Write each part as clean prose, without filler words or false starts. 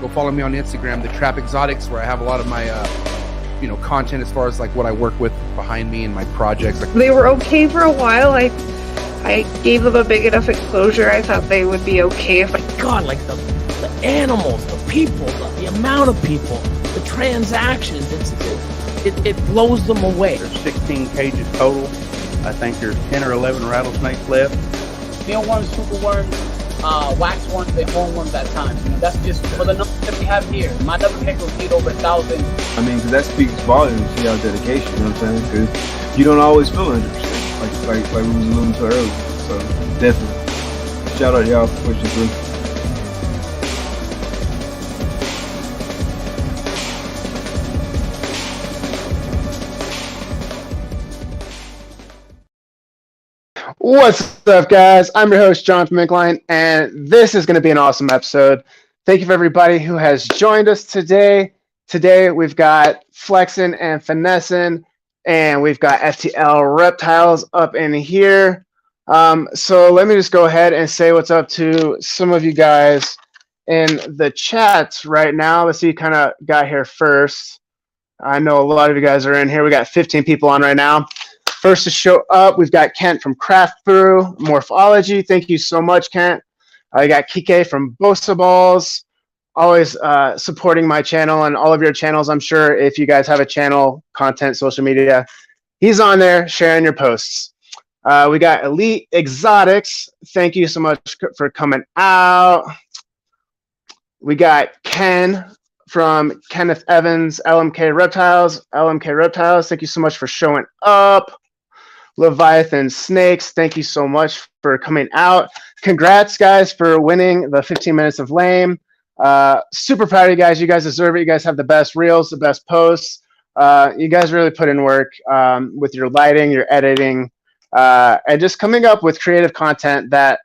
Go follow me on Instagram, The Trap Exotics, where I have a lot of my content as far as like what I work with behind me and my projects. They were okay for a while. I gave them a big enough exposure. I thought they would be okay. My God, like the animals, the people, the amount of people, the transactions, it blows them away. There's 16 cages total. I think there's 10 or 11 rattlesnakes left. Mealworms, superworms, wax worms, they hornworms at times. That's just for the numbers that we have here. My double cake will feed over 1,000. I mean, because that speaks volumes to y'all dedication, you know what I'm saying? Because you don't always feel 100%, like we was alluding to earlier. So, definitely. Shout out to y'all for pushing through. What's up, guys? I'm your host, John from Incline, and this is going to be an awesome episode. Thank you for everybody who has joined us today. Today, we've got Flexin and Finessin, and we've got FTL Reptiles up in here. So let me just go ahead and say what's up to some of you guys in the chats right now. Let's see who kind of got here first. I know a lot of you guys are in here. We got 15 people on right now. First to show up, we've got Kent from Craft Brew, Morphology. Thank you so much, Kent. I got Kike from Bosa Balls, always supporting my channel and all of your channels. I'm sure if you guys have a channel, content, social media, he's on there sharing your posts. We got Elite Exotics. Thank you so much for coming out. We got Ken from Kenneth Evans, LMK Reptiles. LMK Reptiles, thank you so much for showing up. Leviathan Snakes, thank you so much for coming out. Congrats, guys, for winning the 15 minutes of lame. Super proud of you guys. You guys deserve it. You guys have the best reels, the best posts. You guys really put in work with your lighting, your editing, and just coming up with creative content that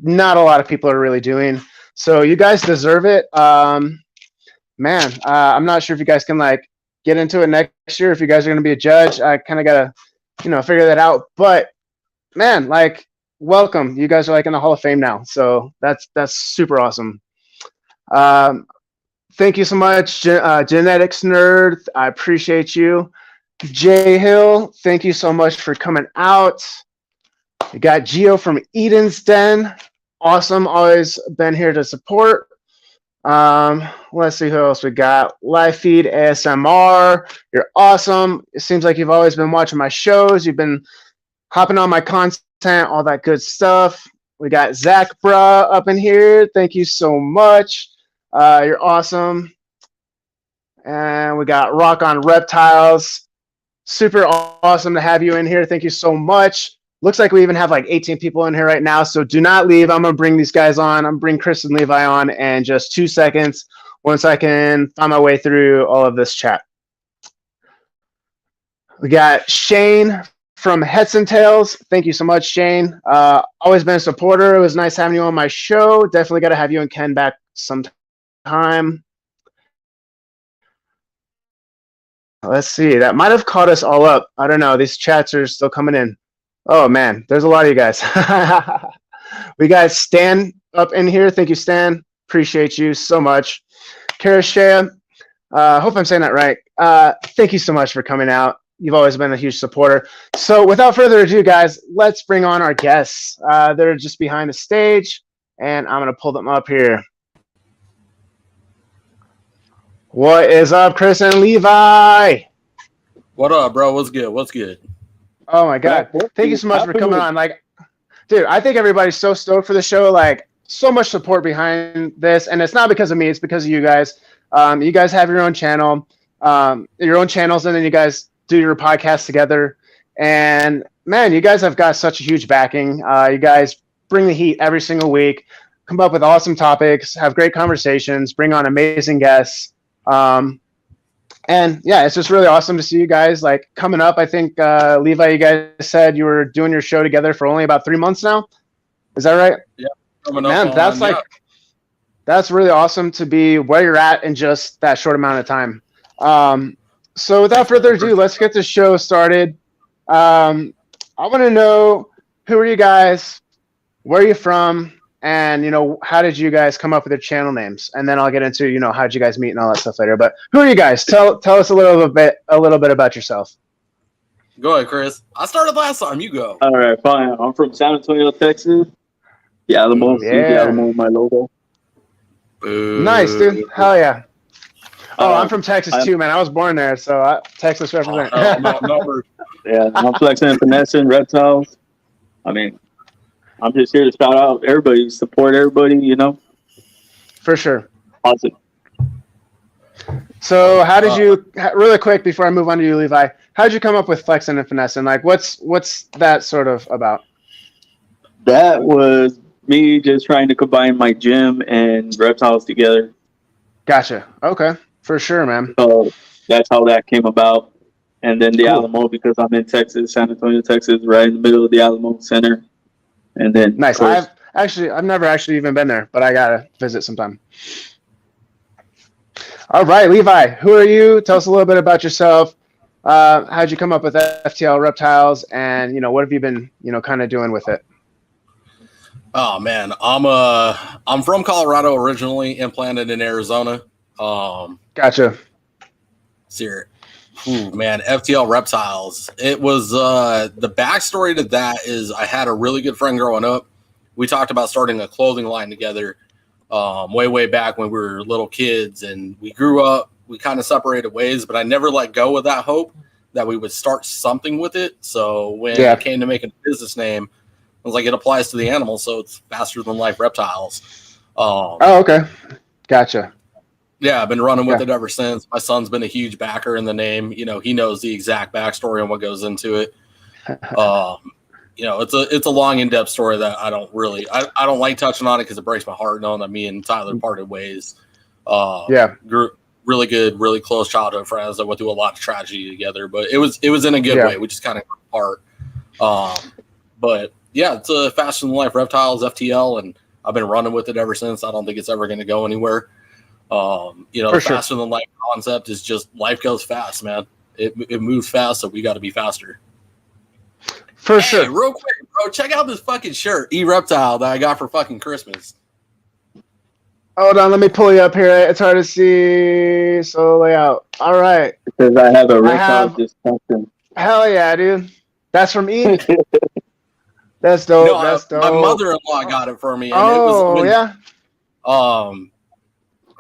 not a lot of people are really doing. So you guys deserve it. Man, I'm not sure if you guys can get into it next year. If you guys are going to be a judge, I kind of got to figure that out. But man, welcome. You guys are in the Hall of Fame now. So that's super awesome. Thank you so much, Genetics Nerd. I appreciate you. Jay Hill, thank you so much for coming out. We got Geo from Eden's Den. Awesome. Always been here to support. Let's see who else we got. Live feed ASMR. You're awesome. It seems like you've always been watching my shows. You've been hopping on my content, all that good stuff. We got Zach Bra up in here. Thank you so much. You're awesome. And we got Rock on Reptiles. Super awesome to have you in here. Thank you so much. Looks like we even have 18 people in here right now, so do not leave. I'm going to bring these guys on. I'm going to bring Chris and Levi on in just 2 seconds once I can find my way through all of this chat. We got Shane from Heads and Tails. Thank you so much, Shane. Always been a supporter. It was nice having you on my show. Definitely got to have you and Ken back sometime. Let's see. That might have caught us all up. I don't know. These chats are still coming in. Oh, man, there's a lot of you guys. We got Stan up in here. Thank you, Stan. Appreciate you so much. Karashea, hope I'm saying that right. Thank you so much for coming out. You've always been a huge supporter. So without further ado, guys, let's bring on our guests. They're just behind the stage, and I'm going to pull them up here. What is up, Chris and Levi? What up, bro? What's good? What's good? Oh my God! Thank you so much for coming on. Dude, I think everybody's so stoked for the show. So much support behind this, and it's not because of me. It's because of you guys. You guys have your own channel, your own channels, and then you guys do your podcast together. And man, you guys have got such a huge backing. You guys bring the heat every single week. Come up with awesome topics. Have great conversations. Bring on amazing guests. And yeah, it's just really awesome to see you guys coming up. I think, Levi, you guys said you were doing your show together for only about 3 months now. Is that right? Yeah. Man, that's really awesome to be where you're at in just that short amount of time. So without further ado, let's get the show started. I want to know, who are you guys? Where are you from? and how did you guys come up with your channel names? And then I'll get into how did you guys meet and all that stuff later. But who are you guys? Tell us a little bit about yourself. Go ahead, Chris. I started last time. You go. All right, fine. I'm from San Antonio, Texas. The Alamo, see the Alamo, my logo. Nice, dude. Hell yeah. Oh, I'm from Texas too, man. I was born there, so Texas represent. Yeah, I'm Flexin, Finessin, Reptiles. I mean, I'm just here to shout out everybody, support everybody, For sure. Awesome. So how did you, really quick before I move on to you, Levi, how did you come up with Flexin and Finessin? Like, what's that sort of about? That was me just trying to combine my gym and Reptiles together. Gotcha. Okay. For sure, man. So that's how that came about. And then the Alamo, because I'm in Texas, San Antonio, Texas, right in the middle of the Alamo Center. And then nice. I've never actually even been there, but I gotta visit sometime. All right, Levi, who are you? Tell us a little bit about yourself. How'd you come up with FTL Reptiles, and what have you been kind of doing with it? Oh man, I'm from Colorado originally, implanted in Arizona. Gotcha. Ooh, man, FTL Reptiles. It was the backstory to that is I had a really good friend growing up. We talked about starting a clothing line together way back when we were little kids, and we grew up. We kind of separated ways, but I never let go of that hope that we would start something with it. So when it came to making a business name, I was like, it applies to the animals, so it's faster than life reptiles. Okay. Gotcha. Yeah, I've been running with it ever since. My son's been a huge backer in the name. He knows the exact backstory and what goes into it. It's a long, in-depth story that I don't like touching on it because it breaks my heart knowing that me and Tyler parted ways. Grew really good, really close childhood friends that went through a lot of tragedy together, but it was in a good way. We just kind of grew apart. But yeah, it's a faster than life reptiles, FTL, and I've been running with it ever since. I don't think it's ever going to go anywhere. The faster than life concept is just life goes fast, man. It moves fast, so we got to be faster. For sure. Real quick, bro, check out this fucking shirt, E-Reptile, that I got for fucking Christmas. Hold on, let me pull you up here. It's hard to see. So layout. All right. Because I have a reptile dysfunction. Hell yeah, dude. That's from E. That's dope. No, that's dope. My mother-in-law got it for me. And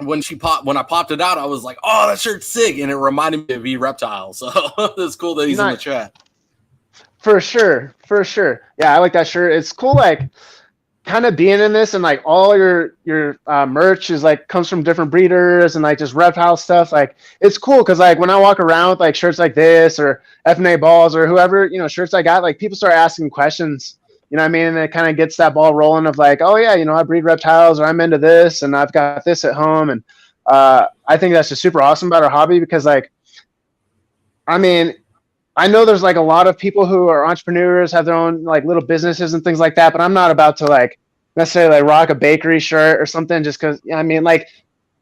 when I popped it out, I was like, "Oh, that shirt's sick," and it reminded me of E-Reptile. So it's cool that he's in the chat. For sure. Yeah, I like that shirt. It's cool, like kind of being in this, and like all your merch is like comes from different breeders and like just reptile stuff. Like it's cool because like when I walk around with like shirts like this or FNA balls or whoever shirts I got, like people start asking questions. You know what I mean? And it kind of gets that ball rolling of like, oh yeah, I breed reptiles or I'm into this and I've got this at home. And I think that's just super awesome about our hobby because like, I mean, I know there's like a lot of people who are entrepreneurs, have their own like little businesses and things like that, but I'm not about to like necessarily like rock a bakery shirt or something just because, I mean, like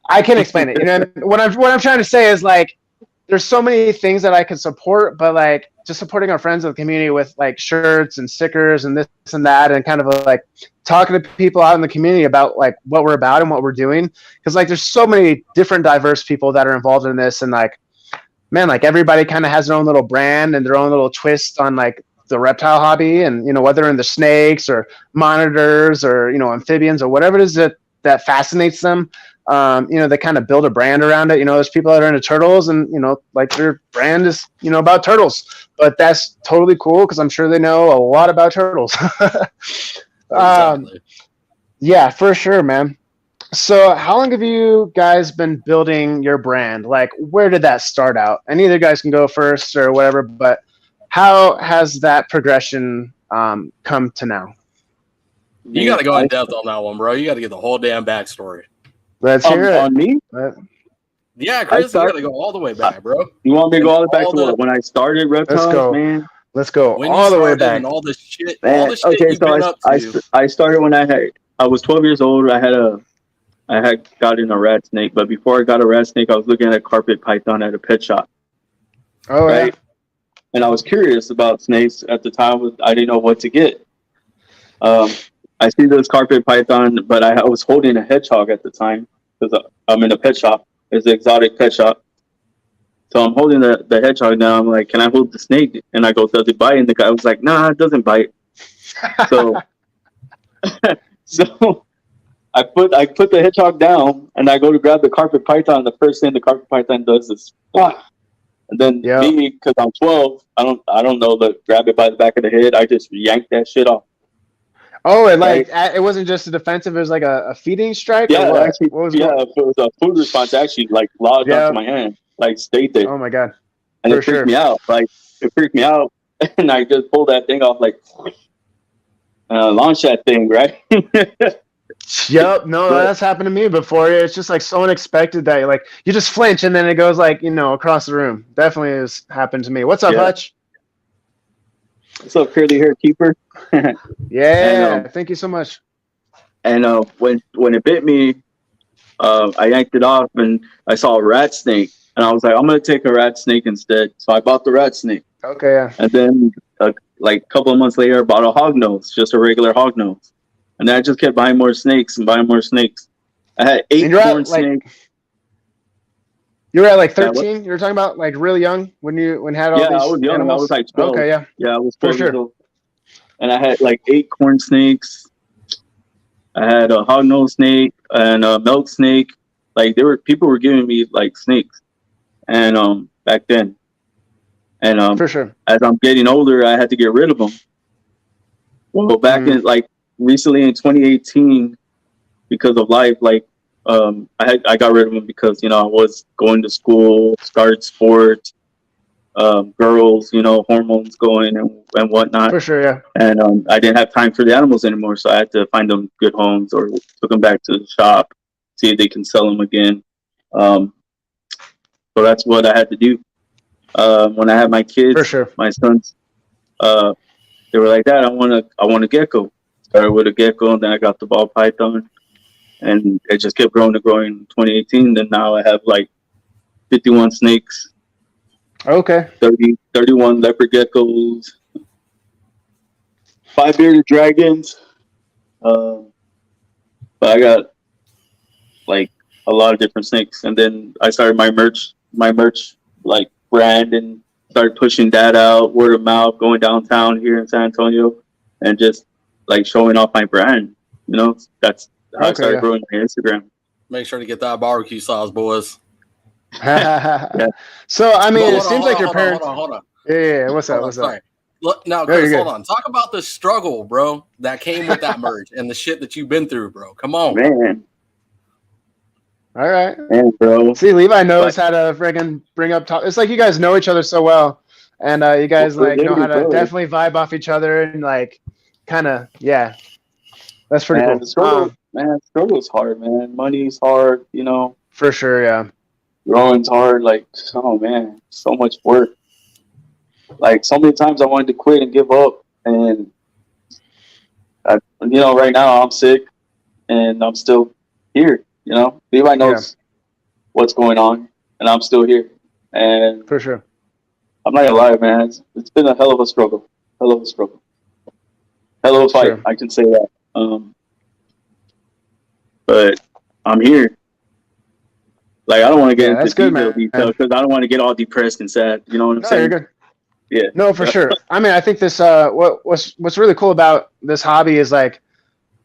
I can't explain it. What I'm trying to say is like, there's so many things that I could support, but like just supporting our friends of the community with like shirts and stickers and this and that, and kind of like talking to people out in the community about like what we're about and what we're doing. Cause like, there's so many different diverse people that are involved in this. And like, man, like everybody kind of has their own little brand and their own little twist on like the reptile hobby. And, whether in the snakes or monitors or, amphibians or whatever it is that fascinates them. They kind of build a brand around it. There's people that are into turtles and, like their brand is, about turtles, but that's totally cool. Cause I'm sure they know a lot about turtles. Exactly. Yeah, for sure, man. So how long have you guys been building your brand? Like, where did that start out? And either guys can go first or whatever, but how has that progression come to now? You got to go in depth on that one, bro. You got to get the whole damn backstory. Let's hear it. On me? Yeah, Chris, you got to go all the way back, bro. You want me to go all the way back to when I started Reptiles, man? Let's go all the way back. And all the shit, man, all the shit you've been up to. I started when I was 12 years old. I had gotten a rat snake, but before I got a rat snake, I was looking at a carpet python at a pet shop. Oh, right. Yeah. And I was curious about snakes at the time. I didn't know what to get. I see this carpet python, but I was holding a hedgehog at the time because I'm in a pet shop. It's an exotic pet shop. So I'm holding the hedgehog now. I'm like, can I hold the snake? And I go, does it bite? And the guy was like, nah, it doesn't bite. So, so I put the hedgehog down and I go to grab the carpet python. The first thing the carpet python does is, and then me, because I'm 12, I don't know the grab it by the back of the head. I just yanked that shit off. Oh, and like it wasn't just a defensive; it was like a feeding strike. Yeah, or what? actually, What was it was a food response. Actually, like lodged onto my hand, like stayed there. Oh my god! And it freaked me out. Like it freaked me out, and I just pulled that thing off, like launch that thing, right? Yep. No, that's happened to me before. It's just like so unexpected that you just flinch and then it goes across the room. Definitely has happened to me. What's up, Hutch? What's up, curly hair keeper? Yeah, and, thank you so much. And when it bit me, I yanked it off and I saw a rat snake, and I was like, I'm gonna take a rat snake instead. So I bought the rat snake. Okay. Yeah. And then like a couple of months later, I bought a hognose, just a regular hognose, and then I just kept buying more snakes and buying more snakes. I had 8 corn snakes. You were at like 13. You were talking about like really young when had all these. Yeah, I was young. Animals? I was like 12. Okay, yeah. Yeah, I was 12 years old. And I had like 8 corn snakes. I had a hognose snake and a milk snake. Like people were giving me like snakes, and back then. And for sure, as I'm getting older, I had to get rid of them. Well, back in like recently in 2018, because of life, like. I got rid of them because I was going to school, started sports, girls, hormones going and whatnot. For sure, yeah. And I didn't have time for the animals anymore, so I had to find them good homes or took them back to the shop, see if they can sell them again. So that's what I had to do. When I had my kids, for sure, my sons, they were like, Dad, I want a gecko. Started with a gecko, and then I got the ball python. And it just kept growing in 2018. Then now I have like 51 snakes. Okay. 31 leopard geckos. 5 bearded dragons. But I got like a lot of different snakes. And then I started my merch like brand, and started pushing that out, word of mouth, going downtown here in San Antonio, and just like showing off my brand. That's I started growing my Instagram. Make sure to get that barbecue sauce, boys. Yeah. So I mean, it seems like your parents. Hold on. Yeah. What's up? Sorry. Look, now, Chris, hold on. Talk about the struggle, bro, that came with that merge and the shit that you've been through, bro. Come on, man. All right, man, bro. See, Levi knows how to friggin' bring up. It's like you guys know each other so well, and you guys know how to definitely vibe off each other and kind of That's pretty cool. Struggle's hard, man. Money's hard, For sure, yeah. Growing's hard, oh man, so much work. Like so many times I wanted to quit and give up, and right now I'm sick, and I'm still here. Levi knows what's going on, and I'm still here. And for sure, I'm not gonna lie, man. It's been a hell of a struggle, hell of a fight. Sure. I can say that. But I'm here. Like I don't want to get into detail because I don't want to get all depressed and sad. You know what I'm saying? You're good. Yeah. No, for sure. I mean, I think this. What's really cool about this hobby is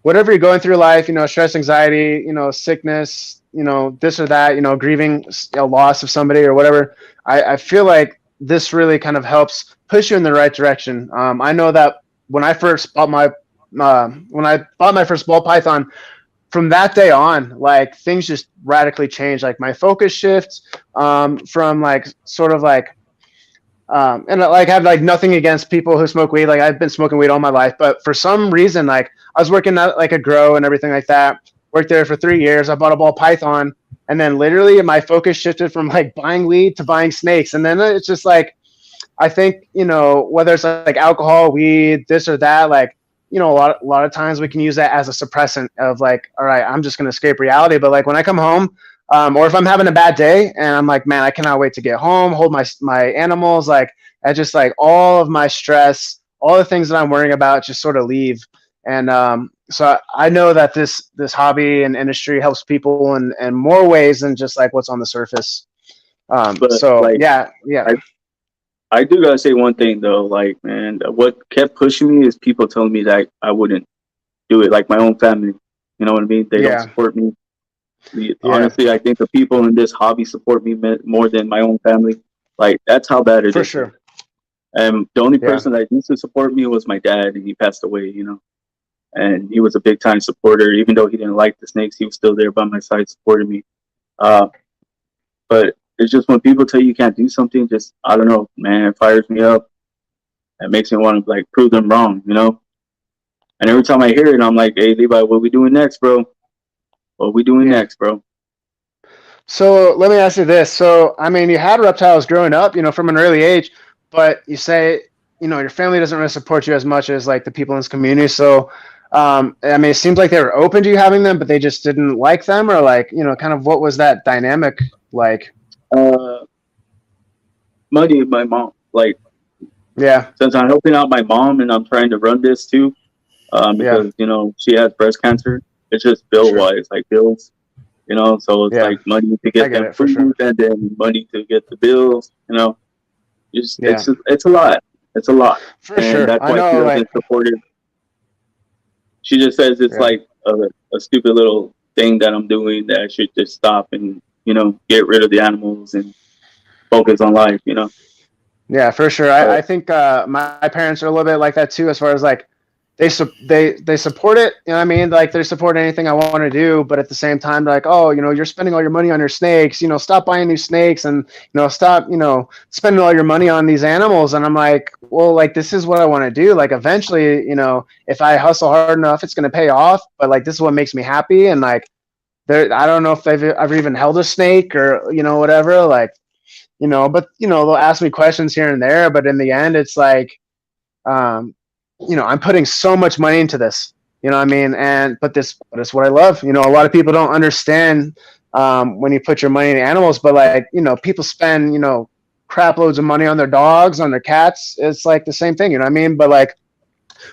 whatever you're going through life, stress, anxiety, sickness, this or that, grieving a loss of somebody or whatever. I feel like this really kind of helps push you in the right direction. I know that when I first bought my first ball python. From that day on, things just radically changed. My focus shifts from and I have nothing against people who smoke weed. I've been smoking weed all my life, but for some reason, I was working at a grow and everything like that. Worked there for 3 years. I bought a ball python, and then literally my focus shifted from buying weed to buying snakes. And then it's just I think whether it's alcohol, weed, this or that, a lot of times we can use that as a suppressant of all right, I'm just going to escape reality. But when I come home, or if I'm having a bad day and I'm man, I cannot wait to get home, hold my animals, I just all of my stress, all the things that I'm worrying about just sort of leave. And so I know that this hobby and industry helps people in more ways than just like what's on the surface. But So like, yeah. I do gotta say one thing though. Like, man, what kept pushing me is people telling me that I wouldn't do it. Like my own family, you know what I mean? They don't support me. Honestly, I think the people in this hobby support me more than my own family. Like, that's how bad it is. For sure. And the only person that used to support me was my dad, and he passed away, you know. And he was a big time supporter. Even though he didn't like the snakes, he was still there by my side supporting me. But it's just when people tell you can't do something, just, I don't know, man, it fires me up. It makes me want to like prove them wrong, you know. And every time I hear it, I'm like, hey, Levi, what we doing next, bro? What we doing next, bro? So let me ask you this. So, I mean, you had reptiles growing up, you know, from an early age, but you say, you know, your family doesn't really support you as much as like the people in this community. So, I mean, it seems like they were open to you having them, but they just didn't like them, or like, you know, kind of what was that dynamic like? Money, my mom, like, yeah, since I'm helping out my mom and I'm trying to run this too, because, you know, she has breast cancer. It's just bill wise, like bills, you know, so it's like money to get them food and then money to get the bills, you know. It's a lot. It's a lot. For sure. That's why she doesn't support it. She just says it's like a stupid little thing that I'm doing that I should just stop and, you know, get rid of the animals and focus on life, you know. Yeah, for sure. I think my parents are a little bit like that too, as far as like they support it. You know what I mean? Like they support anything I want to do, but at the same time, like, oh, you know, you're spending all your money on your snakes. You know, stop buying new snakes and, you know, stop, you know, spending all your money on these animals. And I'm like, well, like this is what I want to do. Like eventually, you know, if I hustle hard enough, it's going to pay off. But like this is what makes me happy. And like, I don't know if I've ever even held a snake or, you know, whatever. Like, you know, but you know, they'll ask me questions here and there. But in the end, it's like, you know, I'm putting so much money into this, you know what I mean? But it's what I love. You know, a lot of people don't understand when you put your money in animals, but like, you know, people spend, you know, crap loads of money on their dogs, on their cats. It's like the same thing, you know what I mean? But like,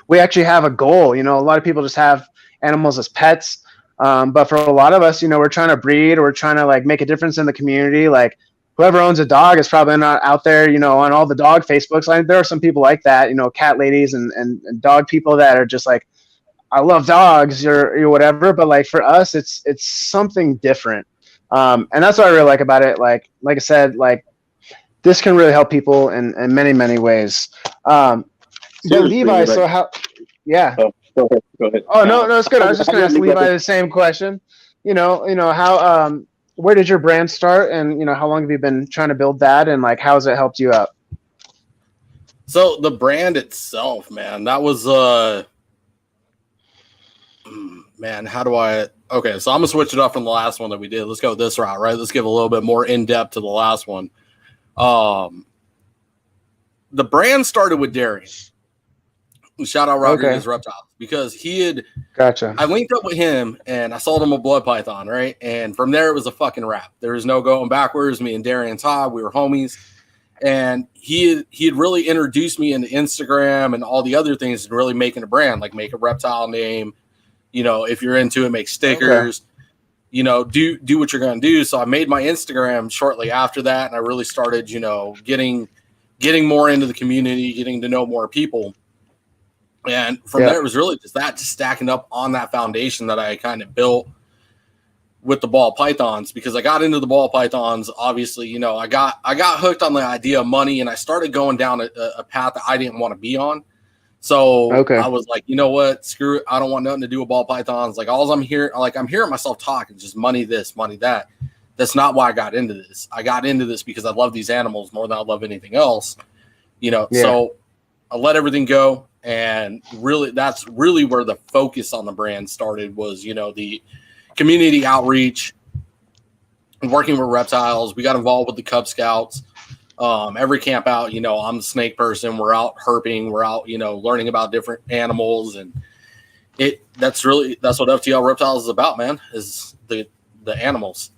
we actually have a goal. You know, a lot of people just have animals as pets. But for a lot of us, you know, we're trying to breed, or we're trying to like make a difference in the community. Like, whoever owns a dog is probably not out there, you know, on all the dog Facebooks. Like, there are some people like that, you know, cat ladies and dog people that are just like, I love dogs or whatever. But like for us, it's something different. And that's what I really like about it. Like I said, like this can really help people in many, many ways. But Levi, so how, yeah. Go ahead. Oh, no, it's good. I was just going to ask Levi the same question. You know, how, where did your brand start, and you know, how long have you been trying to build that, and like how has it helped you out? So the brand itself, man, that was man, how do I okay, so I'm gonna switch it up from the last one that we did. Let's go this route, right? Let's give a little bit more in-depth to the last one. The brand started with Darian. Shout out Rodriguez Reptiles, because he had I linked up with him and I sold him a blood python, right? And from there it was a fucking wrap. There was no going backwards. Me and Darian Todd, we were homies, and he had really introduced me into Instagram and all the other things, and really making a brand, like make a reptile name. You know, if you're into it, make stickers. You know, do what you're gonna do. So I made my Instagram shortly after that, and I really started, you know, getting more into the community, getting to know more people. And from there, it was really just stacking up on that foundation that I kind of built with the ball pythons, because I got into the ball pythons. Obviously, you know, I got hooked on the idea of money, and I started going down a path that I didn't want to be on. So I was like, you know what, screw it. I don't want nothing to do with ball pythons. Like I'm hearing myself talk and just money this, money that. That's not why I got into this. I got into this because I love these animals more than I love anything else. You know, so I let everything go. And really, that's really where the focus on the brand started, was, you know, the community outreach, working with reptiles. We got involved with the Cub Scouts. Every camp out, you know, I'm the snake person. We're out herping. We're out, you know, learning about different animals. And that's what FTL Reptiles is about, man, is the animals.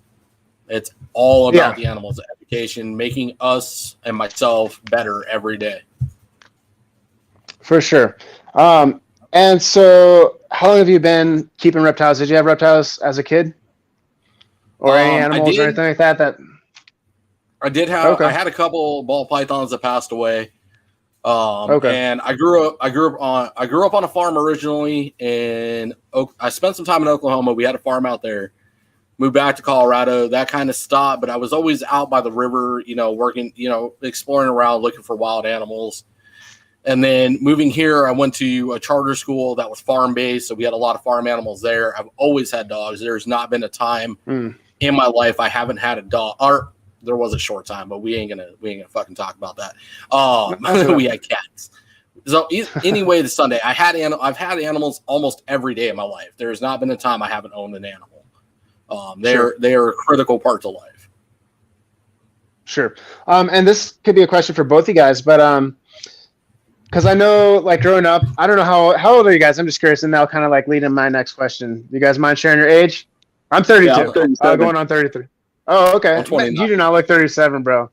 It's all about the animals, education, making us and myself better every day. For sure. And so, how long have you been keeping reptiles? Did you have reptiles as a kid, or any animals or anything like that? I did have. Okay. I had a couple ball pythons that passed away. Okay. And I grew up on a farm originally, and I spent some time in Oklahoma. We had a farm out there. Moved back to Colorado. That kind of stopped, but I was always out by the river, working, exploring around, looking for wild animals. And then moving here, I went to a charter school that was farm based, so we had a lot of farm animals there. I've always had dogs. There's not been a time in my life I haven't had a dog. Or there was a short time, but we ain't gonna fucking talk about that. We had cats. So anyway, the Sunday I've had animals almost every day of my life. There has not been a time I haven't owned an animal. They are critical parts of life. Sure. And this could be a question for both you guys, but because I know, like, growing up, I don't know how old are you guys? I'm just curious, and that'll kind of like lead in my next question. You guys mind sharing your age? I'm 32. Yeah, I'm 37. Going on 33. Oh, okay. You do not look 37, bro.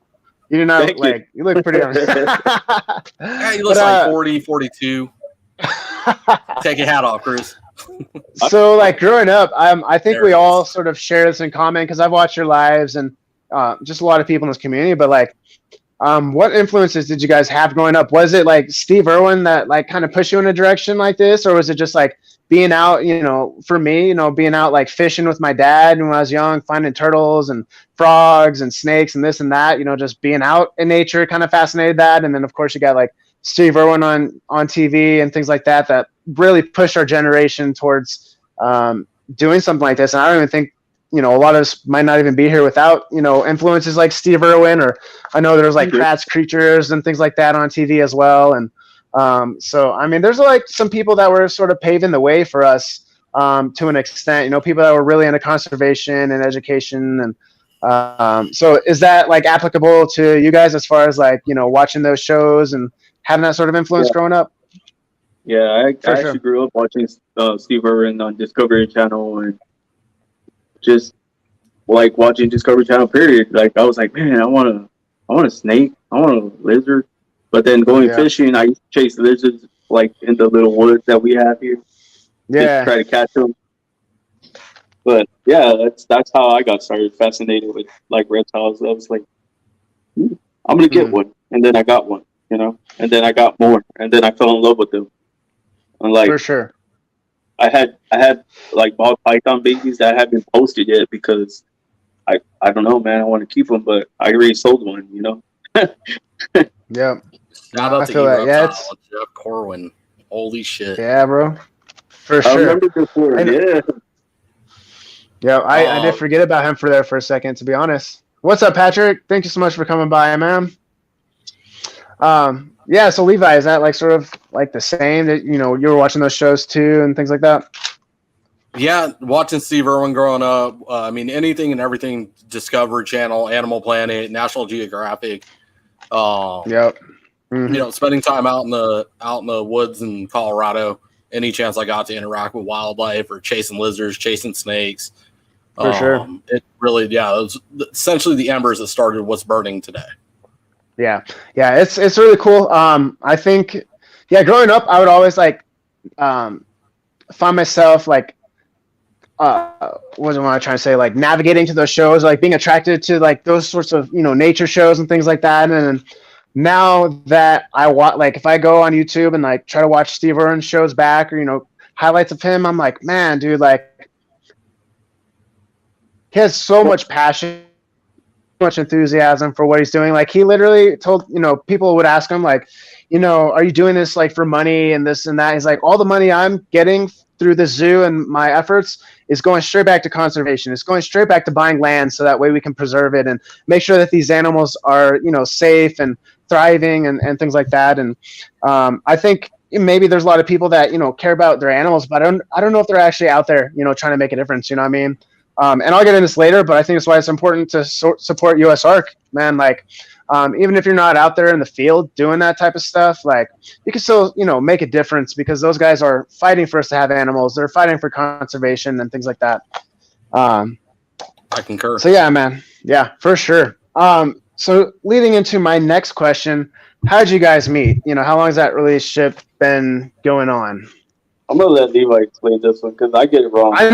You do not you look pretty young. Yeah, he looks like 40, 42. Take your hat off, Chris. So, like, growing up, I think we all sort of share this in common because I've watched your lives and just a lot of people in this community. But, like, what influences did you guys have growing up? Was it, like, Steve Irwin that, like, kind of pushed you in a direction like this? Or was it just, like, being out, for me, being out, like, fishing with my dad when I was young, finding turtles and frogs and snakes and this and that, just being out in nature kind of fascinated that. And then, of course, you got, like, Steve Irwin on TV and things like that really pushed our generation towards doing something like this. And I don't even think, a lot of us might not even be here without, influences like Steve Irwin, or I know there's like Kratz Creatures and things like that on TV as well. And so, I mean, there's like some people that were sort of paving the way for us to an extent, people that were really into conservation and education. And so is that like applicable to you guys as far as like, watching those shows and having that sort of influence growing up? Yeah, I actually grew up watching Steve Irwin on Discovery Channel and just like watching Discovery Channel. Period. Like I was like, man, I want a snake, I want a lizard. But then going fishing, I used to chase lizards like in the little woods that we have here. Yeah, just try to catch them. But yeah, that's how I got started fascinated with like reptiles. I was like, I'm gonna get one, and then I got one, and then I got more, and then I fell in love with them. And like for sure, I had like ball python babies that haven't been posted yet because I don't know, man. I want to keep them, but I already sold one, Yeah. Shout out to Reptiles, Jeff Corwin. Holy shit. Yeah, bro. For I sure. remember before, Yeah, I did forget about him for a second, to be honest. What's up, Patrick? Thank you so much for coming by, man. Yeah, so Levi, is that like sort of like the same that, you were watching those shows too and things like that? Yeah, watching Steve Irwin growing up. I mean, anything and everything, Discovery Channel, Animal Planet, National Geographic. Yep. Mm-hmm. Spending time out in the woods in Colorado, any chance I got to interact with wildlife or chasing lizards, chasing snakes. For sure. It really, it was essentially the embers that started what's burning today. Yeah, it's really cool. I think, growing up, I would always like find myself like what am I trying to say? Like navigating to those shows, like being attracted to like those sorts of nature shows and things like that. And now that I watch, like if I go on YouTube and like try to watch Steve Irwin shows back or highlights of him, I'm like, man, dude, like he has so much passion, much enthusiasm for what he's doing. Like he literally told, people would ask him like, are you doing this like for money and this and that? He's like, all the money I'm getting through the zoo and my efforts is going straight back to conservation. It's going straight back to buying land so that way we can preserve it and make sure that these animals are, safe and thriving and things like that. And I think maybe there's a lot of people that, care about their animals, but I don't know if they're actually out there, trying to make a difference. You know what I mean? And I'll get into this later, but I think that's why it's important to support USARK, man. Like, even if you're not out there in the field doing that type of stuff, like you can still, make a difference because those guys are fighting for us to have animals. They're fighting for conservation and things like that. I concur. So yeah, man. Yeah, for sure. So leading into my next question, how did you guys meet? How long has that relationship been going on? I'm gonna let Levi explain this one because I get it wrong. I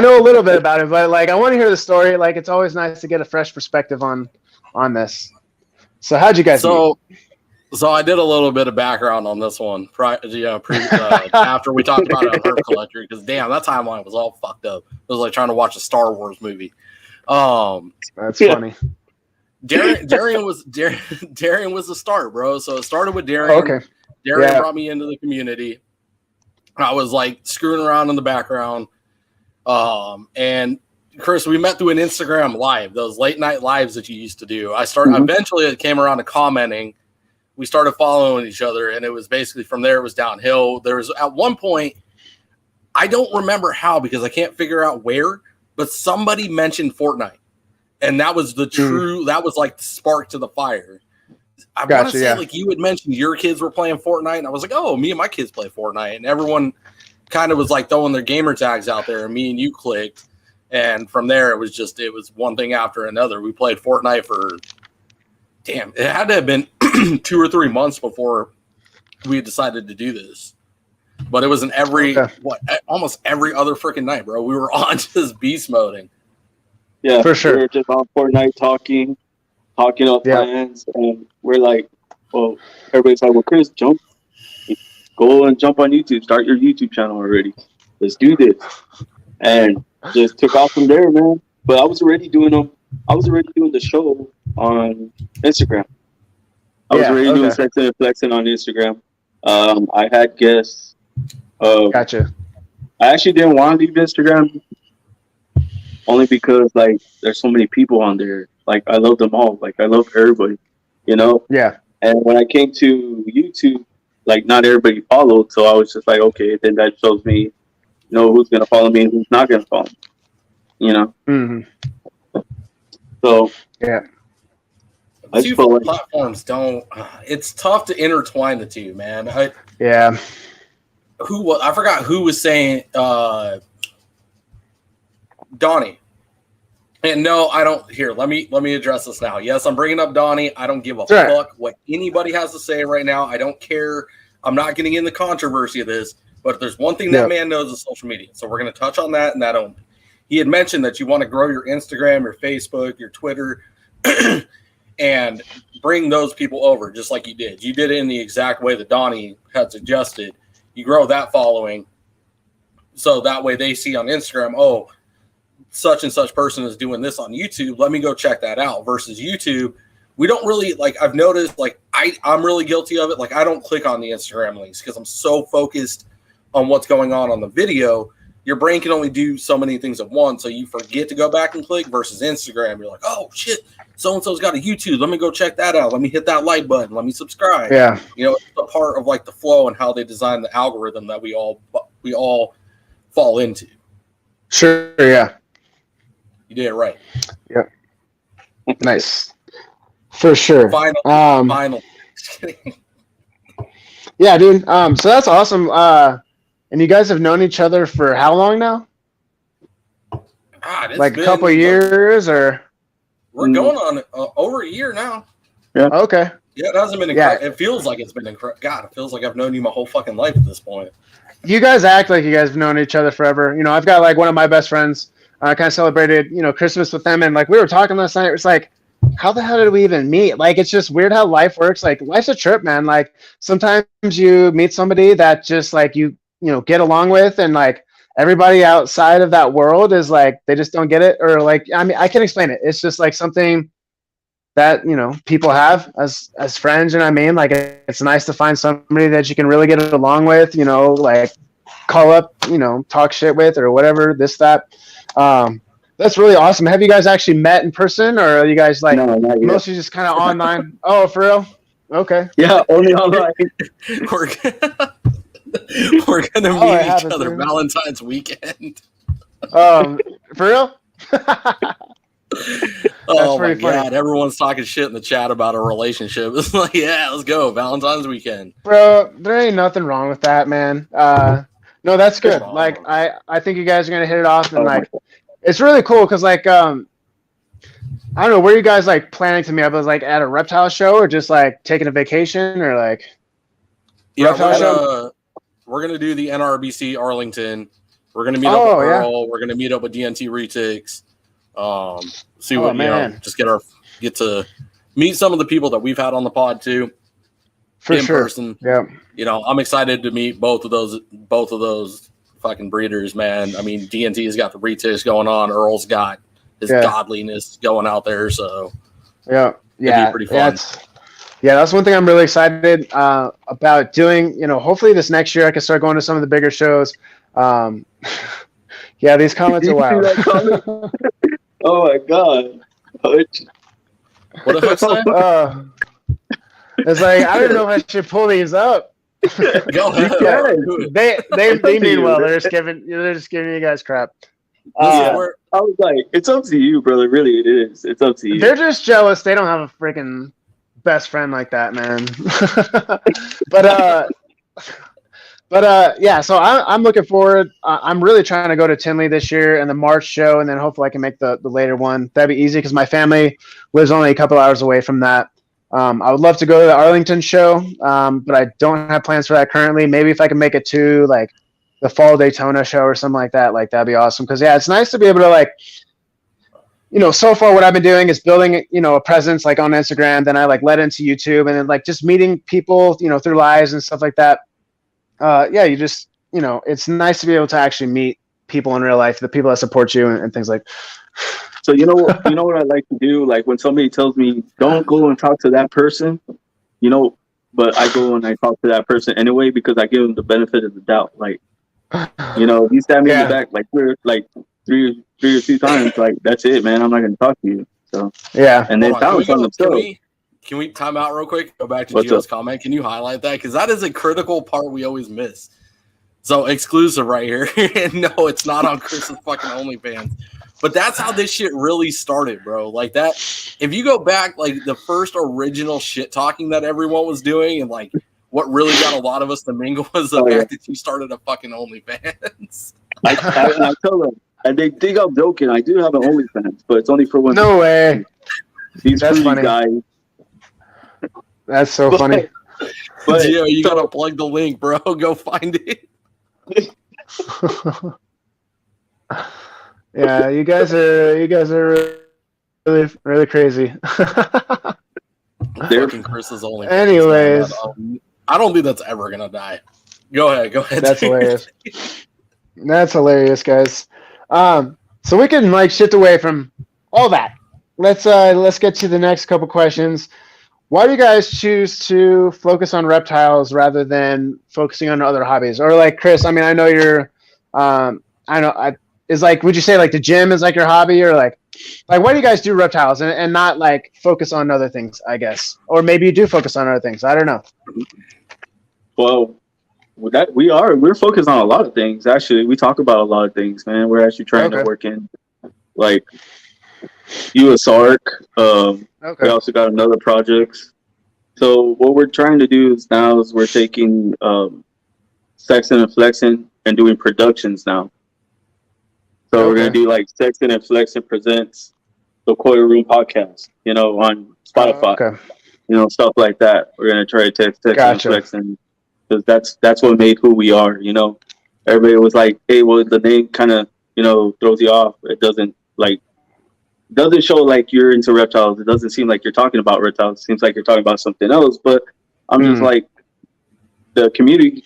know a little bit about it, but like I want to hear the story. Like it's always nice to get a fresh perspective on this. So how'd you guys meet? So I did a little bit of background on this one, after we talked about it on Herb Collector, because damn, that timeline was all fucked up. It was like trying to watch a Star Wars movie. That's funny. Darian was the start, bro. So it started with Darian. Oh, okay. Darian brought me into the community. I was like screwing around in the background. And Chris, we met through an Instagram live, those late night lives that you used to do. Eventually it came around to commenting. We started following each other, and it was basically from there, it was downhill. There was at one point, I don't remember how because I can't figure out where, but somebody mentioned Fortnite. And that was that was like the spark to the fire. I want to say like you had mentioned your kids were playing Fortnite, and I was like, oh, me and my kids play Fortnite. And everyone kind of was like throwing their gamer tags out there, and me and you clicked. And from there, it was one thing after another. We played Fortnite for, it had to have been 2 or 3 months before we decided to do this. But it was in almost every other freaking night, bro. We were on just beast moding. Yeah, for sure. We were just on Fortnite talking about plans, and we're like, well, everybody's like, well, Chris, go and jump on YouTube. Start your YouTube channel already. Let's do this. And just took off from there, man. But I was already doing the show on Instagram. I was already doing Flexin and Flexin on Instagram. I had guests. Gotcha. I actually didn't want to leave Instagram only because like there's so many people on there. Like I love them all. Like I love everybody, you know? Yeah. And when I came to YouTube, like not everybody followed, so I was just like, okay, then that shows me, who's gonna follow me and who's not gonna follow me. You know? Mm-hmm. So yeah. Two platforms don't. It's tough to intertwine the two, man. I forgot who was saying Donnie. And no, I don't. Here, let me address this now. Yes, I'm bringing up Donnie. I don't give a fuck what anybody has to say right now. I don't care. I'm not getting in the controversy of this. But if there's one thing that man knows is social media. So we're going to touch on that and that only. He had mentioned that you want to grow your Instagram, your Facebook, your Twitter, and bring those people over just like you did. You did it in the exact way that Donnie had suggested. You grow that following so that way they see on Instagram, oh, such and such person is doing this on YouTube. Let me go check that out. Versus YouTube, we don't really, like, I've noticed, like, I'm really guilty of it. Like, I don't click on the Instagram links because I'm so focused on what's going on the video. Your brain can only do so many things at once, so you forget to go back and click. Versus Instagram, you're like, oh shit, so and so's got a YouTube. Let me go check that out. Let me hit that like button. Let me subscribe. Yeah, it's a part of like the flow and how they design the algorithm that we all fall into. Sure. Yeah, you did it right. Yep. Nice. For sure. Final. Yeah, dude. So that's awesome. And you guys have known each other for how long now? Like a couple of years, or? We're going on over a year now. Yeah. Okay. Yeah, it hasn't been incredible. It feels like it's been incredible. God, it feels like I've known you my whole fucking life at this point. You guys act like you guys have known each other forever. I've got like one of my best friends. I kind of celebrated, Christmas with them, and like we were talking last night. It was like, how the hell did we even meet? Like, it's just weird how life works. Like, life's a trip, man. Like, sometimes you meet somebody that just like you get along with, and like everybody outside of that world is like, they just don't get it. Or like, I mean, I can't explain it. It's just like something that, people have as friends. And I mean, like, it's nice to find somebody that you can really get along with, like call up, talk shit with or whatever, this, that. That's really awesome. Have you guys actually met in person, or are you guys like mostly just kind of online? Oh, for real? Okay. Yeah, only online. We're gonna meet each other Valentine's weekend. For real? Oh my god! Everyone's talking shit in the chat about a relationship. It's like, yeah, let's go Valentine's weekend, bro. There ain't nothing wrong with that, man. No, that's good. Like, I think you guys are gonna hit it off, and like, it's really cool because like, I don't know, were you guys like planning to meet up? Was like at a reptile show, or just like taking a vacation, or like? Yeah, we're gonna do the NRBC Arlington. We're gonna meet up with Earl. We're gonna meet up with DNT Retics. See what just get to meet some of the people that we've had on the pod too. For in sure. person. Yeah. I'm excited to meet both of those fucking breeders, man. I mean, DNT's got the Retics going on. Earl's got his godliness going out there. So yeah, it'd be pretty fun. That's one thing I'm really excited about doing. hopefully this next year I can start going to some of the bigger shows. These comments are wild. Oh my god! What did I say? It's like I don't know if I should pull these up. Go ahead. They mean well. They're just giving you guys crap. I was like, it's up to you, brother. Really, it is. It's up to you. They're just jealous. They don't have a freaking best friend like that, man. So I'm looking forward. I'm really trying to go to Tinley this year and the March show, and then hopefully I can make the later one. That'd be easy because my family lives only a couple hours away from that. I would love to go to the Arlington show, but I don't have plans for that currently. Maybe if I can make it to like the Fall Daytona show or something like that, that'd be awesome. Because it's nice to be able to so far what I've been doing is building, a presence like on Instagram. Then I led into YouTube and then just meeting people, through lives and stuff like that. You just, it's nice to be able to actually meet people in real life, the people that support you and things like. So you know what I like to do? Like when somebody tells me, don't go and talk to that person, but I go and I talk to that person anyway because I give them the benefit of the doubt. Like, if you stab me in the back three or two times, that's it, man. I'm not gonna talk to you. So and then that was on themselves. Can we time out real quick? Go back to Gio's comment. Can you highlight that? Because that is a critical part we always miss. So exclusive right here. No, it's not on Chris's fucking OnlyFans. But that's how this shit really started, bro. Like that. If you go back, the first original shit talking that everyone was doing, and what really got a lot of us to mingle was the fact that you started a fucking OnlyFans. I tell them, and they think I'm joking. I do have an OnlyFans, but it's only for one. No way. That's funny, guys. That's so funny. But Gio, you gotta plug the link, bro. Go find it. Yeah, you guys are really, really crazy. Fucking Chris's only. Anyways, I don't think that's ever gonna die. Go ahead. That's hilarious. That's hilarious, guys. So we can shift away from all that. Let's get to the next couple questions. Why do you guys choose to focus on reptiles rather than focusing on other hobbies? Or Chris, I mean, I know you're, would you say the gym is your hobby, or why do you guys do reptiles and not focus on other things, I guess? Or maybe you do focus on other things. I don't know. Well, we're focused on a lot of things. Actually, we talk about a lot of things, man. We're actually trying to work in USARC. We also got another project. So what we're trying to do now is we're taking Flexin and Flexin and doing productions now. So we're gonna do Flexin and Flexin presents the Coil Room podcast, on Spotify, stuff like that. We're gonna try to take Flexin and Flexin because that's what made who we are. Everybody was like, hey, well, the name kind of throws you off. It doesn't show you're into reptiles. It doesn't seem like you're talking about reptiles. It seems like you're talking about something else. But I'm just the community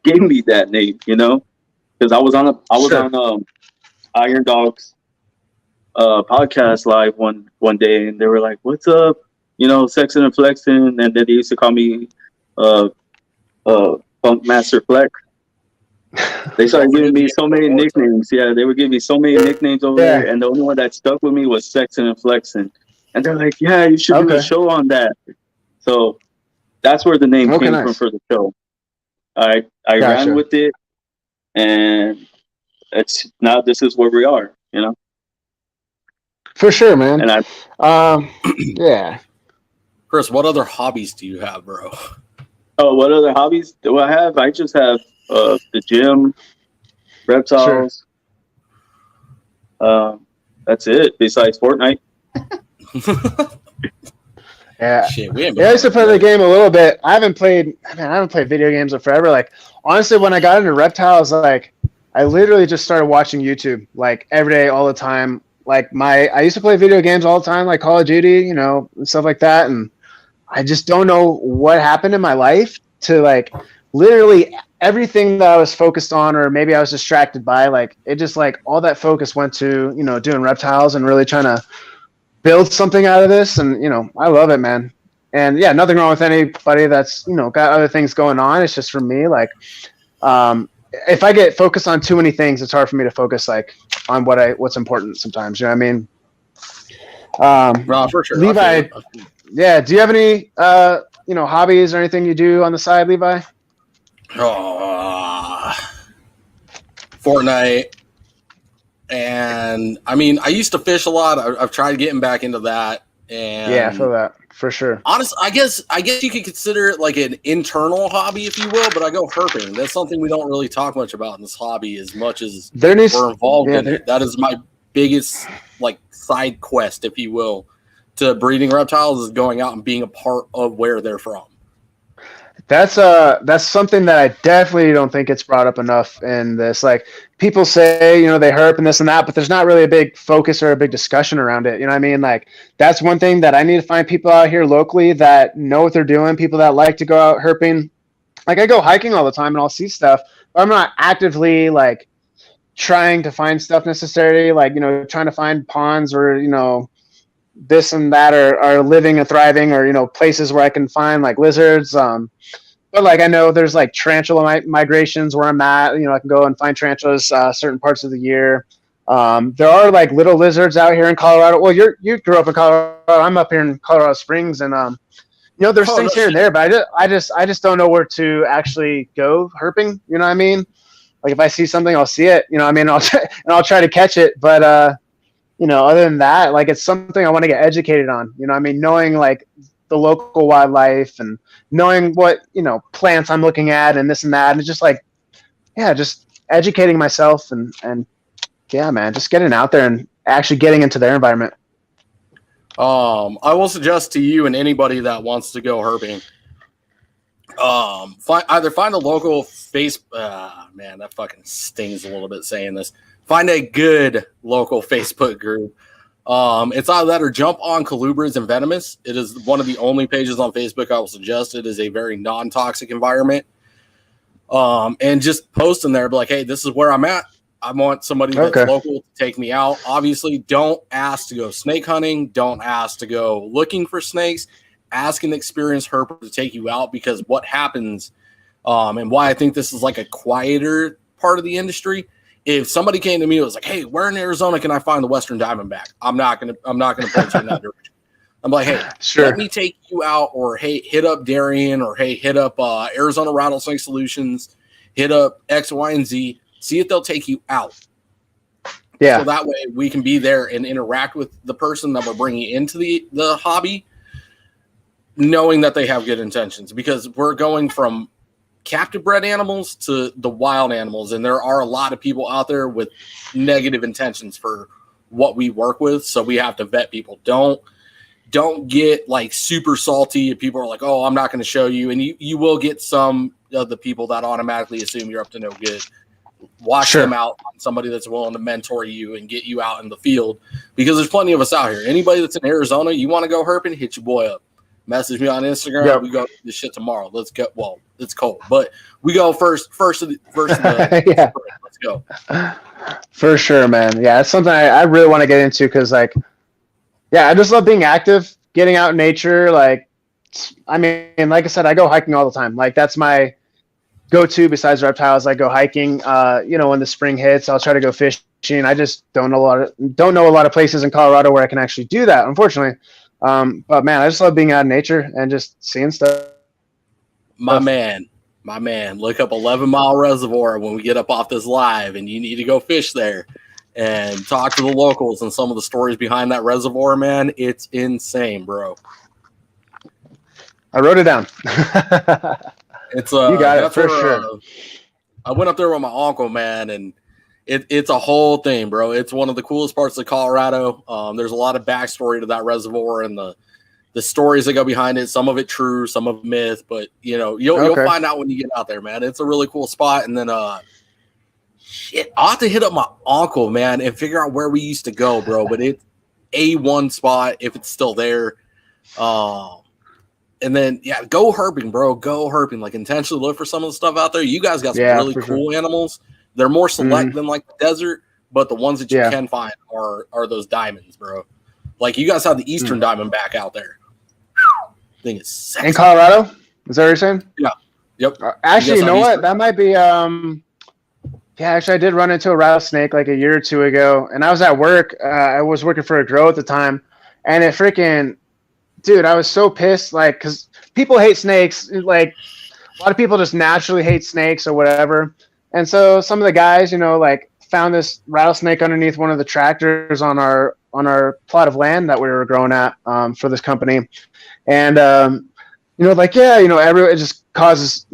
gave me that name, because I was on Iron Dogs podcast live one day, and they were like, "What's up?" Sexin and Flexin, and then they used to call me Funk Master Flex. They started giving me so many nicknames. Yeah, they were giving me so many nicknames over there, and the only one that stuck with me was Sexin and Flexin. And they're like, "Yeah, you should do a show on that." So that's where the name came from for the show. I ran with it, and this is where we are. For sure, man. And yeah. Chris, what other hobbies do you have, bro? Oh, what other hobbies do I have? I just have the gym, reptiles. Sure. That's it. Besides Fortnite. Yeah. Shit, we ain't Yeah, I used to play the game a little bit. I haven't played video games in forever. Like, honestly, when I got into Reptiles, like, I literally just started watching YouTube, like, every day, all the time. Like, I used to play video games all the time, like Call of Duty, you know, and stuff like that. And I just don't know what happened in my life to, like, literally everything that I was focused on, or maybe I was distracted by, like, it just, like, all that focus went to, you know, doing Reptiles and really trying to build something out of this. And, you know, I love it, man. And yeah, nothing wrong with anybody that's, you know, got other things going on. It's just for me, like, if I get focused on too many things, it's hard for me to focus, like, on what's important sometimes. You know what I mean? No, for sure. Levi, yeah. Do you have any, you know, hobbies or anything you do on the side, Levi? Fortnite. And I mean, I used to fish a lot. I've tried getting back into that. And yeah, I feel that for sure. Honestly, I guess you could consider it like an internal hobby, if you will. But I go herping. That's something we don't really talk much about in this hobby, as much as we're involved in it. That is my biggest, like, side quest, if you will, to breeding reptiles, is going out and being a part of where they're from. That's something that I definitely don't think it's brought up enough in this. Like, people say, you know, they herp and this and that, but there's not really a big focus or a big discussion around it. You know what I mean? Like, that's one thing that I need to find people out here locally that know what they're doing, people that like to go out herping. Like, I go hiking all the time and I'll see stuff, but I'm not actively, like, trying to find stuff necessarily, like, you know, trying to find ponds or, you know, this and that are living and thriving, or, you know, places where I can find, like, lizards. But, like, I know there's, like, tarantula migrations where I'm at. You know, I can go and find tarantulas certain parts of the year. There are, like, little lizards out here in Colorado. Well, you grew up in Colorado. I'm up here in Colorado Springs, and you know, there's things here and there, but I just don't know where to actually go herping. You know what I mean? Like, if I see something, I'll see it. You know what I mean? I'll try to catch it, but you know, other than that, like, it's something I want to get educated on. You know what I mean? Knowing, like, the local wildlife and knowing what, you know, plants I'm looking at and this and that. And it's just, like, yeah, just educating myself and yeah, man, just getting out there and actually getting into their environment. I will suggest to you and anybody that wants to go herping, either find a local man, that fucking stings a little bit saying this. Find a good local Facebook group. It's either that or jump on Colubras and Venomous. It is one of the only pages on Facebook I will suggest. It is a very non-toxic environment. And just post in there, be like, hey, this is where I'm at. I want somebody that's local to take me out. Obviously, don't ask to go snake hunting. Don't ask to go looking for snakes. Ask an experienced herper to take you out, because what happens, and why I think this is, like, a quieter part of the industry. If somebody came to me and was like, hey, where in Arizona can I find the Western Diamondback? I'm not gonna point you in that direction. I'm like, hey, let me take you out, or hey, hit up Darien, or hey, hit up Arizona Rattlesnake Solutions, hit up X, Y, and Z. See if they'll take you out. Yeah. So that way we can be there and interact with the person that we're bringing into the hobby, knowing that they have good intentions, because we're going from captive bred animals to the wild animals. And there are a lot of people out there with negative intentions for what we work with. So we have to vet people. Don't get, like, super salty if people are like, oh, I'm not going to show you. And you will get some of the people that automatically assume you're up to no good. Watch them out on somebody that's willing to mentor you and get you out in the field, because there's plenty of us out here. Anybody that's in Arizona, you want to go herping, hit your boy up. Message me on Instagram. Yep. We go this shit tomorrow. Let's go. Well, it's cold, but we go first of the yeah. Let's go. For sure, man. Yeah, it's something I really want to get into, because, like, yeah, I just love being active, getting out in nature. Like, I mean, like I said, I go hiking all the time. Like, that's my go-to besides reptiles. I go hiking. You know, when the spring hits, I'll try to go fishing. I just don't know a lot of places in Colorado where I can actually do that, unfortunately. But man, I just love being out in nature and just seeing stuff. My man, look up 11 Mile Reservoir when we get up off this live, and you need to go fish there and talk to the locals and some of the stories behind that reservoir, man. It's insane, bro. I wrote it down. It's you got it for sure. I went up there with my uncle, man, and it's a whole thing, bro. It's one of the coolest parts of Colorado. There's a lot of backstory to that reservoir and the stories that go behind it. Some of it true, some of it myth, but you'll find out when you get out there, man. It's a really cool spot. And then shit, I'll have to hit up my uncle, man, and figure out where we used to go, bro. But it's A1 spot if it's still there. And then go herping, bro. Go herping. Like intentionally look for some of the stuff out there. You guys got some really cool animals. They're more select than like the desert, but the ones that you can find are those diamonds, bro. Like you guys have the Eastern Diamondback out there. Thing is sexy. In Colorado? Is that what you're saying? Yeah. Yep. Actually, you know what? That might be actually I did run into a rattlesnake like a year or two ago, and I was at work. I was working for a grow at the time, and it freaking dude, I was so pissed, like, because people hate snakes. Like, a lot of people just naturally hate snakes or whatever. And so some of the guys, like, found this rattlesnake underneath one of the tractors on our plot of land that we were growing at for this company. And, it just causes,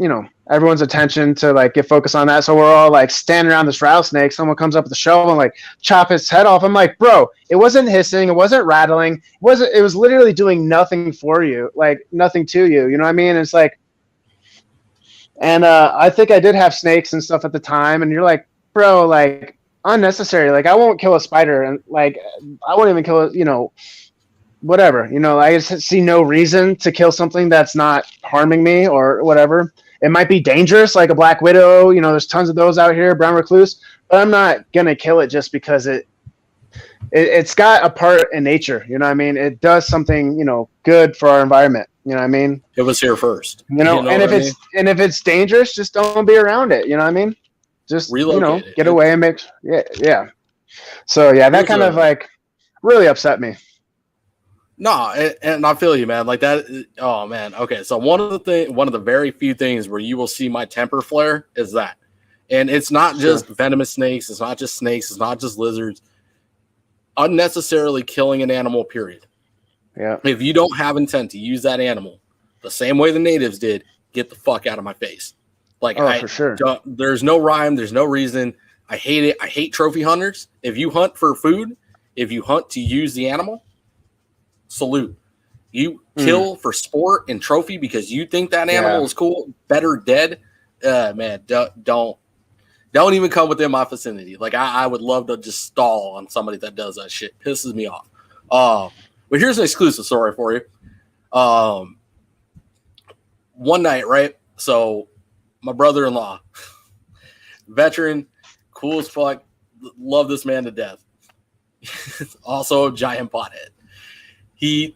everyone's attention to, like, get focused on that. So we're all, like, standing around this rattlesnake. Someone comes up with a shovel and, like, chop his head off. I'm like, bro, it wasn't hissing. It wasn't rattling. It was literally doing nothing for you, like, nothing to you. You know what I mean? It's like, and I think I did have snakes and stuff at the time. And you're like, bro, like, unnecessary. Like, I won't kill a spider. And, like, I won't even kill whatever. I just see no reason to kill something that's not harming me or whatever. It might be dangerous, like a black widow. There's tons of those out here, brown recluse. But I'm not gonna kill it just because it's got a part in nature. You know what I mean? It does something, good for our environment. You know what I mean? It was here first. And if it's dangerous, just don't be around it. You know what I mean? Just relocate get away and make yeah. So that kind of like really upset me. No, and I feel you, man. Like that. Oh man. Okay. So one of the very few things where you will see my temper flare is that, and it's not just venomous snakes. It's not just snakes. It's not just lizards. Unnecessarily killing an animal. Period. Yeah. If you don't have intent to use that animal the same way the natives did, get the fuck out of my face. Like, for sure. There's no rhyme. There's no reason. I hate it. I hate trophy hunters. If you hunt for food, if you hunt to use the animal, salute. You kill for sport and trophy because you think that animal is cool, better dead. Man, don't even come within my vicinity. Like I would love to just stall on somebody that does that shit. Pisses me off. But here's an exclusive story for you. One night, right? So my brother-in-law, veteran, cool as fuck, love this man to death. Also a giant pothead. He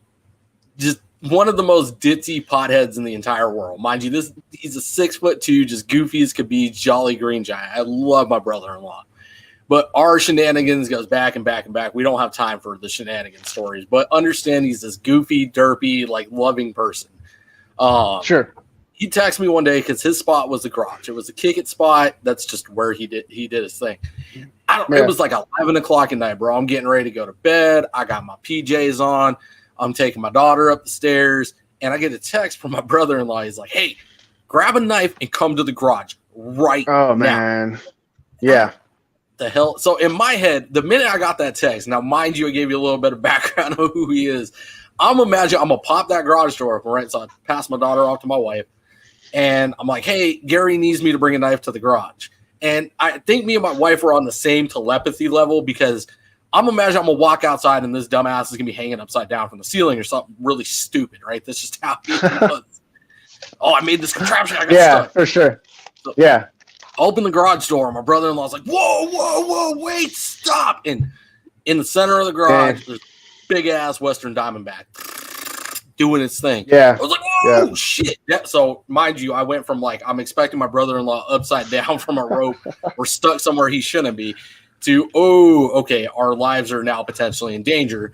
just one of the most ditzy potheads in the entire world. Mind you, he's a 6'2", just goofy as could be, jolly green giant. I love my brother-in-law. But our shenanigans goes back and back and back. We don't have time for the shenanigan stories. But understand he's this goofy, derpy, like loving person. Sure. He texted me one day because his spot was the garage. It was a kick it spot. That's just where he did his thing. It was like 11 o'clock at night, bro. I'm getting ready to go to bed. I got my PJs on. I'm taking my daughter up the stairs. And I get a text from my brother-in-law. He's like, hey, grab a knife and come to the garage right now. Oh, man. Yeah. The hell? So in my head, the minute I got that text, now mind you, I gave you a little bit of background of who he is. I'm going to pop that garage door open, right? So I pass my daughter off to my wife. And I'm like, hey, Gary needs me to bring a knife to the garage. And I think me and my wife are on the same telepathy level because I'm going to walk outside and this dumbass is going to be hanging upside down from the ceiling or something really stupid, right? That's just how he does. Oh, I made this contraption. I got stuck. For sure. So, open the garage door. My brother-in-law's like, whoa, wait, stop. And in the center of the garage, there's big-ass Western Diamondback doing its thing. Yeah. I was like, whoa, shit. Yeah, so, mind you, I went from, like, I'm expecting my brother-in-law upside down from a rope or stuck somewhere he shouldn't be to, okay, our lives are now potentially in danger.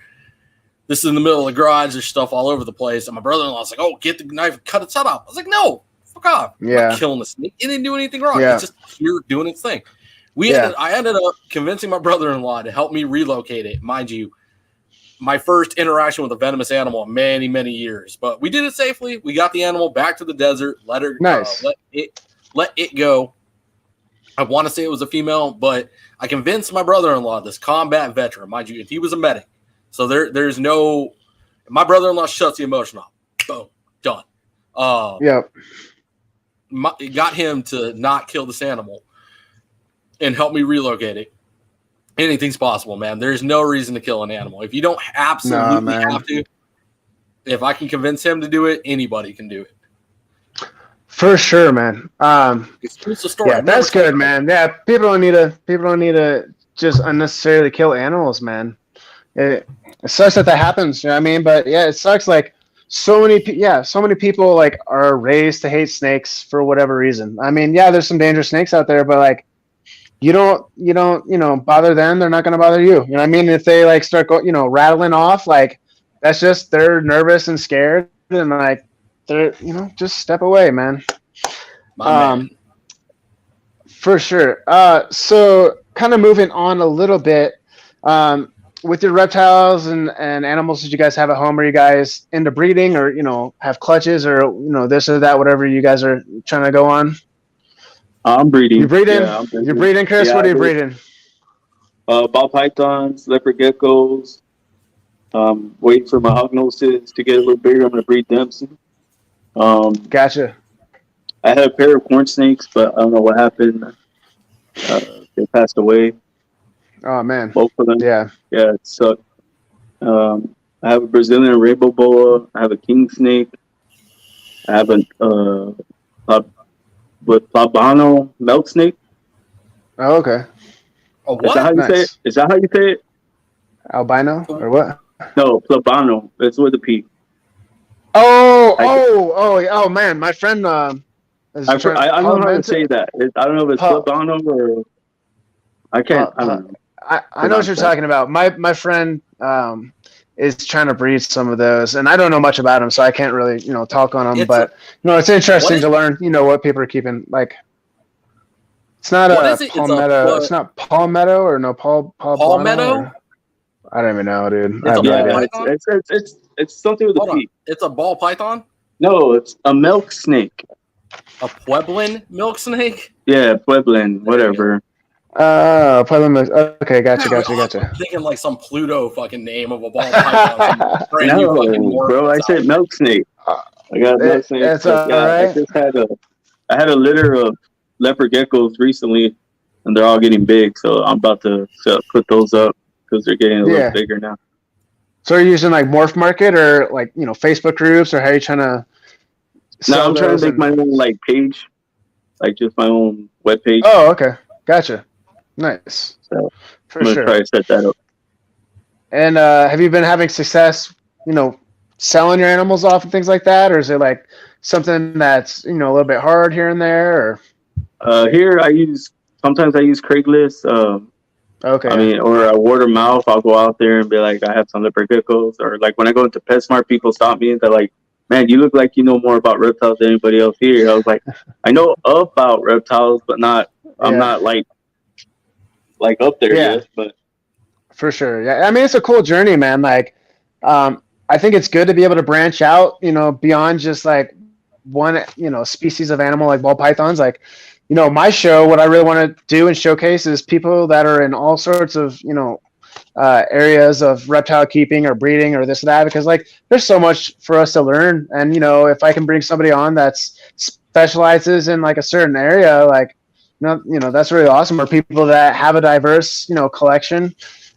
This is in the middle of the garage. There's stuff all over the place. And my brother-in-law's like, get the knife and cut its head off. I was like, no. Fuck off. I'm not killing the snake. It didn't do anything wrong. It's just here doing its thing. I ended up convincing my brother-in-law to help me relocate it. Mind you, my first interaction with a venomous animal in many, many years. But we did it safely. We got the animal back to the desert. Let it go. I want to say it was a female, but I convinced my brother-in-law, this combat veteran, mind you, if he was a medic. So there's no My brother-in-law shuts the emotion off. Boom, done. Yep. Got him to not kill this animal and help me relocate it. Anything's possible, man. There's no reason to kill an animal. If you don't absolutely have to, if I can convince him to do it, anybody can do it. For sure, man. It's a story. Yeah, that's good, man. Yeah, people don't need to just unnecessarily kill animals, man. It sucks that happens. You know what I mean? But yeah, it sucks. Like so many people like are raised to hate snakes for whatever reason. I mean, yeah, there's some dangerous snakes out there, but like you don't bother them, they're not gonna bother you. You know what I mean? If they like start rattling off, like that's just they're nervous and scared, and like they're just step away, man. Man. For sure. So kind of moving on a little bit, with your reptiles and animals that you guys have at home, are you guys into breeding or have clutches or this or that, whatever you guys are trying to go on? I'm breeding. You breeding? Yeah, I'm breeding. You're breeding, Chris? Yeah, what are you breeding? Ball pythons, leopard geckos. Waiting for my hognoses to get a little bigger. I'm gonna breed them soon. Gotcha. I had a pair of corn snakes, but I don't know what happened. They passed away. Oh man. Both of them. Yeah. Yeah, it sucked. I have a Brazilian rainbow boa. I have a king snake. I have a Plabano milk snake. Oh, okay. Oh, Is that how you say it? Is that how you say it? Albino or what? No, Plabano. It's with a P. Oh man, my friend I don't know how to say that. I don't know if it's Plabano or I can't. I don't know. I know what you're talking about. My friend is trying to breed some of those, and I don't know much about them, so I can't really talk on them. But it's interesting to learn what people are keeping. Like it's not palmetto. It's not palmetto or no palmetto. I don't even know, dude. It's something with a P. It's a ball python. No, it's a milk snake. A Pueblan milk snake. Yeah, Pueblan, whatever. Pueblan milk. Okay, gotcha. I'm thinking like some Pluto fucking name of a ball python. Bro, I said milk snake. I got milk snake. That's all right. I had a litter of leopard geckos recently, and they're all getting big. So I'm about to put those up because they're getting a little bigger now. So are you using like Morph Market or like Facebook groups, or how are you trying to? No, I'm trying to make my own like page, like just my own web page. Oh, okay, gotcha. Nice. So for I'm gonna try to set that up. And have you been having success, selling your animals off and things like that, or is it like something that's a little bit hard here and there? Or here sometimes I use Craigslist. Okay. I mean, or word of mouth. I'll go out there and be like, I have some leopard geckos, or like when I go into PetSmart, people stop me and they're like, "Man, you look like you know more about reptiles than anybody else here." I was like, I know about reptiles, but I'm not like up there yet. But for sure, yeah. I mean, it's a cool journey, man. Like, I think it's good to be able to branch out, beyond just like one, species of animal like ball pythons. Like, my show, what I really want to do and showcase is people that are in all sorts of, areas of reptile keeping or breeding or this or that, because like there's so much for us to learn. And, if I can bring somebody on that's specializes in like a certain area, like, that's really awesome. Or people that have a diverse, collection.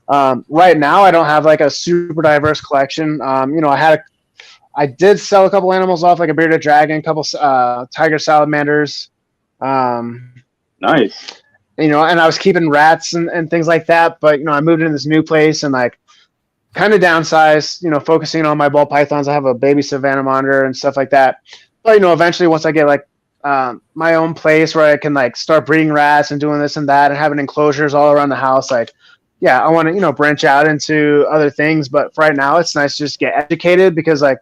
Right now I don't have like a super diverse collection. I did sell a couple animals off, like a bearded dragon, a couple tiger salamanders. Nice. And I was keeping rats and things like that, but I moved into this new place and like kind of downsized, focusing on my ball pythons. I have a baby Savannah monitor and stuff like that. But eventually once I get like my own place where I can like start breeding rats and doing this and that and having enclosures all around the house, like I want to branch out into other things. But for right now it's nice to just get educated, because like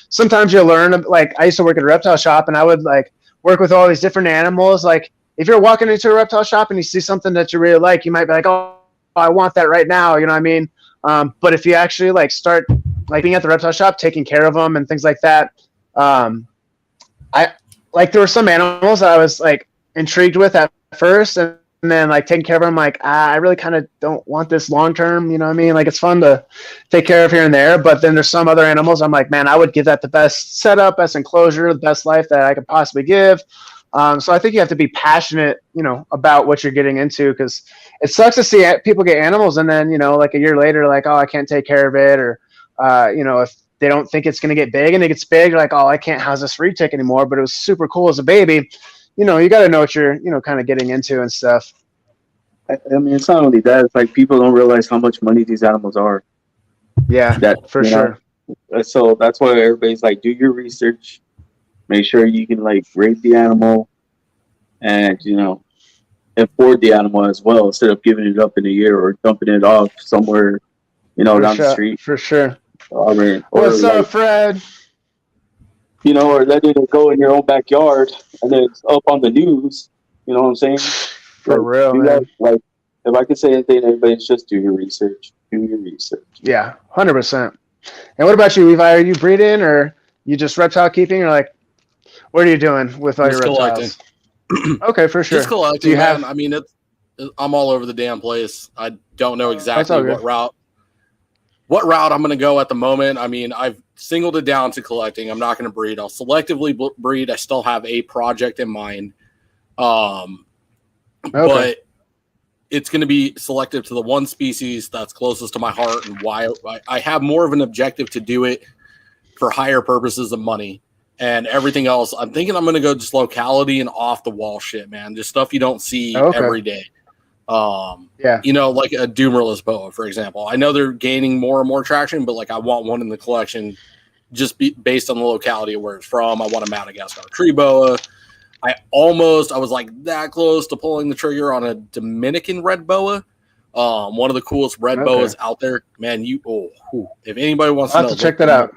sometimes you learn. Like I used to work at a reptile shop and I would like work with all these different animals. Like if you're walking into a reptile shop and you see something that you really like, you might be like, oh, I want that right now. You know what I mean? But if you actually like start like being at the reptile shop, taking care of them and things like that, I like there were some animals that I was like intrigued with at first, and and then like taking care of them, like I really kind of don't want this long term. You know what I mean? Like it's fun to take care of here and there, but then there's some other animals I'm like, man, I would give that the best setup, best enclosure, the best life that I could possibly give. So I think you have to be passionate, about what you're getting into, because it sucks to see people get animals and then, like a year later, like, oh, I can't take care of it, or if they don't think it's going to get big and it gets big, like, oh, I can't house this retic anymore, but it was super cool as a baby. You got to know what you're, kind of getting into and stuff. I mean, it's not only that. It's like people don't realize how much money these animals are. Yeah, for sure. So that's why everybody's like, do your research. Make sure you can like rate the animal and, afford the animal as well, instead of giving it up in a year or dumping it off somewhere, down the street. For sure. I mean, what's up, Fred? Or letting it go in your own backyard and then it's up on the news. You know what I'm saying? For real, man. Like, if I could say anything to anybody, it's just do your research. Do your research. Yeah, 100%. And what about you, Levi? Are you breeding, or you just reptile keeping, or like, what are you doing with all your reptiles? Okay, for sure. Just collecting. Do you have? I mean, I'm all over the damn place. I don't know exactly what route I'm going to go at the moment. I mean, I've singled it down to collecting. I'm not going to breed. I'll selectively breed. I still have a project in mind. But it's going to be selective to the one species that's closest to my heart, and why I have more of an objective to do it for higher purposes of money. And everything else, I'm thinking I'm going to go just locality and off the wall shit, man. Just stuff you don't see every day. Like a doomerless boa, for example. I know they're gaining more and more traction, but like I want one in the collection just based on the locality of where it's from. I want a Madagascar tree boa. I was like that close to pulling the trigger on a Dominican red boa. One of the coolest red boas out there, man. If anybody wants to know, check that out.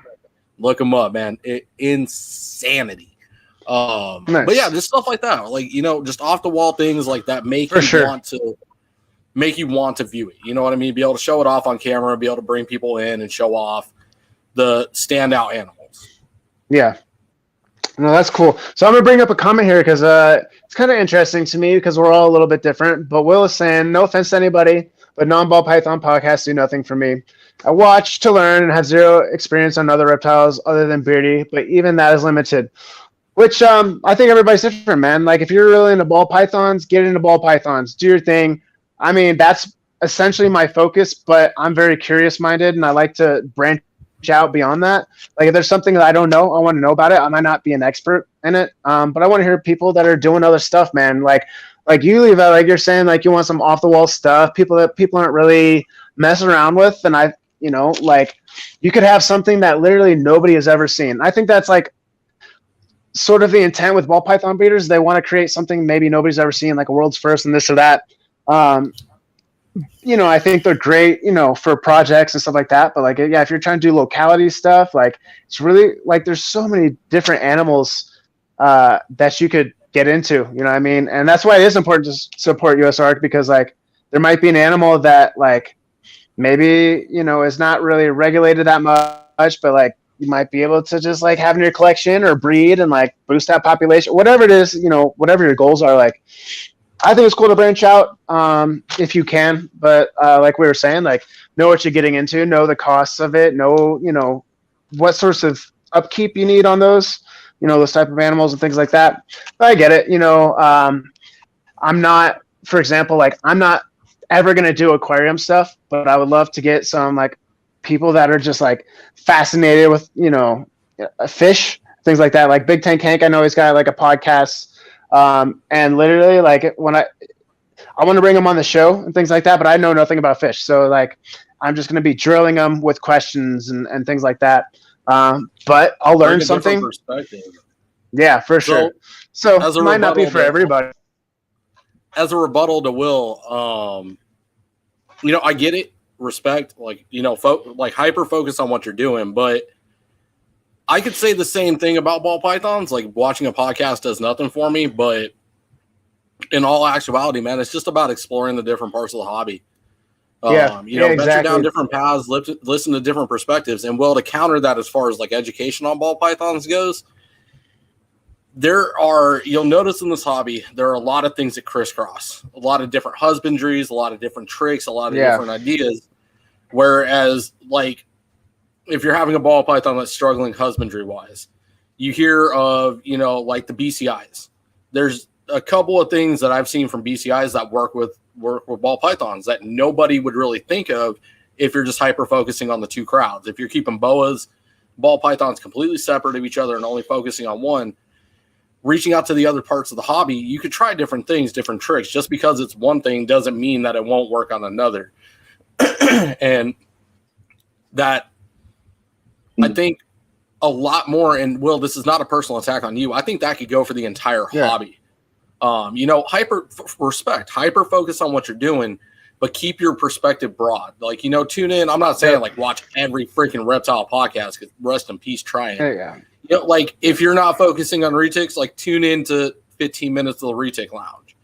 Look them up, man. Insanity. Nice. But yeah, just stuff like that. Like, just off the wall things like that make you want to view it. You know what I mean? Be able to show it off on camera, be able to bring people in and show off the standout animals. Yeah. No, that's cool. So I'm going to bring up a comment here because it's kind of interesting to me because we're all a little bit different. But Will is saying, no offense to anybody, but non-ball python podcasts do nothing for me. I watch to learn and have zero experience on other reptiles other than beardy, but even that is limited. Which I think everybody's different, man. Like if you're really into ball pythons, get into ball pythons. Do your thing. I mean, that's essentially my focus, but I'm very curious-minded, and I like to branch out beyond that. Like if there's something that I don't know, I want to know about it. I might not be an expert in it, but I want to hear people that are doing other stuff, man. Like you, Levi, like you're saying, like you want some off-the-wall stuff, people that people aren't really messing around with, and like you could have something that literally nobody has ever seen. I think that's like sort of the intent with ball python breeders. They want to create something maybe nobody's ever seen, like a world's first and this or that. I think they're great, for projects and stuff like that. But like, yeah, if you're trying to do locality stuff, like it's really like there's so many different animals that you could get into. You know what I mean? And that's why it is important to support USARK, because like there might be an animal that like maybe is not really regulated that much, but like you might be able to just like have in your collection or breed and like boost that population, whatever it is, whatever your goals are. Like I think it's cool to branch out if you can, but like we were saying, like know what you're getting into, know the costs of it, know what sorts of upkeep you need on those, those type of animals and things like that. But I get it. I'm not, for example, like I'm not ever going to do aquarium stuff, but I would love to get some like people that are just like fascinated with, fish, things like that. Like Big Tank Hank, I know he's got like a podcast. And literally like when I want to bring him on the show and things like that, but I know nothing about fish. So like, I'm just going to be drilling them with questions and things like that. But I'll learn something. Yeah, for sure. So it might not be for everybody. As a rebuttal to Will, I get it. Respect, like, like hyper focus on what you're doing, but I could say the same thing about ball pythons. Like watching a podcast does nothing for me, but in all actuality, man, it's just about exploring the different parts of the hobby. Venture down different paths, listen to different perspectives. And well, to counter that, as far as like education on ball pythons goes, you'll notice in this hobby, there are a lot of things that crisscross, a lot of different husbandries, a lot of different tricks, a lot of different ideas. Whereas, like, if you're having a ball python that's struggling husbandry wise, you hear of, like the BCIs. There's a couple of things that I've seen from BCIs that work with ball pythons that nobody would really think of if you're just hyper focusing on the two crowds. If you're keeping boas, ball pythons completely separate of each other and only focusing on one, reaching out to the other parts of the hobby, you could try different things, different tricks. Just because it's one thing doesn't mean that it won't work on another. And that, I think, a lot more, and Will, this is not a personal attack on you, I think that could go for the entire hobby. Hyper focus on what you're doing, but keep your perspective broad. Like, tune in. I'm not saying like watch every freaking reptile podcast, because rest in peace trying. Like, if you're not focusing on retics, like, tune in to 15 minutes of the retic lounge.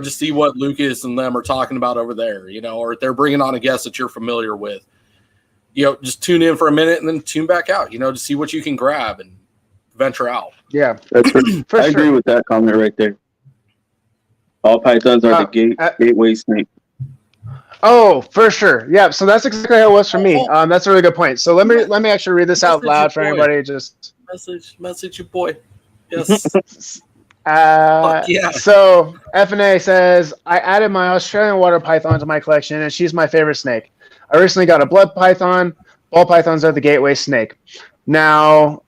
Just see what Lucas and them are talking about over there, or if they're bringing on a guest that you're familiar with. Just tune in for a minute and then tune back out, to see what you can grab and venture out. Yeah, that's I agree with that comment right there. All pythons are the gateway snake. Oh, for sure. Yeah. So that's exactly how it was for me. That's a really good point. So let me actually read this out loud for anybody. Just message your boy. Yes. So FNA says, I added my Australian water python to my collection, and she's my favorite snake. I recently got a blood python. Ball pythons are the gateway snake. Now,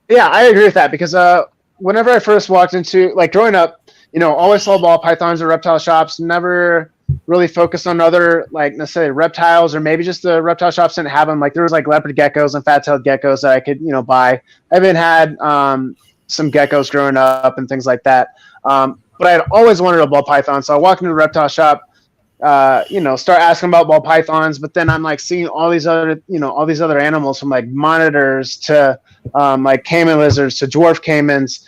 yeah, I agree with that, because whenever I first walked into, like, growing up, always saw ball pythons at reptile shops, never really focused on other, like, necessarily reptiles, or maybe just the reptile shops didn't have them. Like, there was like leopard geckos and fat-tailed geckos that I could, buy. I even had some geckos growing up and things like that. But I had always wanted a ball python. So I walked into the reptile shop, start asking about ball pythons, but then I'm like seeing all these other animals, from like monitors to like caiman lizards to dwarf caimans,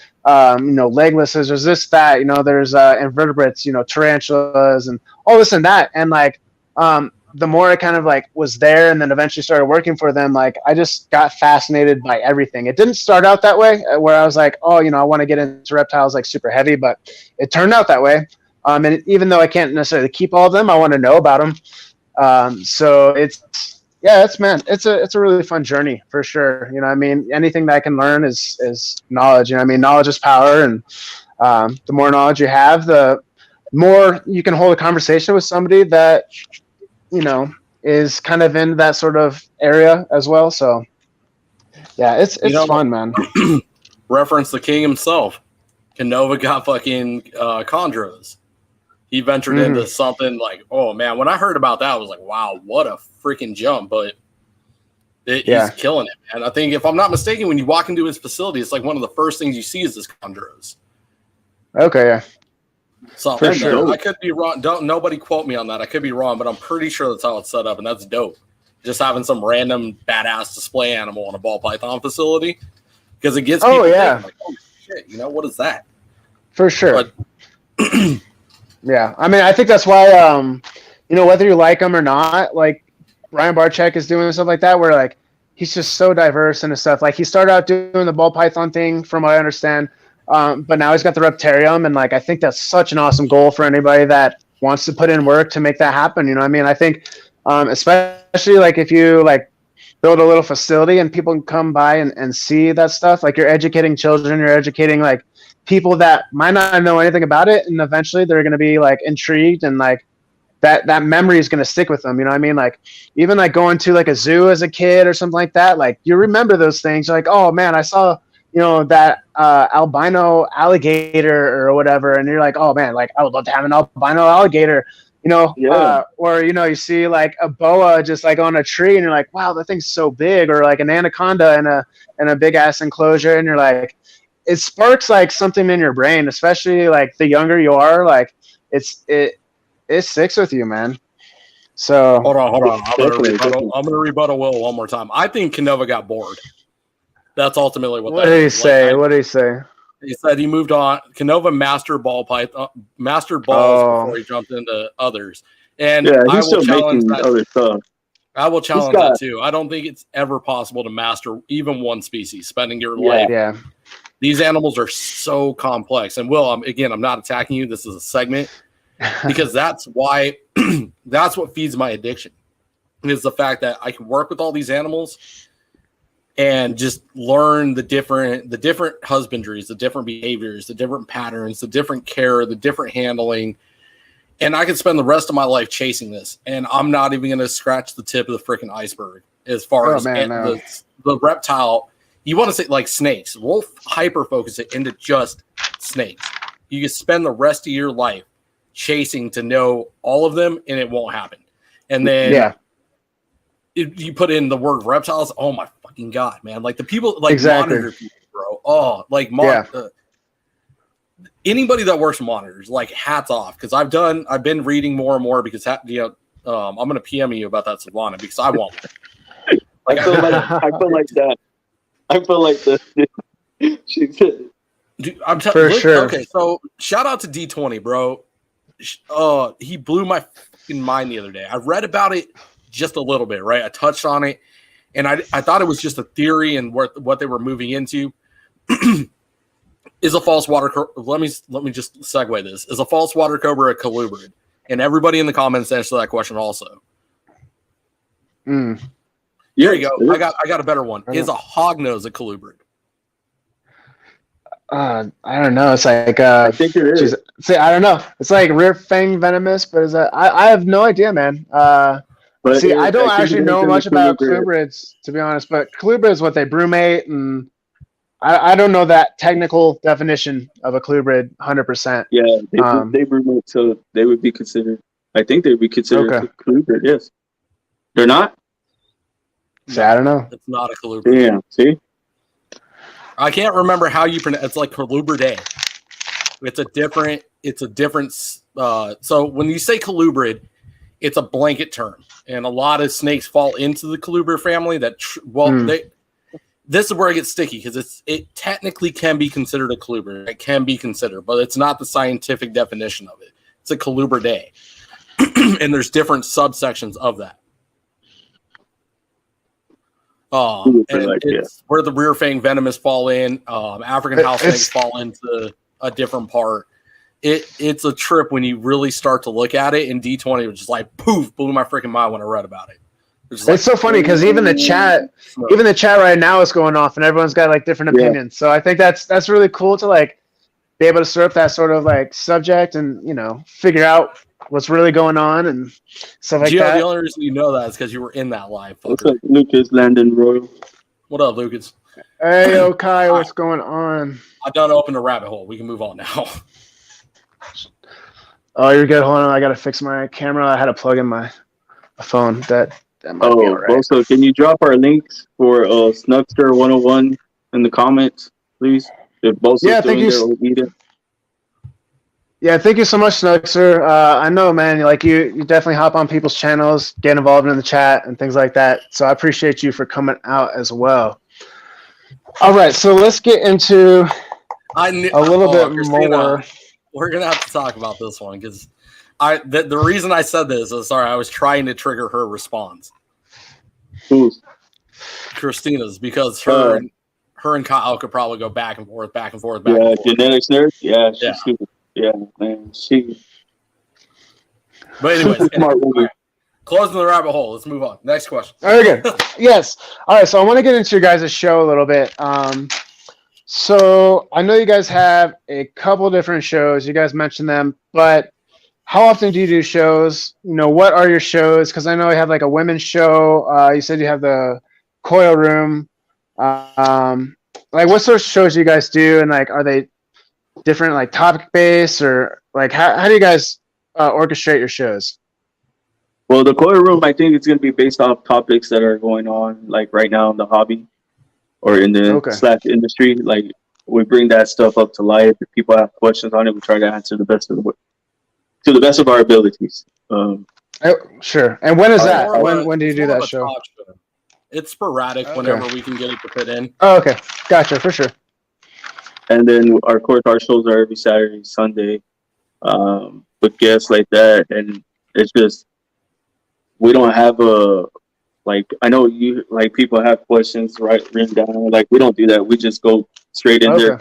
legless lizards, this, that, there's invertebrates, tarantulas and all this and that. And like, the more I kind of like was there and then eventually started working for them, like, I just got fascinated by everything. It didn't start out that way, where I was like, oh, I want to get into reptiles like super heavy, but it turned out that way. And even though I can't necessarily keep all of them, I want to know about them. So it's a really fun journey for sure. Anything that I can learn is knowledge. Knowledge is power, and the more knowledge you have, the more you can hold a conversation with somebody that is kind of in that sort of area as well. So yeah, it's fun, man. Reference the king himself. Canova got fucking chondros. He ventured into something like, oh man, when I heard about that, I was like, wow, what a freaking jump. But he's killing it. And I think, if I'm not mistaken, when you walk into his facility, it's like one of the first things you see is this chondros. Okay, yeah. So for sure. I could be wrong. Nobody quote me on that. I could be wrong, but I'm pretty sure that's how it's set up, and that's dope. Just having some random badass display animal in a ball python facility, because it gets people thinking, like, oh shit, what is that? For sure. But, yeah, I think that's why whether you like him or not, like, Brian Barczyk is doing stuff like that, where like he's just so diverse and stuff. Like, he started out doing the ball python thing, from what I understand. But now he's got the Reptarium, and like, I think that's such an awesome goal for anybody that wants to put in work to make that happen. I think, especially like if you like build a little facility and people can come by and see that stuff, like, you're educating children, you're educating like people that might not know anything about it, and eventually they're going to be like intrigued, and like that memory is going to stick with them. Like, even like going to like a zoo as a kid or something like that, like, you remember those things. You're like, oh man, I saw that albino alligator or whatever, and you're like, oh man, like, I would love to have an albino alligator, or you see like a boa just like on a tree, and you're like, wow, that thing's so big, or like an anaconda in a big ass enclosure, and you're like, it sparks like something in your brain, especially like the younger you are, like it sticks with you, man. So hold on, I'm gonna rebuttal Will one more time. I think Canova got bored. That's ultimately what did he say? What did he say? He said he moved on. Canova mastered balls before he jumped into others. And he's still making other stuff. I will challenge that too. I don't think it's ever possible to master even one species, spending your life These animals are so complex. And Will, I'm not attacking you. This is a segment because that's why that's what feeds my addiction. Is the fact that I can work with all these animals and just learn the different husbandries, the different behaviors, the different patterns, the different care, the different handling. And I can spend the rest of my life chasing this. And I'm not even going to scratch the tip of the freaking iceberg as far as the reptile. You want to say like snakes. We'll hyper focus it into just snakes. You can spend the rest of your life chasing to know all of them, and it won't happen. And then if you put in the word reptiles, oh my fucking God, man. Like the people, like monitor people, bro. Oh, like anybody that works with monitors, like hats off. Because I've been reading more and more because, I'm going to PM you about that Savannah because I want one. I feel like that. I feel like the she said. Dude, sure. Okay, so shout out to D20, bro. He blew my fucking mind the other day. I read about it just a little bit, right? I touched on it, and I thought it was just a theory and what they were moving into. Is a false water let me just segue this. Is a false water cobra a colubrid? And everybody in the comments answer that question also. Here you go. I got a better one. Is a hognose a colubrid? I don't know. It's like I think it is. I don't know. It's like rear fang venomous, but is that I have no idea, man. I don't actually know much about colubrids, to be honest. But colubrid is what they brumate, and I don't know that technical definition of a colubrid 100%. Yeah, they brumate, so they would be considered. I think they would be considered a colubrid. Yes, they're not. See, I don't know. It's not a colubrid. Yeah, see. I can't remember how you pronounce. It's like colubridae. It's a different. So when you say colubrid, it's a blanket term, and a lot of snakes fall into the colubrid family. This is where it gets sticky because it technically can be considered a colubrid. It can be considered, but it's not the scientific definition of it. It's a colubridae, and there's different subsections of that. It's where the rear fang venomous fall in. African house snakes fall into a different part. It's a trip when you really start to look at it. And D20 was just like poof, blew my freaking mind when I read about it. It's so funny because even the chat right now is going off, and everyone's got like different opinions. So I think that's really cool to like be able to sort up that sort of like subject and figure out what's really going on and stuff like that. The only reason you know that is because you were in that live. What's up, Lucas Landon Royal? What up, Lucas? Hey, Kai, what's going on? I've done open a rabbit hole. We can move on now. Oh, you're good. Hold on, I gotta fix my camera. I had to plug in my phone. That might be all right. Also, can you drop our links for Snugster 101 in the comments, please? If both thank you. Yeah, thank you so much, Snugster. I know, man, like you definitely hop on people's channels, get involved in the chat and things like that. So I appreciate you for coming out as well. All right, so let's get into a little bit more. We're gonna have to talk about this one because the reason I said this is I was trying to trigger her response. Who's? Christina's, because her and Kyle could probably go back and forth. Genetics nerd. Yeah, she's stupid. Yeah, man. But anyways, closing the rabbit hole. Let's move on. Next question. Okay. Yes. All right. So I want to get into your guys' show a little bit. So I know you guys have a couple different shows. You guys mentioned them, but how often do you do shows? What are your shows? Because I know you have like a women's show. You said you have the coil room. Like what sort of shows do you guys do? And like, are they different, like topic based, or like how do you guys orchestrate your shows? Well, the coil room, I think it's going to be based off topics that are going on like right now in the hobby or in the / industry. Like we bring that stuff up to life. If people have questions on it, we try to answer to the best of our abilities. Sure. And when is that? When do you do that show? It's sporadic whenever we can get it to fit in. Oh, okay. Gotcha, for sure. And then our shows are every Saturday, Sunday, with guests like that. And it's just, we don't have a Like, I know you, like, people have questions written down. Like, we don't do that. We just go straight in there,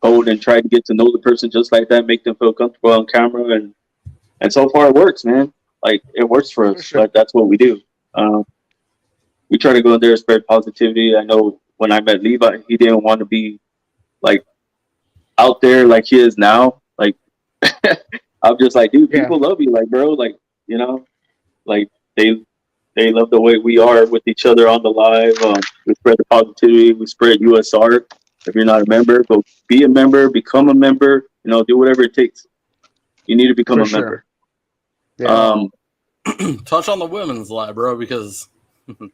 hold, and try to get to know the person just like that, make them feel comfortable on camera. And so far it works, man. Like, it works for us. Sure. Like, that's what we do. We try to go in there and spread positivity. I know when I met Levi, he didn't want to be, like, out there like he is now. Like, I'm just like, dude, people love you. Like, bro, like, you know, like, they love the way we are with each other on the live. We spread the positivity. We spread USR. If you're not a member, go be a member, become a member. You know, do whatever it takes. You need to become a member. Yeah. Touch on the women's live, bro, because for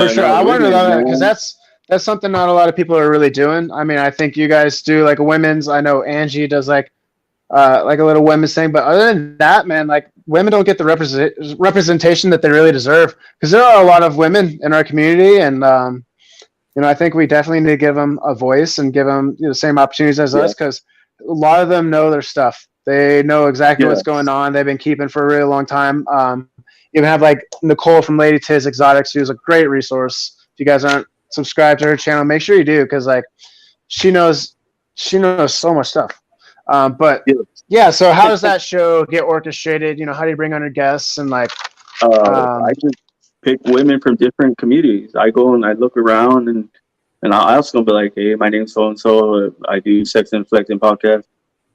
sure. I wanted to know that because that's something not a lot of people are really doing. I mean, I think you guys do like a women's. I know Angie does like a little women's thing, but other than that, man, like women don't get the representation that they really deserve because there are a lot of women in our community, and you know, I think we definitely need to give them a voice and give them the same opportunities as us because a lot of them know their stuff. They know exactly what's going on. They've been keeping for a really long time. You can have like Nicole from Lady Tiz Exotics, who's a great resource. If you guys aren't subscribed to her channel, make sure you do because like she knows so much stuff. But so how does that show get orchestrated? You know, how do you bring on your guests and like? I just pick women from different communities. I go and I look around and I also gonna be like, hey, my name's so and so. I do Sex and Flexin podcast,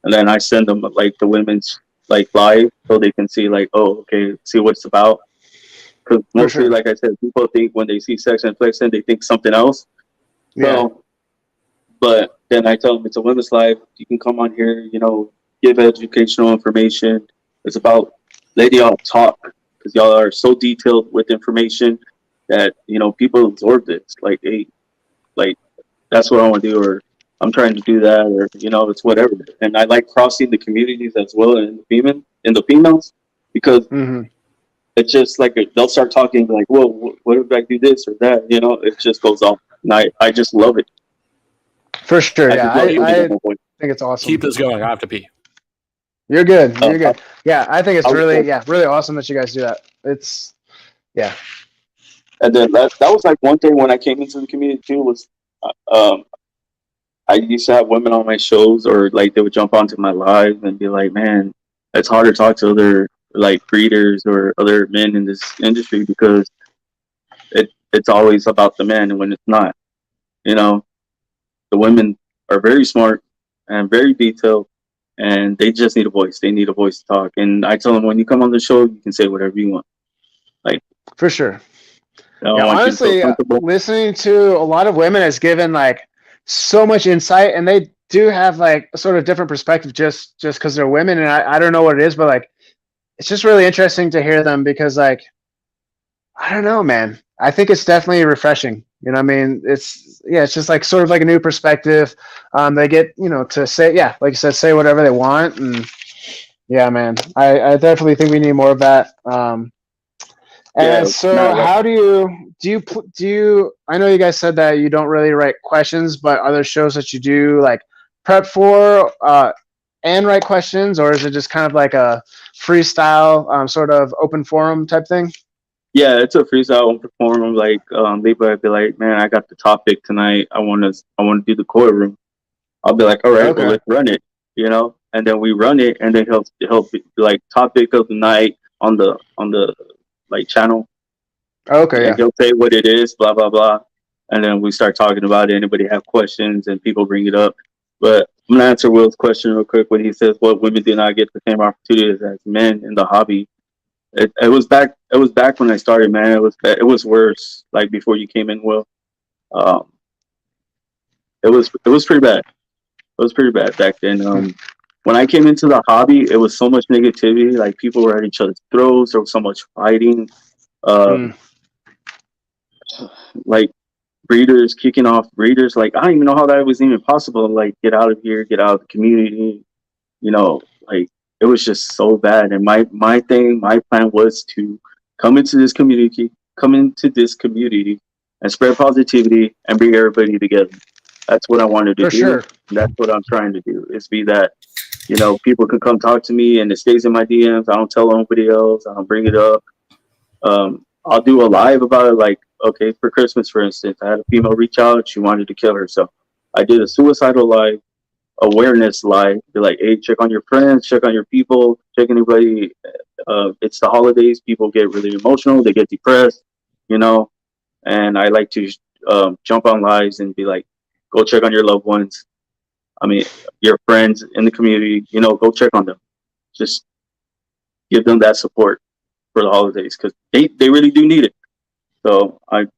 and then I send them like the women's like live so they can see like, oh, okay, see what it's about. Because mostly, like I said, people think when they see Sex and Flexin, they think something else. So, but then I tell them it's a women's live. You can come on here, you know, give educational information. It's about letting y'all talk because y'all are so detailed with information that, you know, people absorb this. Like, hey, like, that's what I want to do, or I'm trying to do that, or, you know, it's whatever. And I like crossing the communities as well in the females because it's just like they'll start talking like, well, what if I do this or that? You know, it just goes off. And I just love it. For sure, I think it's awesome. Keep this going. I have to pee. You're good. You're good. Yeah, I think it's really awesome that you guys do that. It's And then that was like one thing when I came into the community too was, I used to have women on my shows or like they would jump onto my live and be like, man, it's hard to talk to other like breeders or other men in this industry because it's always about the men and when it's not, you know. The women are very smart and very detailed, and they just need a voice. They need a voice to talk. And I tell them, when you come on the show, you can say whatever you want. Like, for sure. Honestly, listening to a lot of women has given like so much insight, and they do have like a sort of different perspective just because they're women. And I don't know what it is, but like it's just really interesting to hear them because like I don't know, man. I think it's definitely refreshing. You know what I mean? It's just like sort of like a new perspective. They get, you know, to say, like you said, say whatever they want. And yeah, man, I definitely think we need more of that. How do you, I know you guys said that you don't really write questions, but are there shows that you do like prep for, and write questions, or is it just kind of like a freestyle, sort of open forum type thing? Yeah, it's a freestyle perform. Like Levi would be like, man, I got the topic tonight. I want to do the courtroom. I'll be like, all right, well, let's run it, you know. And then we run it, and then he'll be like topic of the night on the like channel. Okay, and he'll say what it is, blah blah blah, and then we start talking about it. Anybody have questions, and people bring it up. But I'm gonna answer Will's question real quick when he says what women do not get the same opportunities as men in the hobby. It was back when I started, man. It was worse. Like before you came in, Will. It was pretty bad. It was pretty bad back then. When I came into the hobby, it was so much negativity. Like people were at each other's throats. There was so much fighting. Like breeders kicking off breeders. Like I don't even know how that was even possible. Like get out of here, get out of the community. You know, like. It was just so bad. And my plan was to come into this community and spread positivity and bring everybody together. That's what I wanted to do. Sure. That's what I'm trying to do, is be that, you know, people can come talk to me and it stays in my DMs. I don't tell anybody else. I don't bring it up. I'll do a live about it. Like, okay, for Christmas, for instance, I had a female reach out. She wanted to kill herself. I did a suicidal live, awareness live. Be like, hey, check on your friends, check on your people, check anybody. It's the holidays. People get really emotional. They get depressed, you know. And I like to jump on lives and be like, go check on your loved ones. I mean, your friends in the community, you know, go check on them. Just give them that support for the holidays because they really do need it. So I'm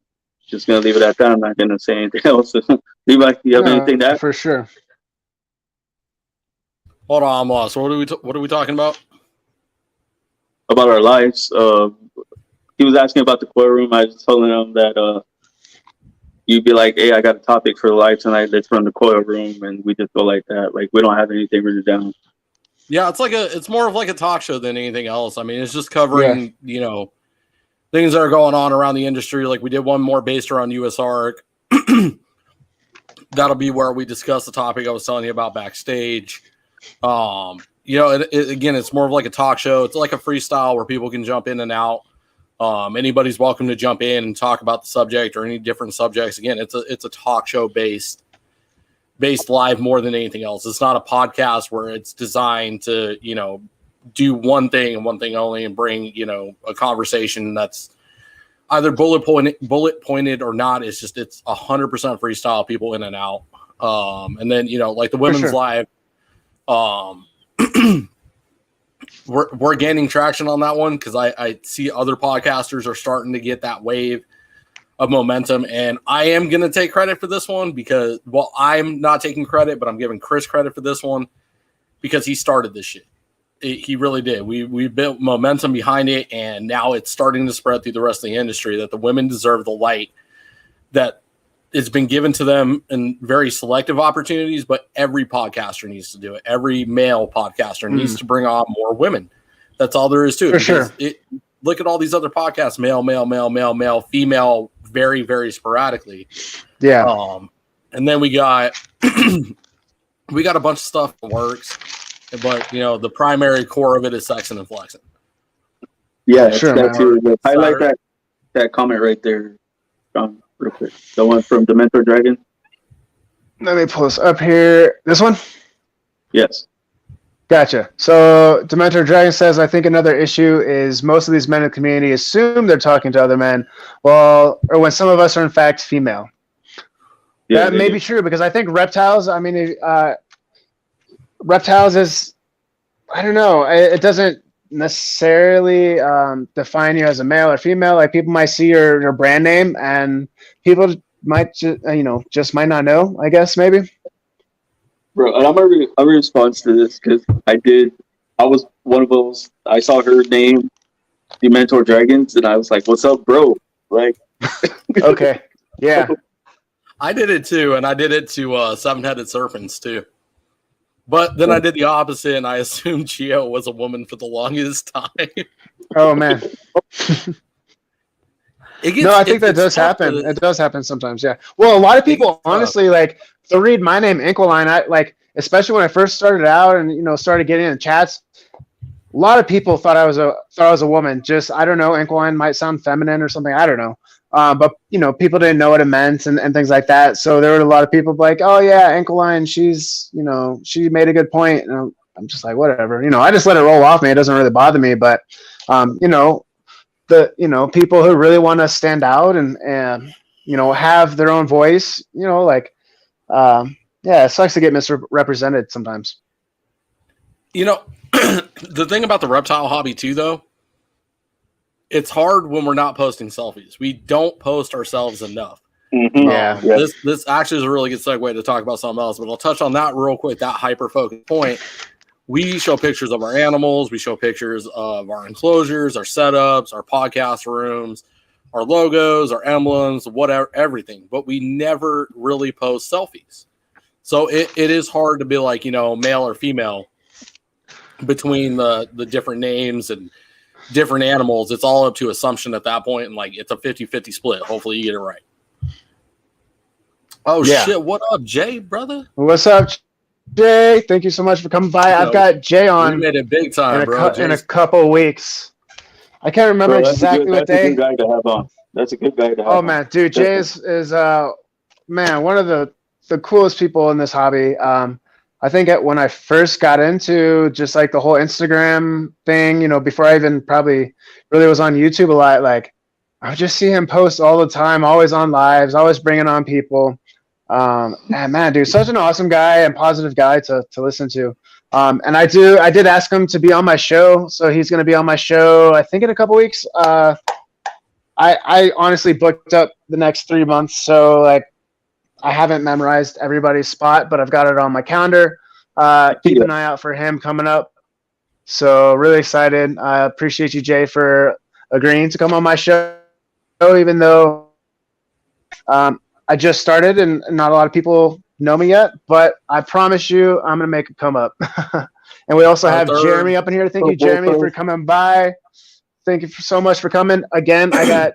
just going to leave it at that. I'm not going to say anything else. Levi, do you have anything to add? For sure. Hold on, I'm lost. What are we talking about? About our lives. He was asking about the coil room. I was telling him that you'd be like, hey, I got a topic for the live tonight. Let's run the coil room. And we just go like that. Like, we don't have anything written down. Yeah, it's more of like a talk show than anything else. I mean, it's just covering, you know, things that are going on around the industry. Like we did one more based around USARC. That'll be where we discuss the topic I was telling you about backstage. You know, again, it's more of like a talk show. It's like a freestyle where people can jump in and out. Anybody's welcome to jump in and talk about the subject or any different subjects. Again, it's a talk show based live more than anything else. It's not a podcast where it's designed to, you know, do one thing and one thing only and bring, you know, a conversation that's either bullet pointed or not. It's 100% freestyle, people in and out. And then, you know, like the women's live, we're gaining traction on that one because I see other podcasters are starting to get that wave of momentum, and I am going to take credit for this one because, well, I'm not taking credit, but I'm giving Chris credit for this one because he started this shit. He really did. We built momentum behind it, and now it's starting to spread through the rest of the industry that the women deserve the light that it's been given to them in very selective opportunities, but every podcaster needs to do it. Every male podcaster needs to bring on more women. That's all there is to it. For sure. Look at all these other podcasts, male, female, very, very sporadically. Yeah. And then we got we got a bunch of stuff that works, but you know, the primary core of it is Sexin and Flexin. Yeah, sure. I like that comment right there, John, real quick. The one from Dementor Dragon. Let me pull this up here. This one? Yes. Gotcha. So Dementor Dragon says, I think another issue is most of these men in the community assume they're talking to other men, or when some of us are in fact female. Yeah, that may be true because I think Reptiles, Reptiles is, I don't know, it doesn't necessarily define you as a male or female. Like people might see your brand name and people might just might not know, I guess, maybe. Bro, and I'm a response to this because I was one of those. I saw her name, Dementor Dragons, and I was like, "What's up, bro?" Like, okay, yeah, I did it too, and I did it to Seven-Headed Serpents too. But then I did the opposite, and I assumed Gio was a woman for the longest time. Oh man. I think that does happen. It does happen sometimes, yeah. Well, a lot of people, honestly, like to read my name, Inkleline. I like, especially when I first started out and started getting in chats. A lot of people thought I was a woman. Just I don't know, Inkleline might sound feminine or something. I don't know. But people didn't know what it meant and things like that. So there were a lot of people like, oh yeah, Inkleline, she's she made a good point. And I'm just like, whatever. I just let it roll off me. It doesn't really bother me. But the people who really want to stand out and have their own voice, it sucks to get misrepresented sometimes. The thing about the reptile hobby too, though, it's hard when we're not posting selfies. We don't post ourselves enough. Mm-hmm. Yeah. This actually is a really good segue to talk about something else, but I'll touch on that real quick. That hyper focused point. We show pictures of our animals. We show pictures of our enclosures, our setups, our podcast rooms, our logos, our emblems, whatever, everything. But we never really post selfies. So it is hard to be like, male or female between the different names and different animals. It's all up to assumption at that point. And like, it's a 50-50 split. Hopefully you get it right. Oh, yeah. Shit. What up, Jay, brother? What's up, Jay? Thank you so much for coming by. I've got Jay on. You made it big time, in a couple weeks. I can't remember exactly what day. That's a good guy to have on. That's a good guy to have. Oh man, dude, Jay is man, one of the coolest people in this hobby. I think when I first got into just like the whole Instagram thing, before I even probably really was on YouTube a lot, like I would just see him post all the time, always on lives, always bringing on people. And man, dude, such an awesome guy and positive guy to listen to. And I did ask him to be on my show, so he's going to be on my show, I think in a couple weeks. I honestly booked up the next 3 months, so like I haven't memorized everybody's spot, but I've got it on my calendar. Keep an eye out for him coming up. So really excited. I appreciate you, Jay, for agreeing to come on my show, even though I just started and not a lot of people know me yet, but I promise you I'm going to make it come up. And we also have Jeremy up in here. Thank you, Jeremy, for coming by. Thank you so much for coming. Again, I got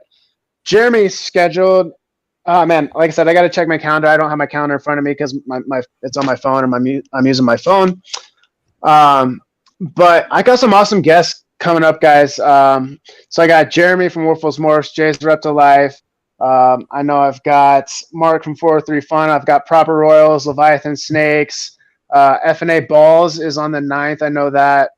Jeremy scheduled. Oh man, like I said, I got to check my calendar. I don't have my calendar in front of me because it's on my phone and I'm using my phone. But I got some awesome guests coming up, guys. So I got Jeremy from Wolfos Morphs, Jay's Reptile Life. I know I've got Mark from 403 Fun. I've got Proper Royals, Leviathan Snakes. F&A Balls is on the 9th. I know that.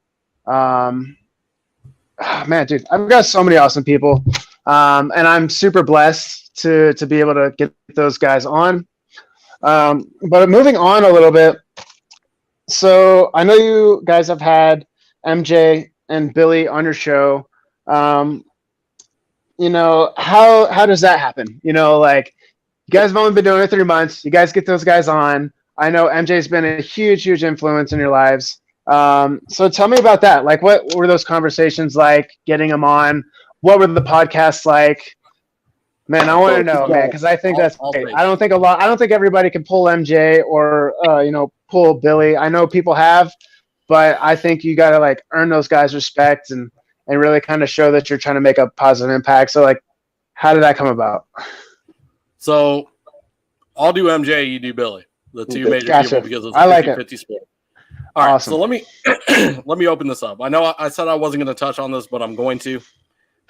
Man, dude, I've got so many awesome people. And I'm super blessed to be able to get those guys on. But moving on a little bit. So I know you guys have had MJ and Billy on your show. How does that happen? Like you guys have only been doing it 3 months. You guys get those guys on. I know MJ's been a huge influence in your lives. So tell me about that. Like, what were those conversations like, getting them on? What were the podcasts like? Man, I want to know, man, because I think that's great. I don't think everybody can pull MJ or, pull Billy. I know people have, but I think you got to like earn those guys' respect and really kind of show that you're trying to make a positive impact. So like, how did that come about? So I'll do MJ, you do Billy, the two major people, because it's a 50-50 split. All right, awesome. So let me open this up. I know I said I wasn't going to touch on this, but I'm going to.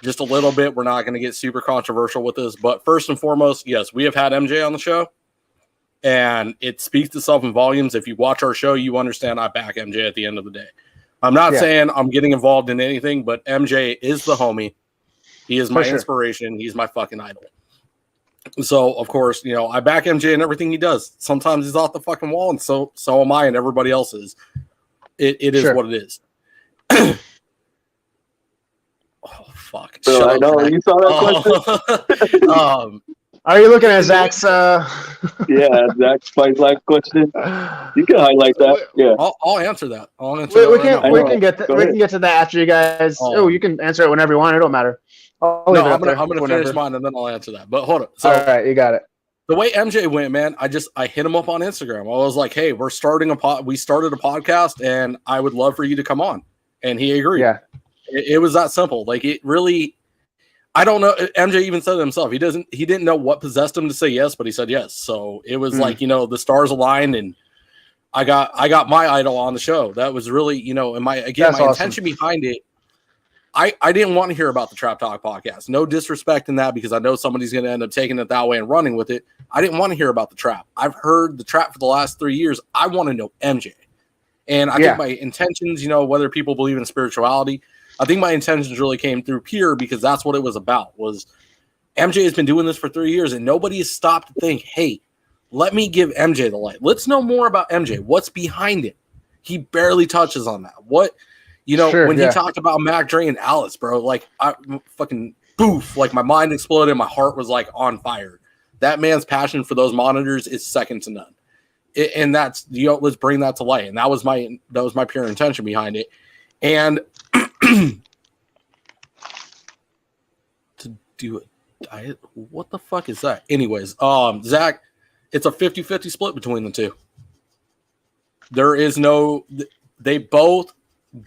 Just a little bit. We're not going to get super controversial with this, but first and foremost, yes, we have had MJ on the show, and it speaks to itself in volumes. If you watch our show, you understand I back MJ at the end of the day. I'm not saying I'm getting involved in anything, but MJ is the homie. He is my inspiration. He's my fucking idol. So, of course, I back MJ in everything he does. Sometimes he's off the fucking wall, and so am I, and everybody else is. It is what it is. Oh, fuck. So I know. You saw that question? Are you looking at Zach's? Yeah, Zach's Spice Life question. You can highlight that. Yeah. I'll answer that. We can get to that after you guys. You can answer it whenever you want. It don't matter. I'm going to finish mine and then I'll answer that. But hold on. So, all right, you got it. The way MJ went, man, I hit him up on Instagram. I was like, hey, we started a podcast and I would love for you to come on. And he agreed. Yeah. It was that simple. Like, it really, I don't know. MJ even said it himself. He didn't know what possessed him to say yes, but he said yes. So it was like, the stars aligned and I got my idol on the show. That was really, and my intention behind it. I didn't want to hear about the Trap Talk podcast. No disrespect in that, because I know somebody's going to end up taking it that way and running with it. I didn't want to hear about the trap. I've heard the trap for the last 3 years. I want to know MJ. And I think my intentions, whether people believe in spirituality, I think my intentions really came through pure, because that's what it was about. Was MJ has been doing this for 3 years and nobody has stopped to think, hey, let me give MJ the light. Let's know more about MJ. What's behind it? He barely touches on that. What, he talked about Mac Dre and Alice, bro, like I fucking poof, like my mind exploded. My heart was like on fire. That man's passion for those monitors is second to none. And that's, let's bring that to light. And that was my pure intention behind it. And to do it, what the fuck is that? Anyways, Zach, it's a 50-50 split between the two. There is they both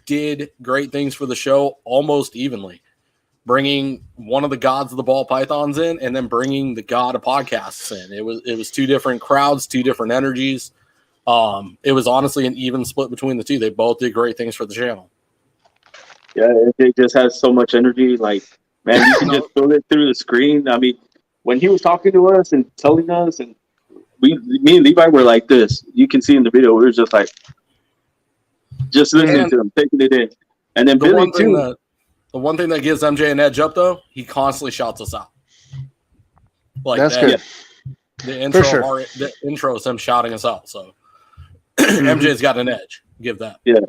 did great things for the show almost evenly, bringing one of the gods of the ball pythons in and then bringing the god of podcasts in. It was two different crowds, two different energies. It was honestly an even split between the two. They both did great things for the channel. Yeah, it just has so much energy. Like, man, you can just feel it through the screen. I mean, when he was talking to us and telling us, and me and Levi were like this. You can see in the video, we were just like, just listening to him, taking it in. And then Billy too. The one thing that gives MJ an edge up, though, he constantly shouts us out. Like that's that, good. The intro, sure. The intro is him shouting us out. So MJ's got an edge. Give that. Yeah,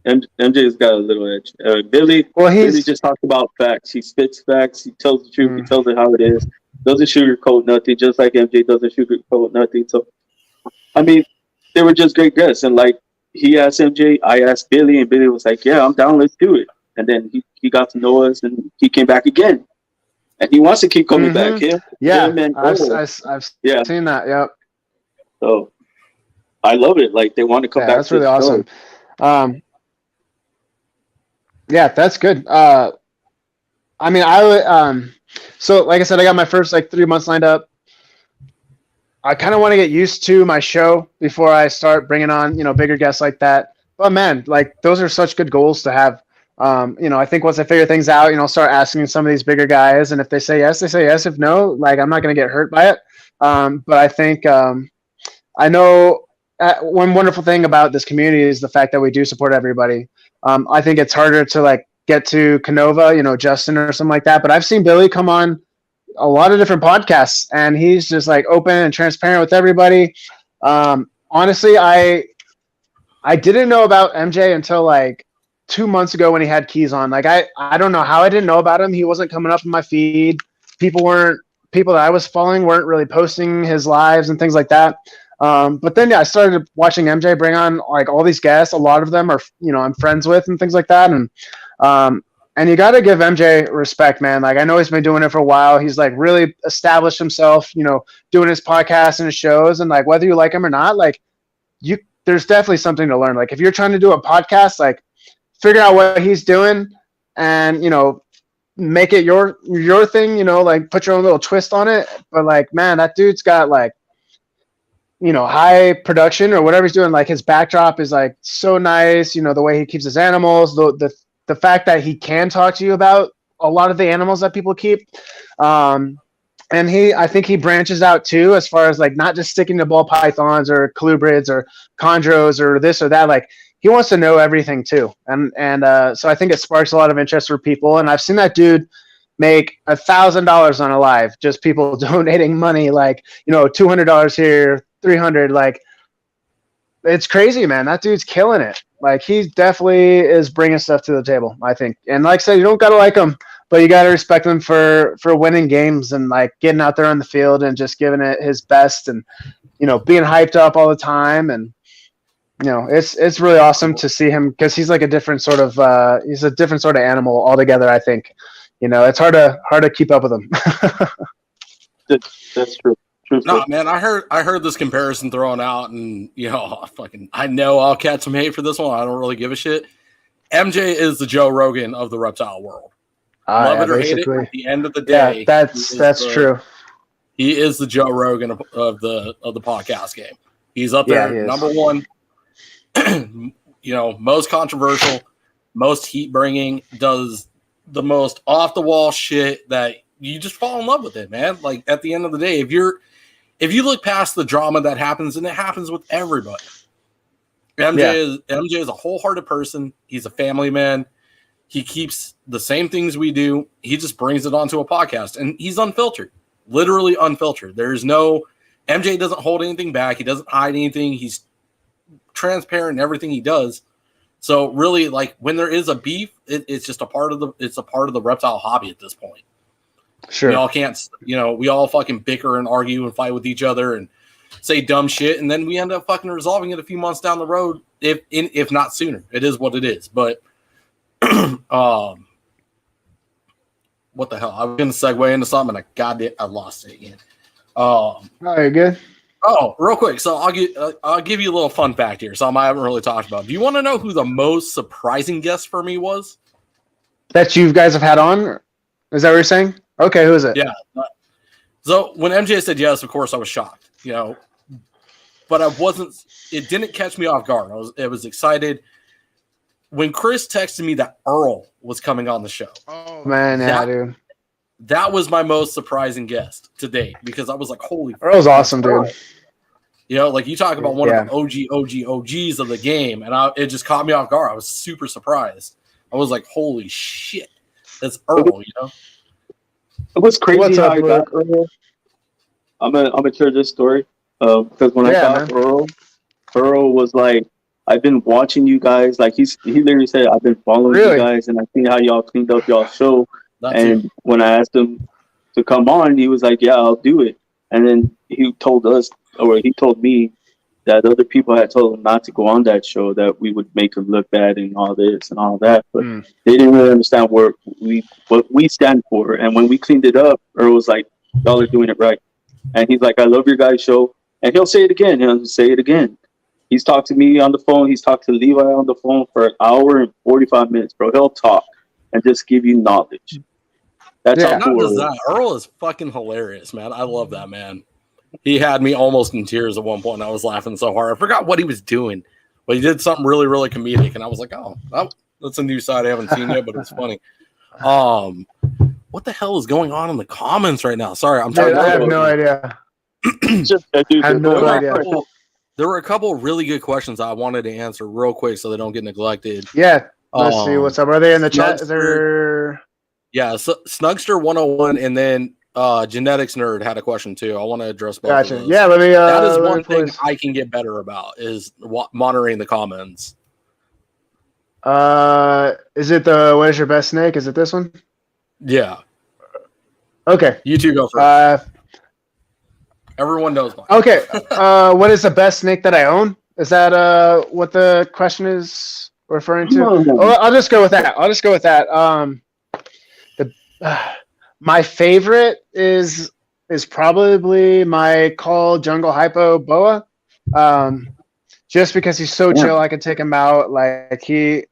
MJ's got a little edge. Billy just talks about facts. He spits facts. He tells the truth. He tells it how it is. Doesn't sugarcoat nothing, just like MJ doesn't sugarcoat nothing. So, I mean, they were just great guests. And like he asked MJ, I asked Billy, and Billy was like, "Yeah, I'm down. Let's do it." And then he got to know us, and he came back again, and he wants to keep coming back. Him and I've seen that. Yep. So I love it. Like they want to come back. That's really awesome. Yeah, that's good. I mean, I would. So, like I said, I got my first 3 months lined up. I kind of want to get used to my show before I start bringing on bigger guests like that. But man, those are such good goals to have. I think once I figure things out, I'll start asking some of these bigger guys, and if they say yes, they say yes. If no, I'm not going to get hurt by it. But I think I know one wonderful thing about this community is the fact that we do support everybody. I think it's harder to get to Canova, Justin or something like that. But I've seen Billy come on a lot of different podcasts, and he's just open and transparent with everybody. Honestly, I didn't know about MJ until 2 months ago when he had Keys on. I don't know how I didn't know about him. He wasn't coming up in my feed. People that I was following weren't really posting his lives and things like that. But then I started watching MJ bring on all these guests. A lot of them are I'm friends with and things like that. And you got to give MJ respect, man. I know he's been doing it for a while. He's really established himself, doing his podcast and his shows. And whether you like him or not, there's definitely something to learn. If you're trying to do a podcast, figure out what he's doing and, make it your thing, put your own little twist on it. But man, that dude's got high production or whatever he's doing. His backdrop is so nice, the way he keeps his animals, the fact that he can talk to you about a lot of the animals that people keep. And I think he branches out too, as far as not just sticking to ball pythons or colubrids or chondros or this or that. He wants to know everything too. And so I think it sparks a lot of interest for people. And I've seen that dude make $1,000 on a live, just people donating money, $200 here, 300. It's crazy, man. That dude's killing it. He definitely is bringing stuff to the table, I think. And like I said, you don't got to like him, but you got to respect him for winning games and getting out there on the field and just giving it his best and, being hyped up all the time. And, it's really awesome to see him because he's a different sort of animal altogether, I think. It's hard to keep up with him. That's true. No, man, I heard this comparison thrown out, and I know I'll catch some hate for this one. I don't really give a shit. MJ is the Joe Rogan of the reptile world. Love it or hate it. At the end of the day, that's true. He is the Joe Rogan of the podcast game. He's up there, number one. Most controversial, most heat bringing, does the most off the wall shit that you just fall in love with it, man. At the end of the day, if you look past the drama that happens, and it happens with everybody, MJ is a wholehearted person. He's a family man. He keeps the same things we do. He just brings it onto a podcast, and he's unfiltered, literally unfiltered. MJ doesn't hold anything back. He doesn't hide anything. He's transparent in everything he does. So really, when there is a beef, it's just a part of the reptile hobby at this point. Sure. We all can't, we all fucking bicker and argue and fight with each other and say dumb shit, and then we end up fucking resolving it a few months down the road, if not sooner. It is what it is. But what the hell? I was gonna segue into something, and I lost it again. Oh, you're good. Oh, real quick. So I'll give you a little fun fact here. Something I haven't really talked about. Do you want to know who the most surprising guest for me was? That you guys have had on? Is that what you're saying? Okay, who is it? Yeah. So when MJ said yes, of course I was shocked, but I wasn't. It didn't catch me off guard. I was excited. when Chris texted me that Earl was coming on the show. Oh man, yeah, dude. That was my most surprising guest to date because I was like, holy Earl's awesome, dude. You know, like you talk about one of the OGs of the game, and it just caught me off guard. I was super surprised. I was like, holy shit, that's Earl, you know? It was crazy how I got Earl. I'm gonna share this story. Because when I got Earl was like, I've been watching you guys. Like he literally said, I've been following you guys, and I've seen how y'all cleaned up y'all show. And when I asked him to come on, he was like, "Yeah, I'll do it." And then he told me that other people had told him not to go on that show, that we would make him look bad and all this and all that. But they didn't really understand what we stand for. And when we cleaned it up, Earl was like, "Y'all are doing it right." And he's like, "I love your guys' show." And he'll say it again. He'll say it again. He's talked to me on the phone. He's talked to Levi on the phone for an hour and 45 minutes, bro. He'll talk and just give you knowledge. That's how cool it is. Earl is fucking hilarious, man. I love that man. He had me almost in tears at one point. And I was laughing so hard. I forgot what he was doing, but he did something really, really comedic. And I was like, oh, that's a new side I haven't seen yet, but it's funny. What the hell is going on in the comments right now? Sorry, I'm trying. I have no idea. There were a couple of really good questions I wanted to answer real quick so they don't get neglected. Yeah, let's see what's up. Are they in the chat? Yeah, Snugster 101 and then Genetics Nerd had a question too. I want to address both. Gotcha. Of those. Yeah, let me. That is one thing I can get better about is monitoring the comments. Is it what is your best snake? Is it this one? Yeah. Okay. You two go first. Everyone knows mine. Okay. What is the best snake that I own? Is that what the question is referring to? I'll just go with that. My favorite is probably my Call Jungle Hypo Boa. Just because he's so chill, I could take him out. I could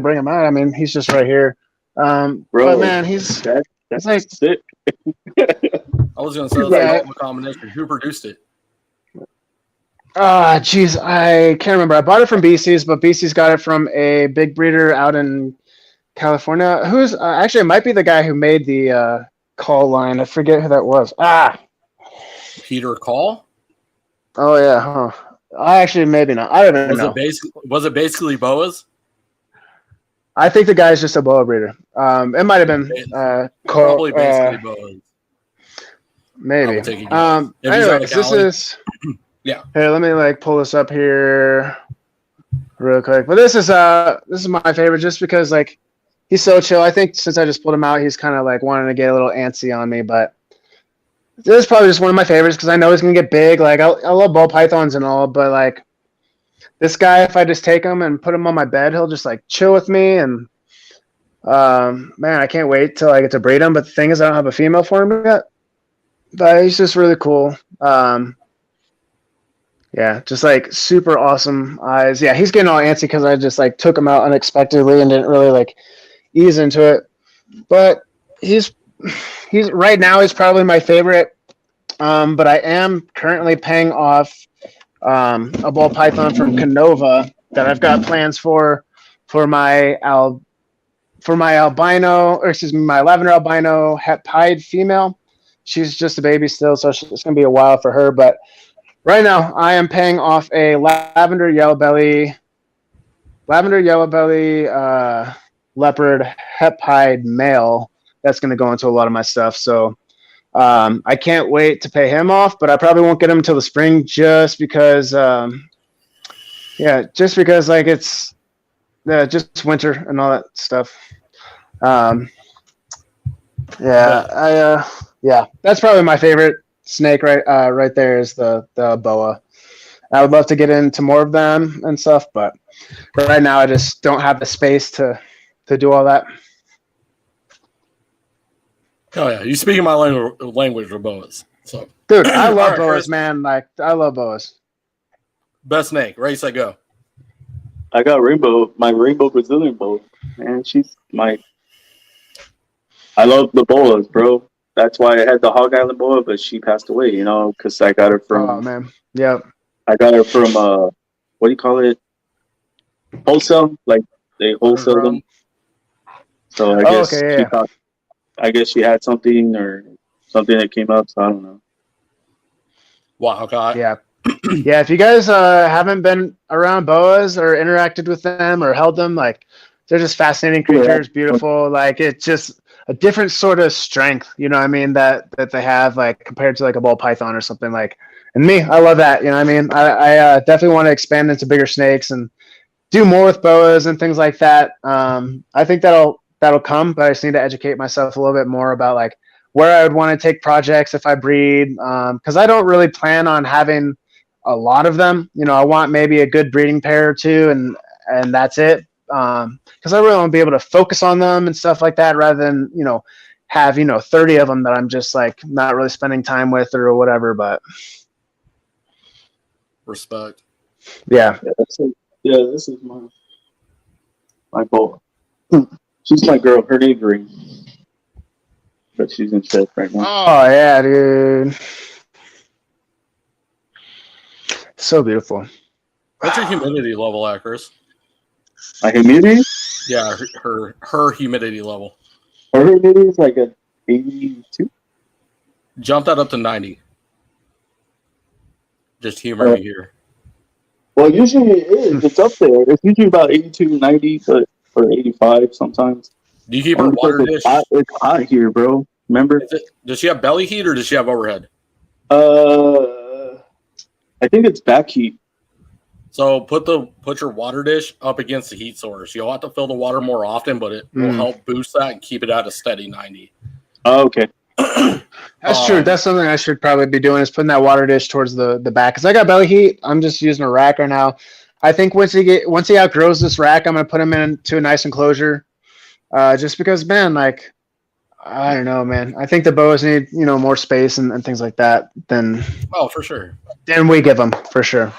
bring him out. I mean, he's just right here. Bro, but man, that's like sick. I was gonna say that's a combination. Who produced it? Geez, I can't remember. I bought it from BC's, but BC's got it from a big breeder out in California. Who's actually it might be the guy who made the Call line. I forget who that was. Peter Call. Oh yeah, huh? I actually maybe not. I don't even know. Was it basically boas? I think the guy's just a boa breeder. It might have been probably basically boas. Maybe. Anyways, this is yeah. Here, let me pull this up here real quick. But this is my favorite just because he's so chill. I think since I just pulled him out, he's kind of wanting to get a little antsy on me. But this is probably just one of my favorites because I know he's gonna get big. I love ball pythons and all, but this guy, if I just take him and put him on my bed, he'll just chill with me. And man, I can't wait till I get to breed him. But the thing is, I don't have a female for him yet. But he's just really cool. Yeah, just super awesome eyes. Yeah, he's getting all antsy because I just took him out unexpectedly and didn't really ease into it. But he's right now he's probably my favorite. But I am currently paying off a ball python from Canova that I've got plans for my albino, or excuse me, my lavender albino het pied female. She's just a baby still, so it's going to be a while for her. But right now, I am paying off a lavender yellow belly leopard het pied male that's going to go into a lot of my stuff. So I can't wait to pay him off, but I probably won't get him until the spring just because, it's just winter and all that stuff. That's probably my favorite snake right there is the boa. I would love to get into more of them and stuff, but right now I just don't have the space to do all that. Oh yeah, you speaking my language with boas. So, dude, I love boas, man. I love boas. Best snake, race, I go. I got my rainbow Brazilian boa. Man, I love the boas, bro. That's why I had the Hog Island boa, but she passed away, because I got her from. Oh man, yeah. I got her from what do you call it? Wholesale, they wholesale them. So I guess she thought, I guess she had something or something that came up. So I don't know. Wow. Okay. Yeah. Yeah. If you guys haven't been around boas or interacted with them or held them, like they're just fascinating creatures, beautiful. Like it's just a different sort of strength, you know what I mean, that they have, like compared to like a ball python or something. Like, and me, I love that, you know what I mean. I definitely want to expand into bigger snakes and do more with boas and things like that. I think that'll come, but I just need to educate myself a little bit more about like where I would want to take projects if I breed, because I don't really plan on having a lot of them. You know, I want maybe a good breeding pair or two, and that's it. Because I really want to be able to focus on them and stuff like that, rather than have 30 of them that I'm just like not really spending time with or whatever. But respect. Yeah. This is my boy. She's my girl. Her name's Green, but she's in shed right now. Oh yeah, dude. So beautiful. What's your humidity level at, Chris? My humidity? Yeah, her humidity level. Her humidity is like a 82. Jump that up to 90. Just humor me here. Well, usually it is. It's up there. It's usually about 82, 90, but or 85 sometimes. Do you keep her water dish? It's hot here, bro. Remember? Does she have belly heat or does she have overhead? I think it's back heat. So put your water dish up against the heat source. You'll have to fill the water more often, but it will help boost that and keep it at a steady 90. Oh, okay. That's true. That's something I should probably be doing, is putting that water dish towards the back. Because I got belly heat. I'm just using a rack right now. I think once he outgrows this rack, I'm gonna put him into a nice enclosure. Just because, man, like I don't know, man. I think the boas need more space and things like that than for sure. Than we give them, for sure.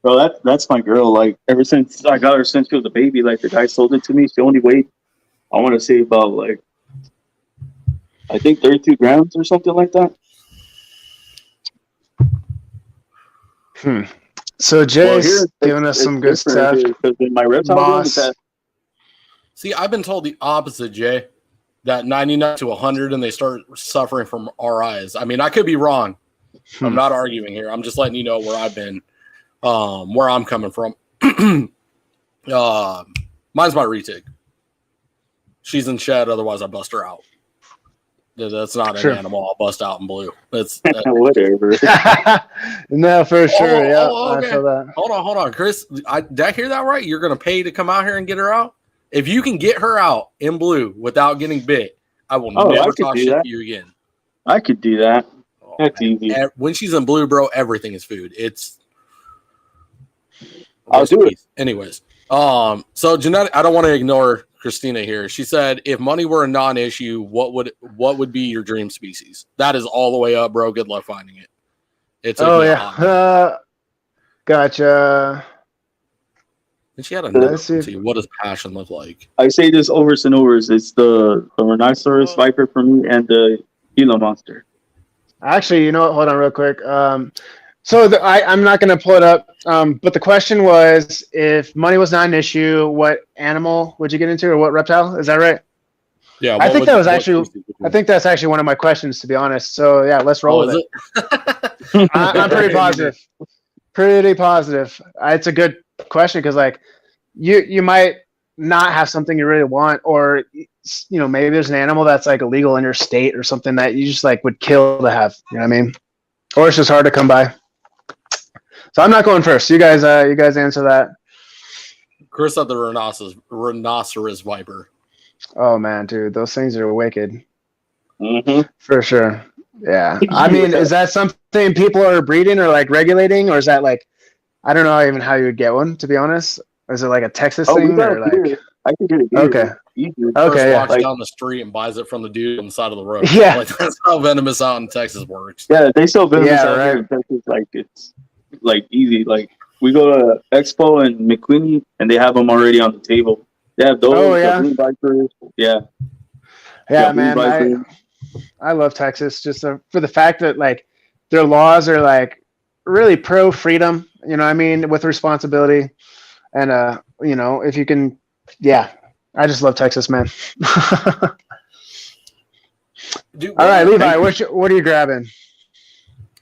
Bro, that's my girl. Like ever since I got her, since she was a baby, like the guy sold it to me. She only weighed, I want to say about like, I think 32 grams or something like that. So Jay's giving us some good stuff. Because in my reptile see, I've been told the opposite, Jay. That 99 to 100, and they start suffering from RIs. I mean, I could be wrong. I'm not arguing here. I'm just letting you know where I've been, where I'm coming from. Mine's my retic. She's in shed, otherwise I bust her out. That's not an animal I'll bust out in blue. That's whatever. No, for sure. Okay. I feel that. Hold on, Chris. Did I hear that right? You're going to pay to come out here and get her out? If you can get her out in blue without getting bit, I will never talk shit to you again. I could do that. That's easy. When she's in blue, bro, everything is food. I'll do it. Anyways, so genetic. I don't want to ignore Christina here. She said, if money were a non-issue, what would be your dream species? That is all the way up, bro. Good luck finding it. It's gotcha. And she had another. See, what does passion look like? I say this over and over. It's the rhinoceros viper for me and the Gila monster. Actually, you know what? Hold on real quick. So I'm not going to pull it up, but the question was, if money was not an issue, what animal would you get into, or what reptile? Is that right? Yeah. I think that's actually one of my questions, to be honest. So yeah, let's roll with it. I'm pretty positive. Pretty positive. It's a good question because, like, you might not have something you really want, or maybe there's an animal that's like illegal in your state or something that you just like would kill to have. You know what I mean? Or it's just hard to come by. So I'm not going first. You guys answer that. Chris said the rhinoceros viper. Oh man, dude, those things are wicked. Mm-hmm. For sure. Yeah. I mean, is that something people are breeding or like regulating, or is that like, I don't know even how you would get one, to be honest. Or is it like a Texas thing, or like? I can get it. Okay. Okay. Walks down the street and buys it from the dude on the side of the road. Yeah. Like, that's how venomous out in Texas works. Yeah, they sell venomous out here in Texas. Like it's like easy. Like we go to Expo and McQueenie, and they have them already on the table. They have those. Oh yeah. Blue vipers. Yeah. Yeah, man. I love Texas just for the fact that like their laws are like really pro freedom. You know what I mean, with responsibility. And if you can, yeah. I just love Texas, man. Dude, All right, Levi, what are you grabbing?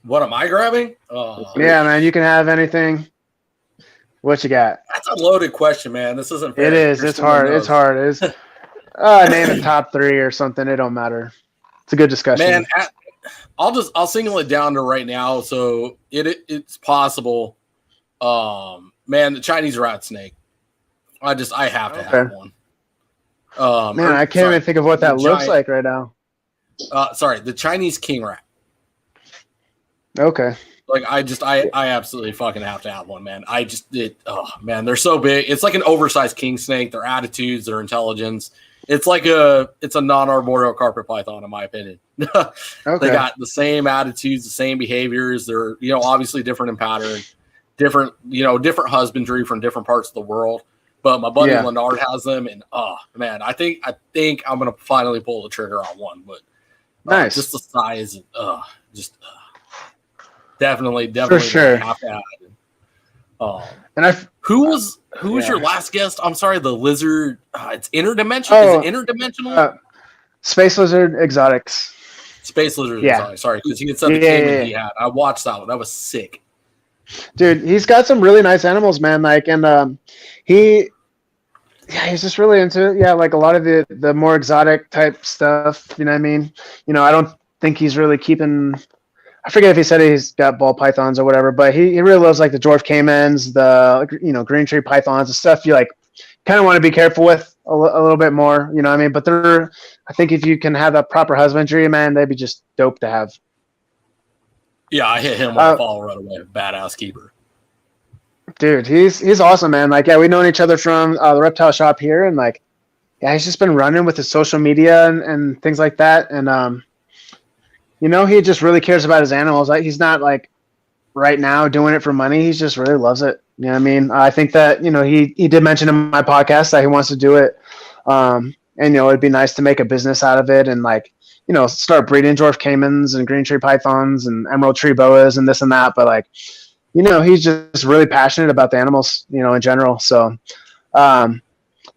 What am I grabbing? Yeah, man, you can have anything. What you got? That's a loaded question, man. This isn't fair. It is. It's hard. It's hard. It's name a top 3 or something. It don't matter. It's a good discussion. Man, I'll single it down to right now. So it's possible. Man, the Chinese rat snake. I have to have one. Man, I can't even think of what that looks like right now. Sorry, the Chinese king rat. Okay. Like I absolutely fucking have to have one, man. Man, they're so big. It's like an oversized king snake. Their attitudes, their intelligence. It's a non-arboreal carpet python, in my opinion. Okay. They got the same attitudes, the same behaviors. They're obviously different in pattern, different husbandry from different parts of the world. But my buddy Leonard has them, and man, I think I'm gonna finally pull the trigger on one. But nice, just the size, definitely for sure. Have to have it. And who was your last guest? I'm sorry, the lizard. It's interdimensional. Is it interdimensional? Space lizard exotics. Space lizard exotics. Sorry, because he had said the caiman he had. I watched that one. That was sick. Dude, he's got some really nice animals, man. Like, and he's just really into like a lot of the more exotic type stuff. You know what I mean? I don't think he's really keeping. I forget if he said he's got ball pythons or whatever, but he really loves like the dwarf caimans, the green tree pythons, and stuff you like kind of want to be careful with a little bit more. You know what I mean? But I think if you can have that proper husbandry, man, they'd be just dope to have. Yeah, I hit him with a fall right away. Badass keeper. Dude, he's awesome, man. Like, we've known each other from the reptile shop here, and like, he's just been running with his social media and things like that, and he just really cares about his animals. Like, he's not like right now doing it for money. He just really loves it. You know what I mean? I think that he did mention in my podcast that he wants to do it, and it'd be nice to make a business out of it, and like. Start breeding dwarf caimans and green tree pythons and emerald tree boas and this and that. But like, he's just really passionate about the animals, in general. So, all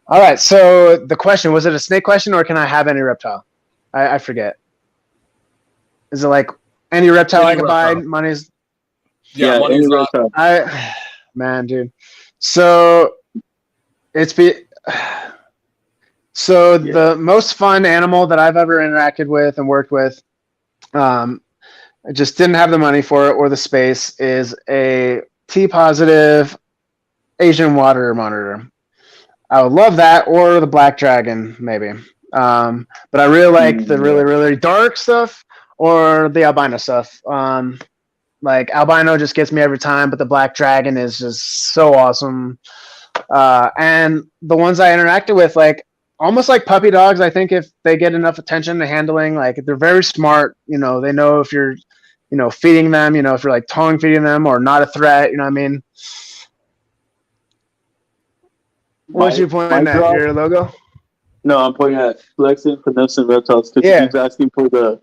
right. So the question, was it a snake question or can I have any reptile? I forget. Is it like any reptile I can buy? Money's. Yeah, money's not. Man, dude. So the most fun animal that I've ever interacted with and worked with, I just didn't have the money for it or the space, is a T-positive Asian water monitor. I would love that, or the black dragon, maybe. But I really like the really, really dark stuff or the albino stuff. Like, albino just gets me every time, but the black dragon is just so awesome. And the ones I interacted with, like, almost like puppy dogs, I think if they get enough attention to handling, like they're very smart, they know if you're, feeding them, if you're like tongue feeding them or not a threat, you know what I mean? What's you pointing at, your logo? No, I'm pointing at Flexin, Finessin Reptiles, because he keeps asking for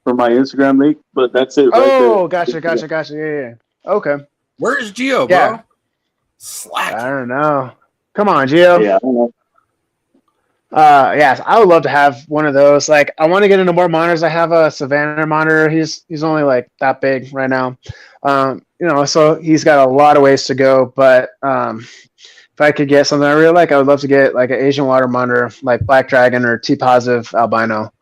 my Instagram link, but that's it. Oh, right there. Gotcha. Yeah. Okay. Where's Gio, bro? Slack. I don't know. Come on, Gio. Yeah, I don't know. Yes, I would love to have one of those. Like, I want to get into more monitors. I have a Savannah monitor. He's only like that big right now. So he's got a lot of ways to go. But if I could get something I really like, I would love to get like an Asian water monitor, like Black Dragon or T-positive albino.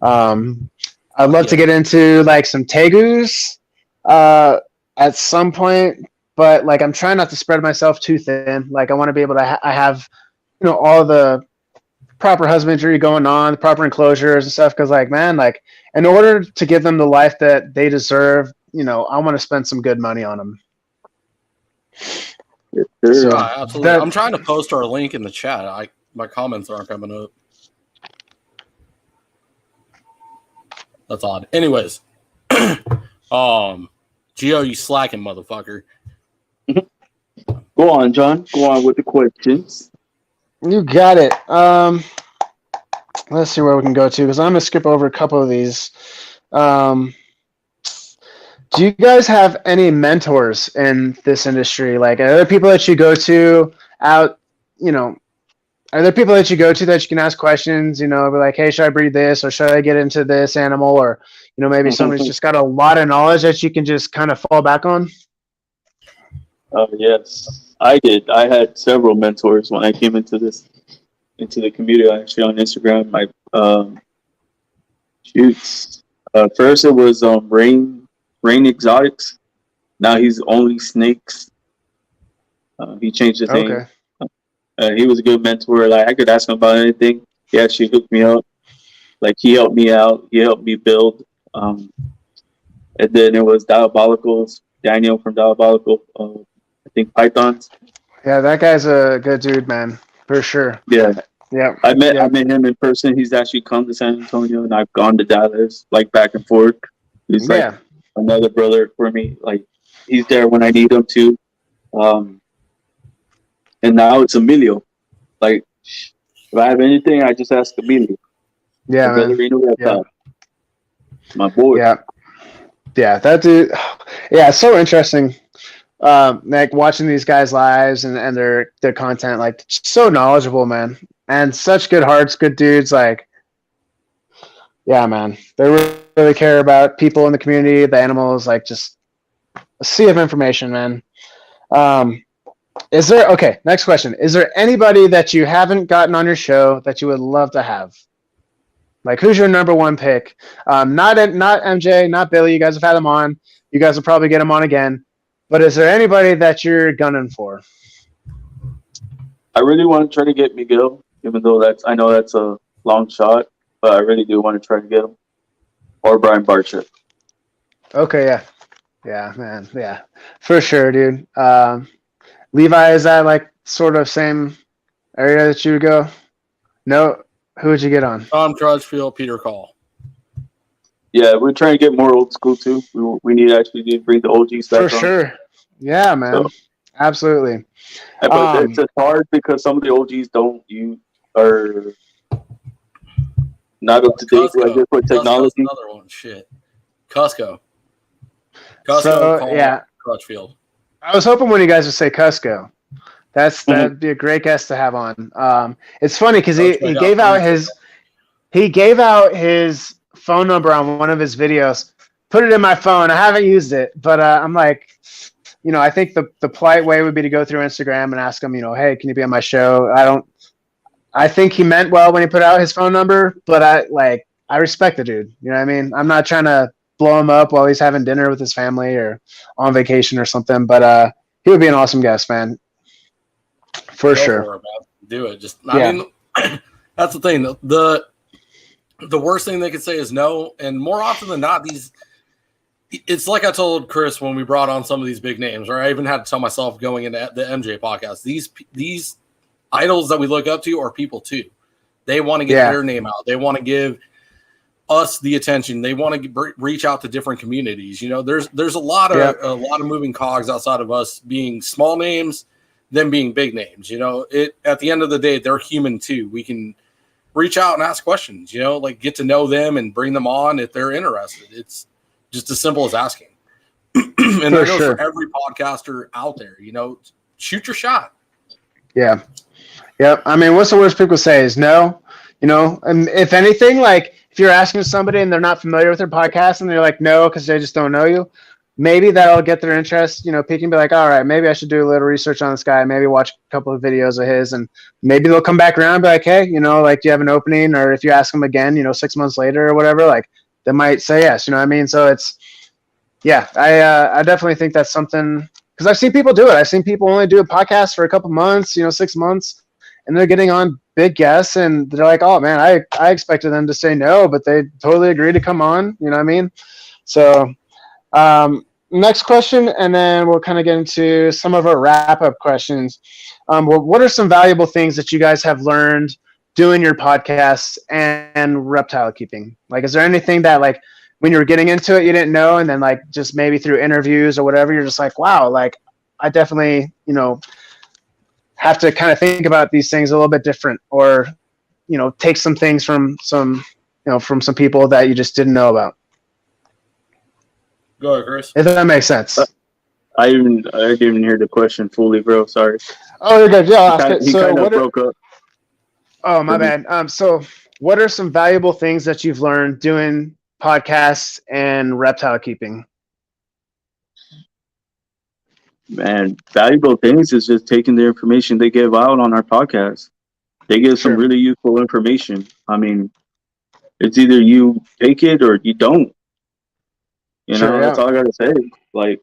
I'd love to get into like some tegus at some point, but like I'm trying not to spread myself too thin. Like, I want to be able to I have all the proper husbandry going on, the proper enclosures and stuff, because like, man, like in order to give them the life that they deserve, I want to spend some good money on them. So, absolutely. I'm trying to post our link in the chat. My comments aren't coming up. That's odd. Anyways, Gio, you slacking motherfucker. Go on, John. Go on with the questions. You got it. Let's see where we can go to, because I'm gonna skip over a couple of these. Do you guys have any mentors in this industry? Like, are there people that you go to out are there people that you go to that you can ask questions, be like, hey, should I breed this, or should I get into this animal, or, maybe somebody's just got a lot of knowledge that you can just kind of fall back on? Yes, I did. I had several mentors when I came into the community, actually, on Instagram. First it was Rain Exotics. Now he's only snakes. He changed his name. Okay. He was a good mentor. Like, I could ask him about anything. He actually hooked me up. Like, he helped me out. He helped me build. And then it was Diabolicals. Daniel from Diabolical. I think Pythons. Yeah, that guy's a good dude, man, for sure. Yeah. Yeah. I met him in person. He's actually come to San Antonio, and I've gone to Dallas, like, back and forth. He's like another brother for me. Like, he's there when I need him too. And now it's Emilio. Like, if I have anything, I just ask Emilio. Yeah, man. My boy. Yeah. Yeah, that dude. Yeah, it's so interesting. Like, watching these guys' lives and their content, like, so knowledgeable, man. And such good hearts, good dudes. Like, yeah, man. They really care about people in the community, the animals, like, just a sea of information, man. Next question. Is there anybody that you haven't gotten on your show that you would love to have? Like, who's your number one pick? Not MJ, not Billy. You guys have had him on. You guys will probably get him on again. But is there anybody that you're gunning for? I really want to try to get Miguel, even though I know that's a long shot, but I really do want to try to get him. Or Brian Barcher. Okay, yeah. Yeah, man. Yeah, for sure, dude. Levi, is that like sort of same area that you would go? No, who would you get on? Tom Crutchfield, Peter Call. Yeah, we're trying to get more old school too. We need to bring the OGs back. For sure. Yeah, man. So, absolutely. But it's hard because some of the OGs are not up to date with technology. Another one, shit. Cusco, so, yeah. Crutchfield. I was hoping when you guys would say Cusco. That'd be a great guest to have on. It's funny because he gave out his phone number on one of his videos. Put it in my phone. I haven't used it, but I'm like, I think the polite way would be to go through Instagram and ask him, hey, can you be on my show? I think he meant well when he put out his phone number, but I respect the dude. You know what I mean? I'm not trying to blow him up while he's having dinner with his family or on vacation or something, but he would be an awesome guest, man. For sure. Do it. I mean, that's the thing. The worst thing they could say is no, and more often than not, it's like I told Chris when we brought on some of these big names, or I even had to tell myself going into the MJ podcast, these idols that we look up to are people too. They want to get their name out. They want to give us the attention. They want to reach out to different communities. There's a lot of moving cogs outside of us being small names, them being big names. At the end of the day, they're human too. We can reach out and ask questions, like get to know them and bring them on if they're interested. It's just as simple as asking. And that goes for every podcaster out there, shoot your shot. Yeah. Yep. I mean, what's the worst people say is no, and if anything, like if you're asking somebody and they're not familiar with their podcast and they're like, no, because they just don't know you, maybe that'll get their interest, peeking, be like, all right, maybe I should do a little research on this guy, maybe watch a couple of videos of his, and maybe they'll come back around and be like, hey, like, do you have an opening? Or if you ask them again, 6 months later or whatever, like they might say yes, you know what I mean? So it's, I definitely think that's something, because I've seen people do it. I've seen people only do a podcast for a couple months, 6 months, and they're getting on big guests and they're like, oh man, I expected them to say no, but they totally agreed to come on, you know what I mean? So, next question, and then we'll kind of get into some of our wrap-up questions. What are some valuable things that you guys have learned doing your podcasts and reptile keeping? Like, is there anything that, like, when you were getting into it, you didn't know, and then, like, just maybe through interviews or whatever, you're just like, wow, like, I definitely, have to kind of think about these things a little bit different, or, take some things from some people that you just didn't know about. Go ahead, Chris. If that makes sense. I didn't even hear the question fully, bro. Sorry. Oh, you're good. Yeah, I'll ask it. He So kind of what? broke up. Oh, my for me. bad. So what are some valuable things that you've learned doing podcasts and reptile keeping? Man, valuable things is just taking the information they give out on our podcast. They give some Sure. really useful information. I mean, it's either you take it or you don't. You Sure, know, yeah. that's all I gotta say. Like,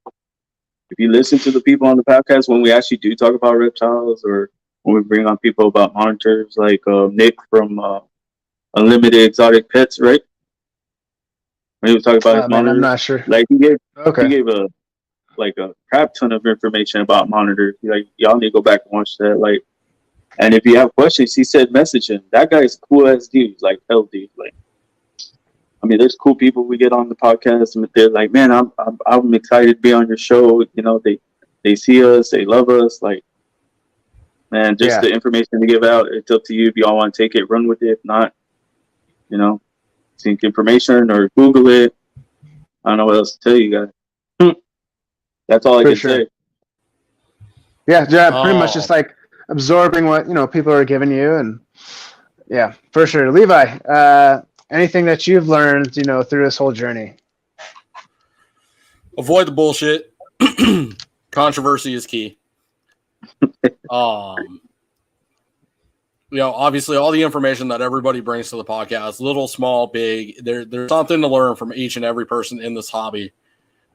if you listen to the people on the podcast when we actually do talk about reptiles, or when we bring on people about monitors, like Nick from Unlimited Exotic Pets, right? When he was talking about his Man, I'm monitors, not sure. like he Okay. gave a crap ton of information about monitors. Like, y'all need to go back and watch that. Like, and if you have questions, he said message him. That guy's cool as dude, like hell dude. Like, I mean, there's cool people we get on the podcast, and they're like, man, I'm excited to be on your show. You know, they see us, they love us. Like, man, just the information to give out. It's up to you if y'all want to take it, run with it. If not, you know, seek information or Google it. I don't know what else to tell you guys. That's all I can say. Yeah, pretty much just like absorbing what people are giving you, and yeah, for sure. Levi, anything that you've learned through this whole journey? Avoid the bullshit. Controversy is key. Obviously all the information that everybody brings to the podcast, little, small, big, there's something to learn from each and every person in this hobby,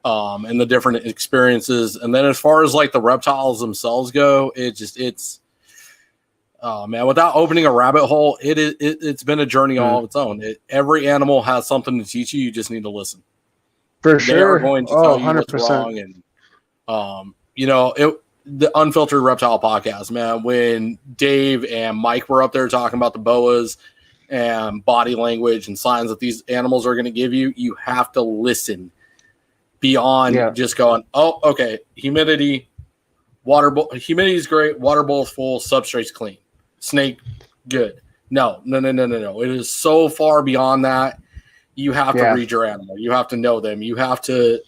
and the different experiences. And then as far as like the reptiles themselves go, it's man, without opening a rabbit hole, it's been a journey all of its own. Every animal has something to teach you. You just need to listen. For sure. They are going to tell you 100%. what's wrong. And the Unfiltered Reptile Podcast, man, when Dave and Mike were up there talking about the boas and body language and signs that these animals are going to give you, you have to listen beyond just going, oh, okay, humidity is great, water bowl is full, substrate's clean, snake good. No. It is so far beyond that. You have to read your animal. You have to know them. You have to.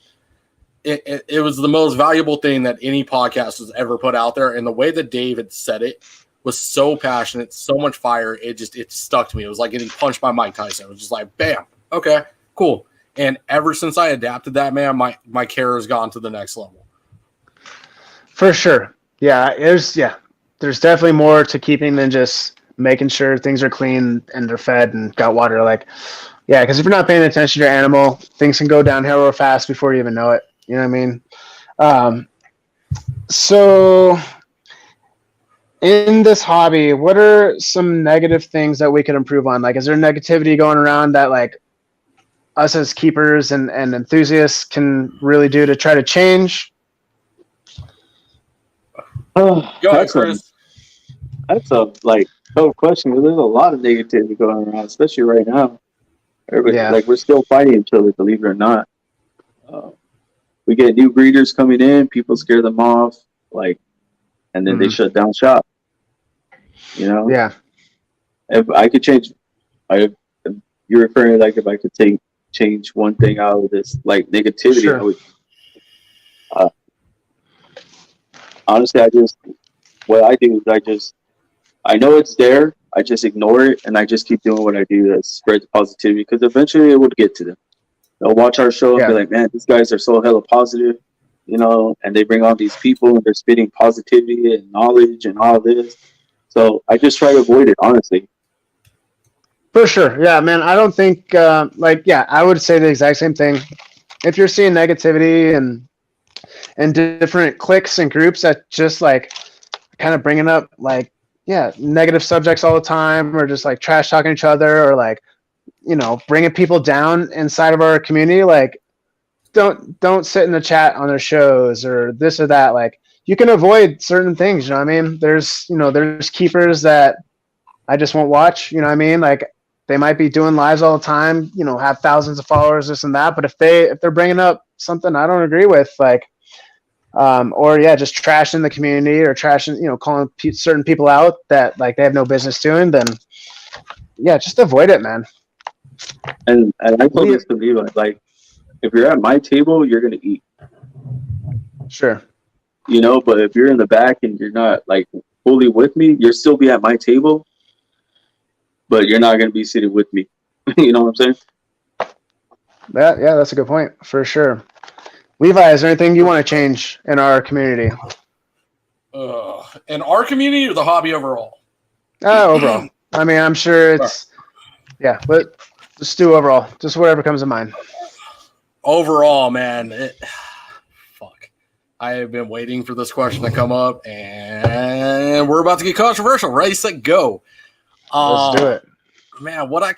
It was the most valuable thing that any podcast has ever put out there, and the way that Dave had said it was so passionate, so much fire. It stuck to me. It was like getting punched by Mike Tyson. It was just like, bam, okay, cool. And ever since I adapted that, man, my care has gone to the next level. For sure. Yeah, there's definitely more to keeping than just making sure things are clean and they're fed and got water. Like, yeah, because if you're not paying attention to your animal, things can go downhill real fast before you even know it. You know what I mean? So in this hobby, what are some negative things that we could improve on? Like, is there negativity going around that like us as keepers and enthusiasts can really do to try to change? Go ahead, Chris. That's a tough question, because there's a lot of negativity going around, especially right now. Like, we're still fighting each other, believe it or not. We get new breeders coming in, people scare them off, and then they shut down shop. Yeah. If I could change, you're referring to if I could change one thing out of this negativity. Sure. I would. Honestly, what I do is I know it's there. I just ignore it, and I just keep doing what I do that spreads positivity, because eventually it would get to them. They'll watch our show and be like, man, these guys are so hella positive, and they bring on these people and they're spitting positivity and knowledge and all this. So I just try to avoid it, honestly. For sure. Yeah, man, I don't think, I would say the exact same thing. If you're seeing negativity and different cliques and groups that just kind of bringing up negative subjects all the time, or just trash talking each other, or bringing people down inside of our community, don't sit in the chat on their shows or this or that. You can avoid certain things, you know what I mean? There's keepers that I just won't watch, you know what I mean? They might be doing lives all the time, have thousands of followers, this and that, but if they're bringing up something I don't agree with, just trashing the community, or trashing, calling certain people out that they have no business doing, then just avoid it, man. And I told this to Levi, if you're at my table, you're gonna eat. Sure. You know, but if you're in the back and you're not like fully with me, you'll still be at my table, but you're not going to be seated with me. You know what I'm saying? Yeah, that's a good point for sure. Levi, is there anything you want to change in our community? In our community or the hobby overall? Overall. I mean, I'm sure it's but just do overall, just whatever comes to mind. Overall, man, fuck. I have been waiting for this question to come up, and we're about to get controversial. Ready, set, go. Let's do it, man. What I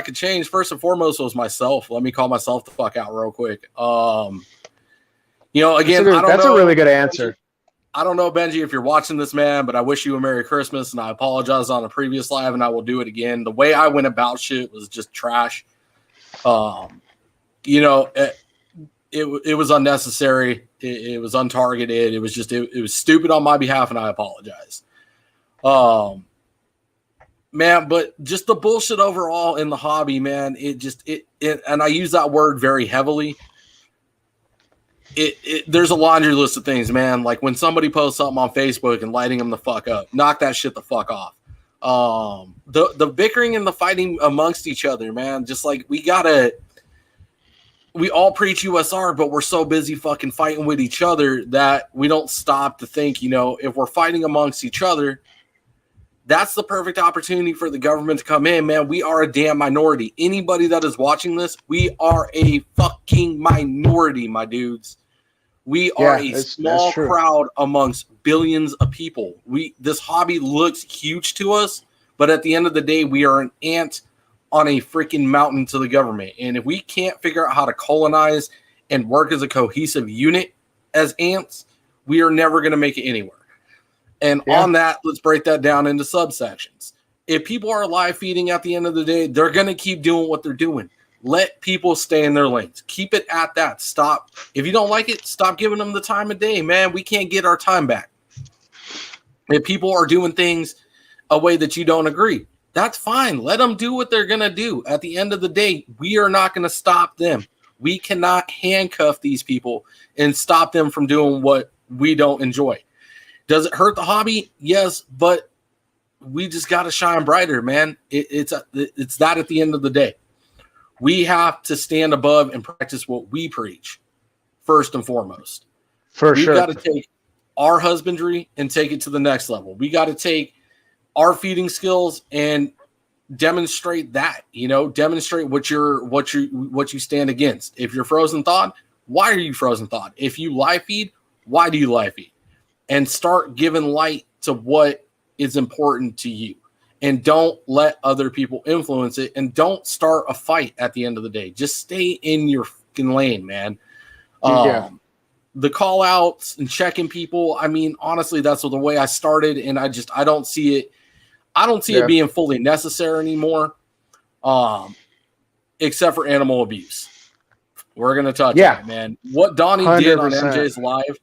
could change first and foremost was myself. Let me call myself the fuck out real quick. Again, that's a really good answer. I don't know, Benji, if you're watching this, man, but I wish you a Merry Christmas, and I apologize on a previous live, and I will do it again. The way I went about shit was just trash. It was unnecessary. It was untargeted. It was just it was stupid on my behalf, and I apologize. Man, but just the bullshit overall in the hobby, man. And I use that word very heavily. There's a laundry list of things, man. Like when somebody posts something on Facebook and lighting them the fuck up, knock that shit the fuck off. The bickering and the fighting amongst each other, man. Just like we all preach USR, but we're so busy fucking fighting with each other that we don't stop to think, if we're fighting amongst each other, that's the perfect opportunity for the government to come in, man. We are a damn minority. Anybody that is watching this, we are a fucking minority, my dudes. We are a small crowd amongst billions of people. This hobby looks huge to us, but at the end of the day, we are an ant on a freaking mountain to the government. And if we can't figure out how to colonize and work as a cohesive unit as ants, we are never going to make it anywhere. And on that, let's break that down into subsections. If people are live feeding at the end of the day, they're going to keep doing what they're doing. Let people stay in their lanes. Keep it at that. Stop. If you don't like it, stop giving them the time of day, man. We can't get our time back. If people are doing things a way that you don't agree, that's fine. Let them do what they're going to do. At the end of the day, we are not going to stop them. We cannot handcuff these people and stop them from doing what we don't enjoy. Does it hurt the hobby? Yes, but we just got to shine brighter, man. It's that at the end of the day. We have to stand above and practice what we preach, first and foremost. We've got to take our husbandry and take it to the next level. We got to take our feeding skills and demonstrate that, demonstrate what you stand against. If you're frozen thawed, why are you frozen thawed? If you live feed, why do you live feed? And start giving light to what is important to you. And don't let other people influence it. And don't start a fight at the end of the day. Just stay in your fucking lane, man. The call outs and checking people. I mean, honestly, that's the way I started. And I don't see it. I don't see it being fully necessary anymore. Except for animal abuse. We're going to touch on it, man. What Donnie 100%. Did on MJ's live,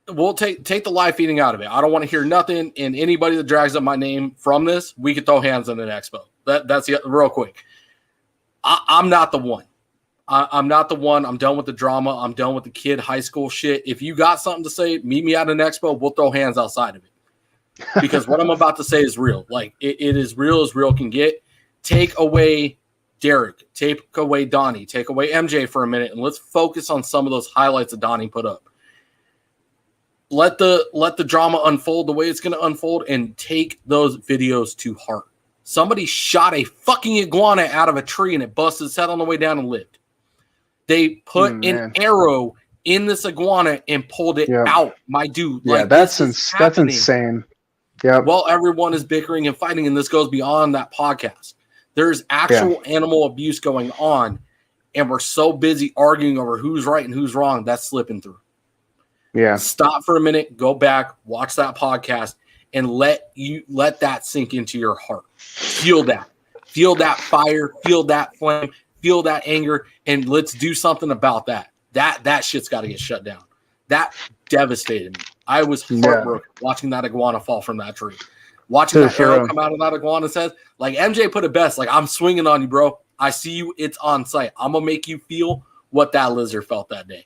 we'll take the live feeding out of it. I don't want to hear nothing. And anybody that drags up my name from this, we could throw hands on an expo. That's real quick. I'm not the one. I'm not the one. I'm done with the drama. I'm done with the kid high school shit. If you got something to say, meet me at an expo. We'll throw hands outside of it. Because what I'm about to say is real. Like it is real as real can get. Take away Derek. Take away Donnie. Take away MJ for a minute. And let's focus on some of those highlights that Donnie put up. Let the drama unfold the way it's going to unfold and take those videos to heart. Somebody shot a fucking iguana out of a tree and it busted its head on the way down and lived. They put an arrow in this iguana and pulled it out, my dude. Yeah, like, that's insane. Yeah. Well, everyone is bickering and fighting, and this goes beyond that podcast. There's actual animal abuse going on, and we're so busy arguing over who's right and who's wrong, that's slipping through. Yeah. Stop for a minute, go back, watch that podcast, and let that sink into your heart. Feel that fire, feel that flame, feel that anger, and let's do something about that. That shit's got to get shut down. That devastated me. I was heartbroken watching that iguana fall from that tree. Watching that arrow come out of that iguana's head. Like MJ put it best, like, I'm swinging on you, bro. I see you. It's on site. I'm going to make you feel what that lizard felt that day.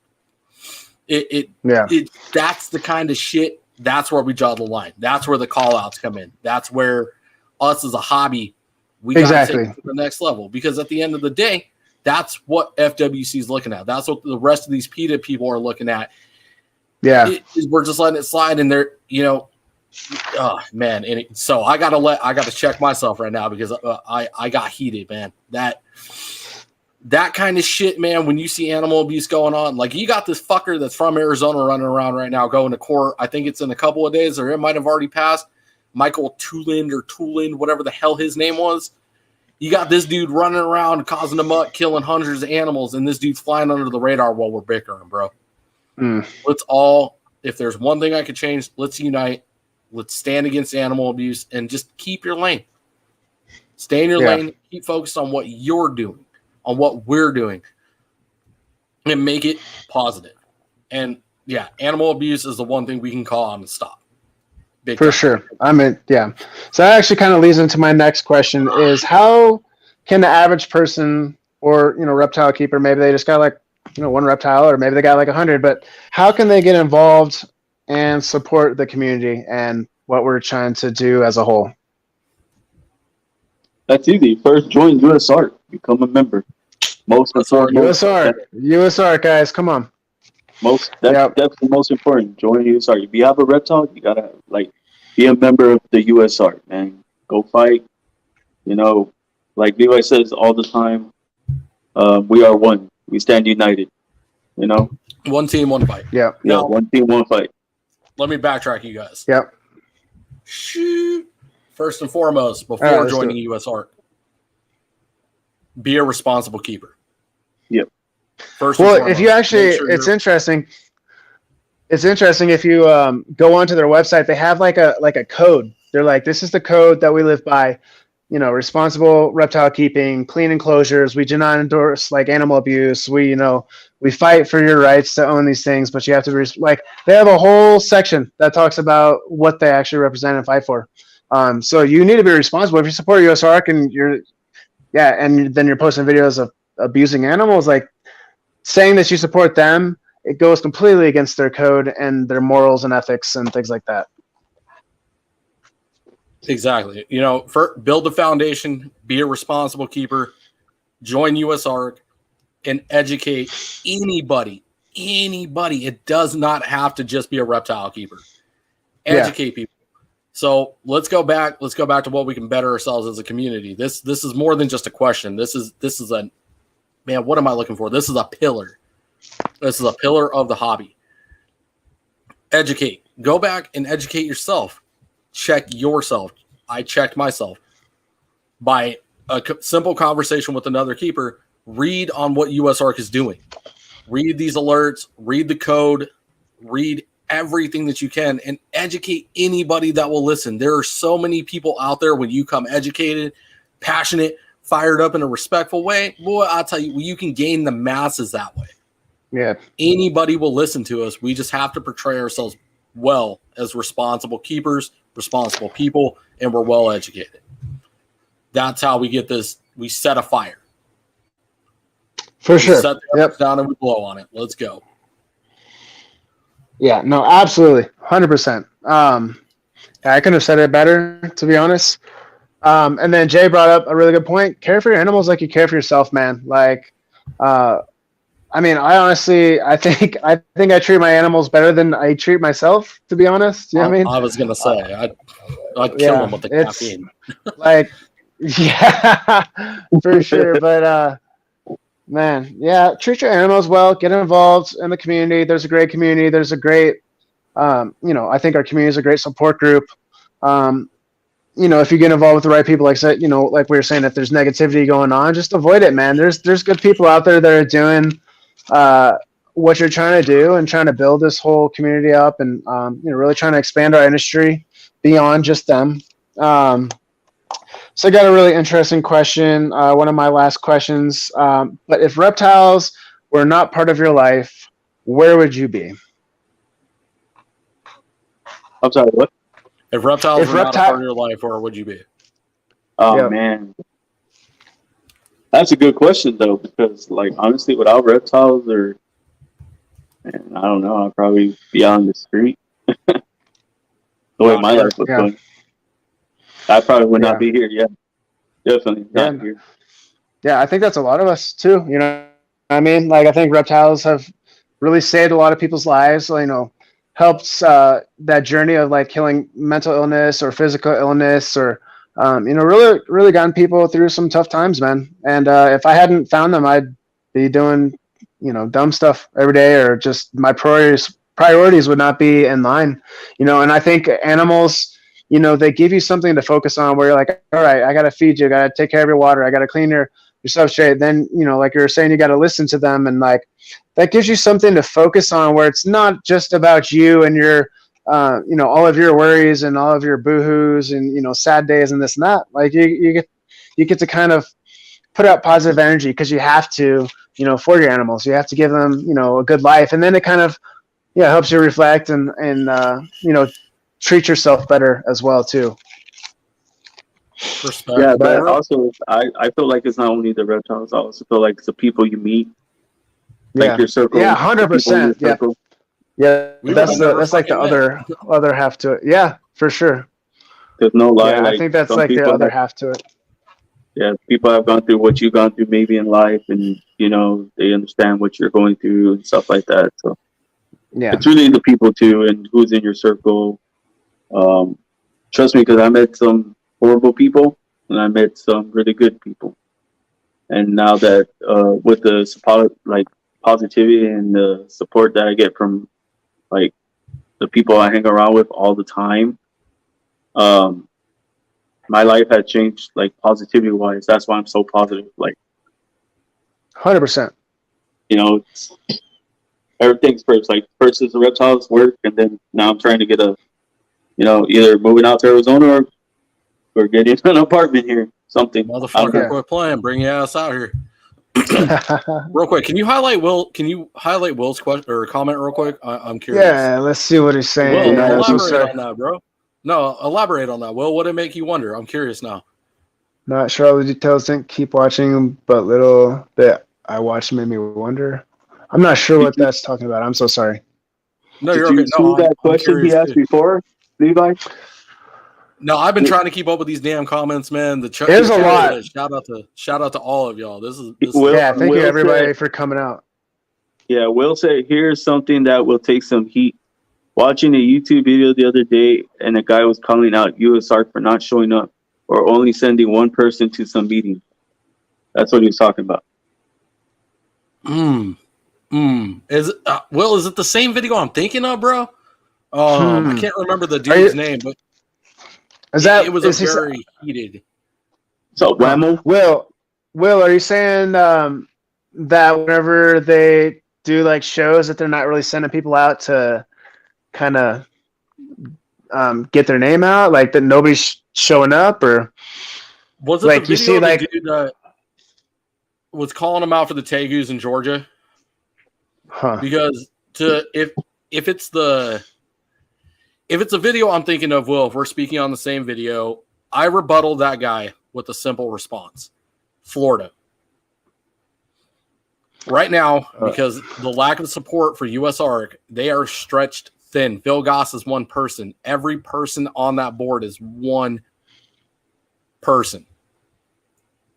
That's the kind of shit. That's where we draw the line. That's where the call outs come in. That's where us as a hobby, we got to take it to the next level, because at the end of the day, that's what FWC is looking at. That's what the rest of these PETA people are looking at. Yeah. We're just letting it slide, and they're, oh man. And so I got to check myself right now, because I got heated, man. That kind of shit, man, when you see animal abuse going on, like you got this fucker that's from Arizona running around right now going to court. I think it's in a couple of days, or it might have already passed. Michael Tooland, whatever the hell his name was. You got this dude running around causing a muck, killing hundreds of animals, and this dude's flying under the radar while we're bickering, bro. Let's all, if there's one thing I could change, let's unite. Let's stand against animal abuse and just keep your lane. Stay in your lane. Keep focused on what you're doing, on what we're doing, and make it positive. And yeah, animal abuse is the one thing we can call on and stop. Big For time. sure. I mean, yeah. So that actually kind of leads into my next question is, how can the average person or, reptile keeper, maybe they just got like, one reptile, or maybe they got like 100, but how can they get involved and support the community and what we're trying to do as a whole? That's easy. First, join USART. Become a member. USART, guys, come on. That's the most important. Join USART. If you have a reptile, you gotta be a member of the USART, man. Go fight. Like Levi says all the time, we are one. We stand united. One team, one fight. Yeah. Yeah. One team, one fight. Let me backtrack, you guys. Yep. Shoot. First and foremost, before joining USART, be a responsible keeper. Yep. First and foremost, if you actually, it's interesting. It's interesting if you go onto their website, they have like a code. They're like, this is the code that we live by. Responsible reptile keeping, clean enclosures. We do not endorse animal abuse. We fight for your rights to own these things, but you have to be they have a whole section that talks about what they actually represent and fight for. So you need to be responsible. If you support USARC and and then you're posting videos of abusing animals, saying that you support them, it goes completely against their code and their morals and ethics and things like that. Exactly. Build the foundation, be a responsible keeper, join USARC, and educate anybody. It does not have to just be a reptile keeper. Educate people. So let's go back to what we can better ourselves as a community. This is more than just a question. This is a, man, what am I looking for? This is a pillar. This is a pillar of the hobby. Educate. Go back and educate yourself. Check yourself. I checked myself by a simple conversation with another keeper. Read on what USARC is doing. Read these alerts. Read the code. Read everything that you can, and educate anybody that will listen. There are so many people out there. When you come educated, passionate, fired up in a respectful way, boy, I'll tell you, you can gain the masses that way. Yeah. Anybody will listen to us. We just have to portray ourselves well as responsible keepers, responsible people, and we're well educated. That's how we get this. We set a fire. For sure. Set the down and we blow on it. Let's go. Yeah, no, absolutely. 100%. I couldn't have said it better, to be honest. And then Jay brought up a really good point. Care for your animals like you care for yourself, man. I think I treat my animals better than I treat myself, to be honest. You know what I mean? I was going to say, I'd kill them with the caffeine. For sure. But, man, yeah, treat your animals well. Get involved in the community. There's a great community. There's a great, I think our community is a great support group. If you get involved with the right people, like we were saying, if there's negativity going on, just avoid it, man. There's good people out there that are doing what you're trying to do and trying to build this whole community up, and really trying to expand our industry beyond just them. So I got a really interesting question, one of my last questions. But if reptiles were not part of your life, where would you be? I'm sorry, what? If reptiles were not a part of your life, where would you be? Oh, man. That's a good question though, because like honestly, without reptiles, or man, I don't know, I'd probably be out on the street. The way my life was going, I probably would not be here. Yeah, definitely not here. Yeah, I think that's a lot of us too. You know, I mean, like I think reptiles have really saved a lot of people's lives. You know, helped that journey of like killing mental illness or physical illness, or you know, really gotten people through some tough times, man. And if I hadn't found them, I'd be doing, you know, dumb stuff every day, or just my priorities would not be in line. You know, and I think animals, you know, they give you something to focus on where you're like, all right, I got to feed you, I got to take care of your water, I got to clean your substrate. Then, you know, like you were saying, you got to listen to them, and like that gives you something to focus on where it's not just about you and your you know, all of your worries and all of your boohoos and, you know, sad days and this and that. Like you get to kind of put out positive energy, because you have to, you know, for your animals, you have to give them, you know, a good life. And then it kind of, yeah, helps you reflect and you know, treat yourself better as well too. Respect. Yeah, but also I feel like it's not only the reptiles. I also feel like it's the people you meet, like your circle. Yeah, 100%. Yeah, yeah. That's like the other half to it. Yeah, for sure. There's no lie. Yeah, like, I think that's like the other half to it. Yeah, people have gone through what you've gone through maybe in life, and you know they understand what you're going through and stuff like that. So yeah, it's really the people too, and who's in your circle. Trust me, because I met some horrible people and I met some really good people. And now that with the support, like positivity and the support that I get from like the people I hang around with all the time, my life had changed like positivity wise. That's why I'm so positive. Like 100%. You know, everything's first. Like first is the reptiles work, and then now I'm trying to get a, you know, either moving out to Arizona or getting an apartment here. Something. Motherfucker, quit playing. Bring your ass out here. Real quick, can you highlight Will's question or comment real quick? I'm curious. Yeah, let's see what he's saying. Will, elaborate on that, bro. No, elaborate on that. Will, what did it make you wonder? I'm curious now. Not sure all the details. Didn't keep watching, but little bit I watched made me wonder. I'm not sure what that's talking about. I'm so sorry. No, Did you're you okay. No, see that question he asked before, Levi? No, I've been trying to keep up with these damn comments, man. There's a lot. Shout out to all of y'all. This is yeah. Thank you everybody for coming out. Yeah, Will said here's something that will take some heat. Watching a YouTube video the other day, and a guy was calling out USARK for not showing up or only sending one person to some meeting. That's what he was talking about. Is Will? Is it the same video I'm thinking of, bro? I can't remember the dude's name, but it was very heated. So Whammo? Will, are you saying that whenever they do like shows that they're not really sending people out to kind of get their name out, like that nobody's showing up, or was it like the video you see like the dude that was calling them out for the Tegus in Georgia? Because if it's a video I'm thinking of, Will, if we're speaking on the same video, I rebuttal that guy with a simple response. Florida. Right now, because the lack of support for USARK, they are stretched thin. Phil Goss is one person. Every person on that board is one person.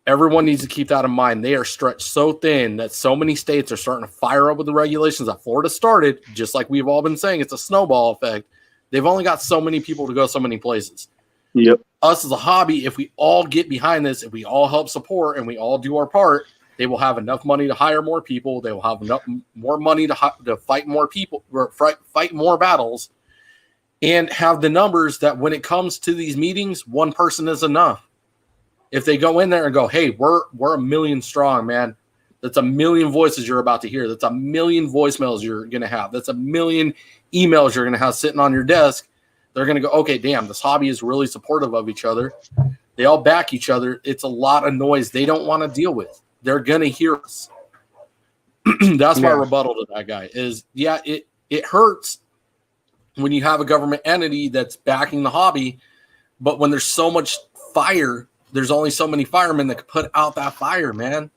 Everyone needs to keep that in mind. They are stretched so thin that so many states are starting to fire up with the regulations that Florida started, just like we've all been saying. It's a snowball effect. They've only got so many people to go so many places. Yep. Us as a hobby, if we all get behind this, if we all help support and we all do our part, they will have enough money to hire more people. They will have enough more money to fight more people, or fight more battles, and have the numbers that when it comes to these meetings, one person is enough. If they go in there and go, hey, we're 1 million strong, man. That's 1 million voices you're about to hear. That's 1 million voicemails you're going to have. That's 1 million emails you're going to have sitting on your desk. They're going to go, okay, damn, this hobby is really supportive of each other. They all back each other. It's a lot of noise they don't want to deal with. They're going to hear us. That's my rebuttal to that guy is, it hurts when you have a government entity that's backing the hobby, but when there's so much fire there's only so many firemen that could put out that fire, man.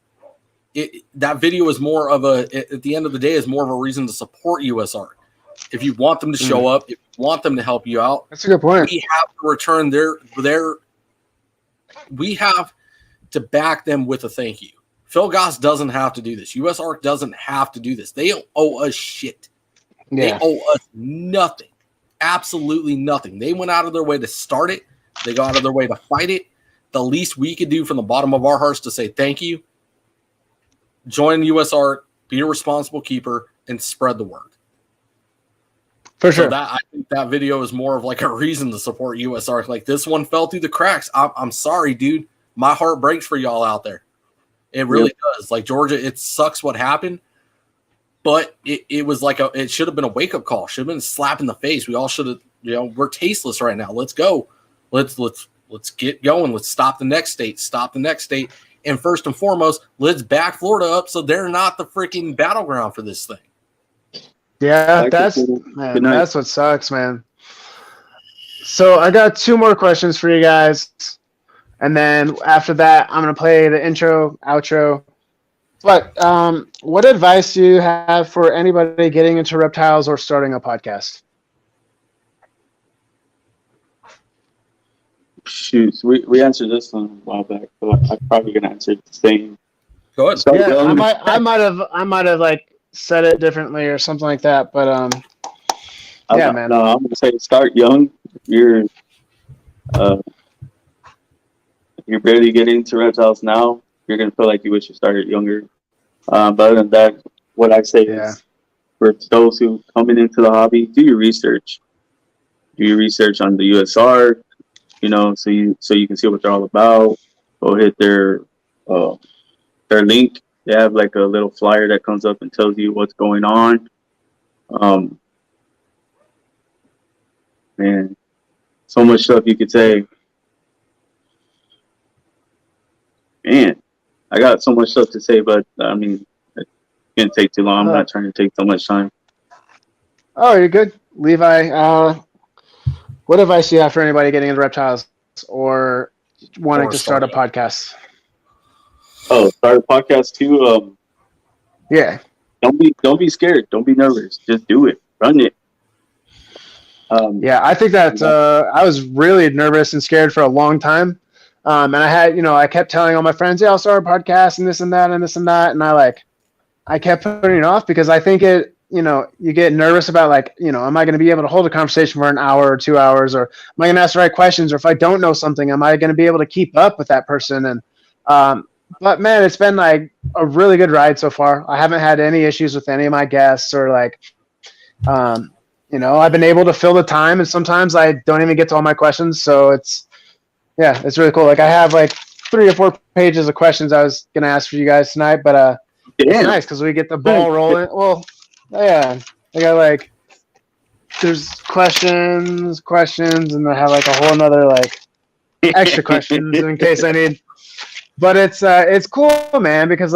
That video is more of at the end of the day, is more of a reason to support USR. If you want them to show up, if you want them to help you out, that's a good point. We have to return we have to back them with a thank you. Phil Goss doesn't have to do this. USARK doesn't have to do this. They don't owe us shit. Yeah. They owe us nothing. Absolutely nothing. They went out of their way to start it. They got out of their way to fight it. The least we could do from the bottom of our hearts to say thank you. Join USARK, be a responsible keeper, and spread the word. For sure. So I think that video is more of like a reason to support USARK. Like, this one fell through the cracks. I'm sorry, dude. My heart breaks for y'all out there. It really does. Like, Georgia, it sucks what happened, but it was like it should have been a wake-up call. Should have been a slap in the face. We all should have, we're tasteless right now. Let's go. Let's get going. Let's stop the next state. Stop the next state. And first and foremost, let's back Florida up so they're not the freaking battleground for this thing. Yeah, that's what sucks, man. So I got 2 more questions for you guys. And then after that, I'm going to play the intro, outro. But what advice do you have for anybody getting into reptiles or starting a podcast? Shoot, we answered this one a while back, but I'm probably going to answer the same. Go ahead. Yeah, I might have like said it differently or something like that, but man. No, I'm going to say start young. You're barely getting into reptiles now. You're going to feel like you wish you started younger. But other than that, what I say is for those who coming into the hobby, do your research. Do your research on the USR, so you can see what they're all about. Go hit their link. They have like a little flyer that comes up and tells you what's going on. Man, so much stuff you could say. Man, I got so much stuff to say, but I mean, it can't take too long. I'm not trying to take so much time. Oh, you're good. Levi, what advice do you have for anybody getting into reptiles or wanting to start a podcast? Oh, start a podcast too. Yeah. Don't be scared. Don't be nervous. Just do it. Run it. Yeah, I think that I was really nervous and scared for a long time. And I had, I kept telling all my friends, yeah, I'll start a podcast and this and that and this and that. And I kept putting it off because I think you get nervous about am I going to be able to hold a conversation for an hour or 2 hours, or am I going to ask the right questions? Or if I don't know something, am I going to be able to keep up with that person? And, but man, it's been like a really good ride so far. I haven't had any issues with any of my guests or I've been able to fill the time, and sometimes I don't even get to all my questions. So it's really cool. Like I have like 3 or 4 pages of questions I was going to ask for you guys tonight, but it's nice because we get the ball rolling. Well, yeah, I got there's questions, and I have like a whole nother extra questions in case I need. But it's cool, man, because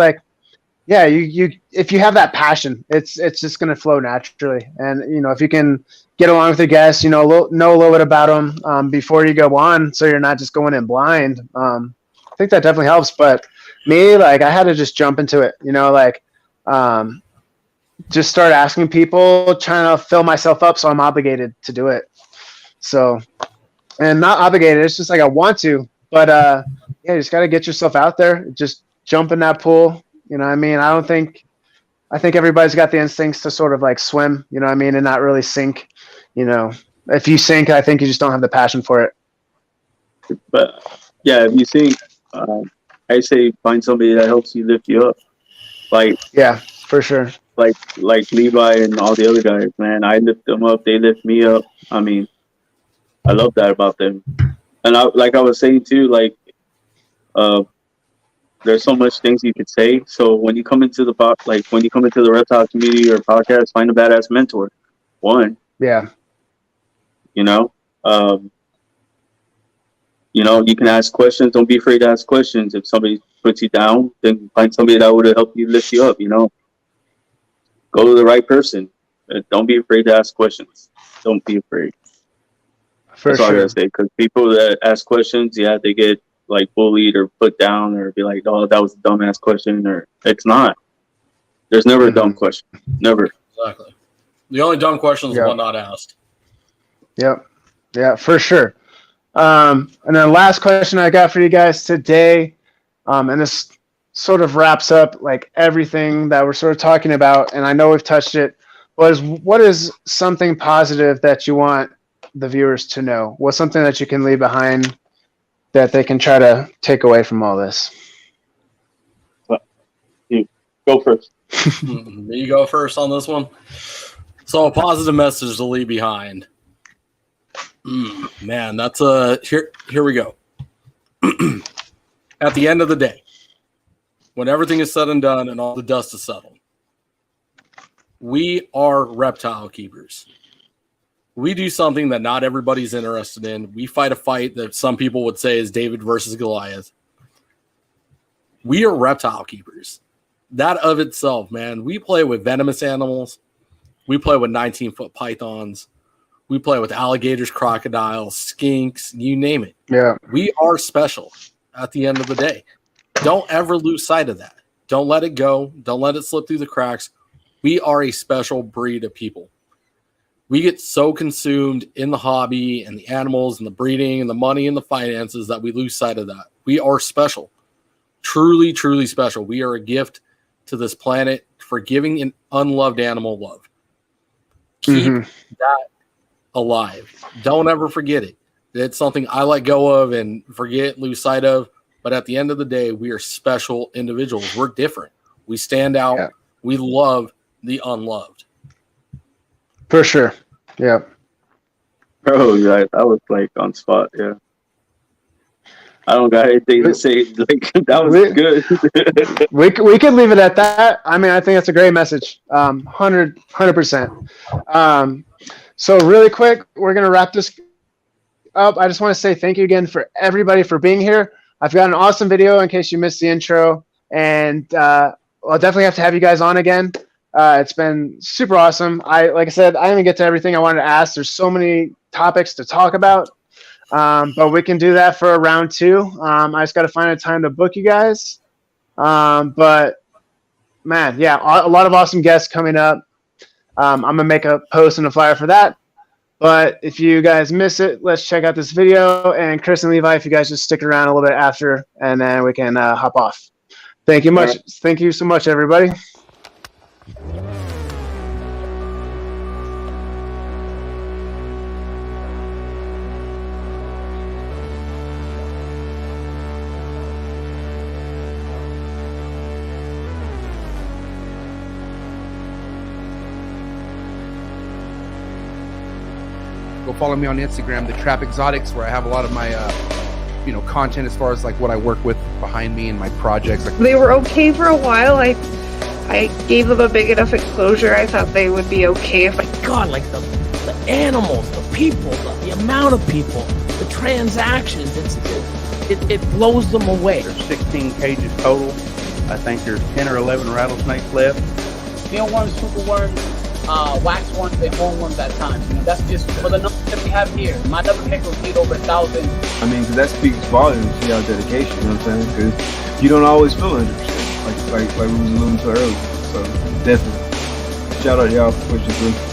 you if you have that passion, it's just gonna flow naturally, and if you can get along with the guests, know a little bit about them before you go on, so you're not just going in blind. I think that definitely helps. But me, I had to just jump into it, just start asking people, trying to fill myself up, so I'm obligated to do it. So, and not obligated, it's just I want to, but you just got to get yourself out there, just jump in that pool. I mean, I think everybody's got the instincts to sort of swim, and not really sink. If you sink, I think you just don't have the passion for it. But yeah, if you sink, I say find somebody that helps you lift you up. Yeah, for sure. Like Levi and all the other guys, man. I lift them up, they lift me up. I mean, I love that about them. And I was saying too, there's so much things you could say. So when you come into the reptile community or podcast, find a badass mentor. One. Yeah. You can ask questions. Don't be afraid to ask questions. If somebody puts you down, then find somebody that would help you lift you up. Go to the right person. Don't be afraid to ask questions. Don't be afraid. That's all I gotta say. Because people that ask questions, they get like bullied or put down or be like, oh, that was a dumbass question, or it's not. There's never a dumb question. Never. Exactly. The only dumb question is the one not asked. Yep. Yeah, for sure. And then last question I got for you guys today, and this sort of wraps up like everything that we're sort of talking about, and I know we've touched it, was what is something positive that you want the viewers to know? What's something that you can leave behind that they can try to take away from all this? You go first. You go first on this one. So a positive message to leave behind. Man, that's here we go. At the end of the day, when everything is said and done and all the dust is settled, we are reptile keepers. We do something that not everybody's interested in. We fight a fight that some people would say is David versus Goliath. We are reptile keepers. That of itself, man, we play with venomous animals. We play with 19-foot pythons. We play with alligators, crocodiles, skinks, you name it. Yeah. We are special at the end of the day. Don't ever lose sight of that. Don't let it go. Don't let it slip through the cracks. We are a special breed of people. We get so consumed in the hobby and the animals and the breeding and the money and the finances that we lose sight of that. We are special. Truly, truly special. We are a gift to this planet for giving an unloved animal love. Keep that alive. Don't ever forget it. It's something I let go of and forget, lose sight of. But at the end of the day, we are special individuals. We're different. We stand out. Yeah. We love the unloved. For sure. Yeah. Oh, yeah. I was like on spot. Yeah. I don't got anything to say. Like that was good. we could leave it at that. I mean, I think that's a great message. 100%. So really quick, we're going to wrap this up. I just want to say thank you again for everybody for being here. I've got an awesome video in case you missed the intro, and I'll definitely have to have you guys on again. It's been super awesome. Like I said, I didn't get to everything I wanted to ask. There's so many topics to talk about, but we can do that for a round 2. I just got to find a time to book you guys. But man, yeah, a lot of awesome guests coming up. I'm gonna make a post and a flyer for that. But if you guys miss it, let's check out this video. And Chris and Levi, if you guys just stick around a little bit after, and then we can hop off. Thank you much. Right. Thank you so much, everybody. Go follow me on Instagram, The Trap Exotics, where I have a lot of my, content as far as like what I work with behind me and my projects. They were okay for a while. I gave them a big enough enclosure. I thought they would be okay if I. God, like the animals, the people, the amount of people, the transactions, it blows them away. There's 16 cages total. I think there's 10 or 11 rattlesnakes left. Steel worms, super worms, wax worms, and hornworms at times. That's just for the numbers that we have here. My double pick will feed over 1,000. I mean, cause that speaks volumes to y'all dedication. You know what I'm saying? Because you don't always feel 100%, like we was alluding to earlier. So definitely, shout out y'all for pushing through.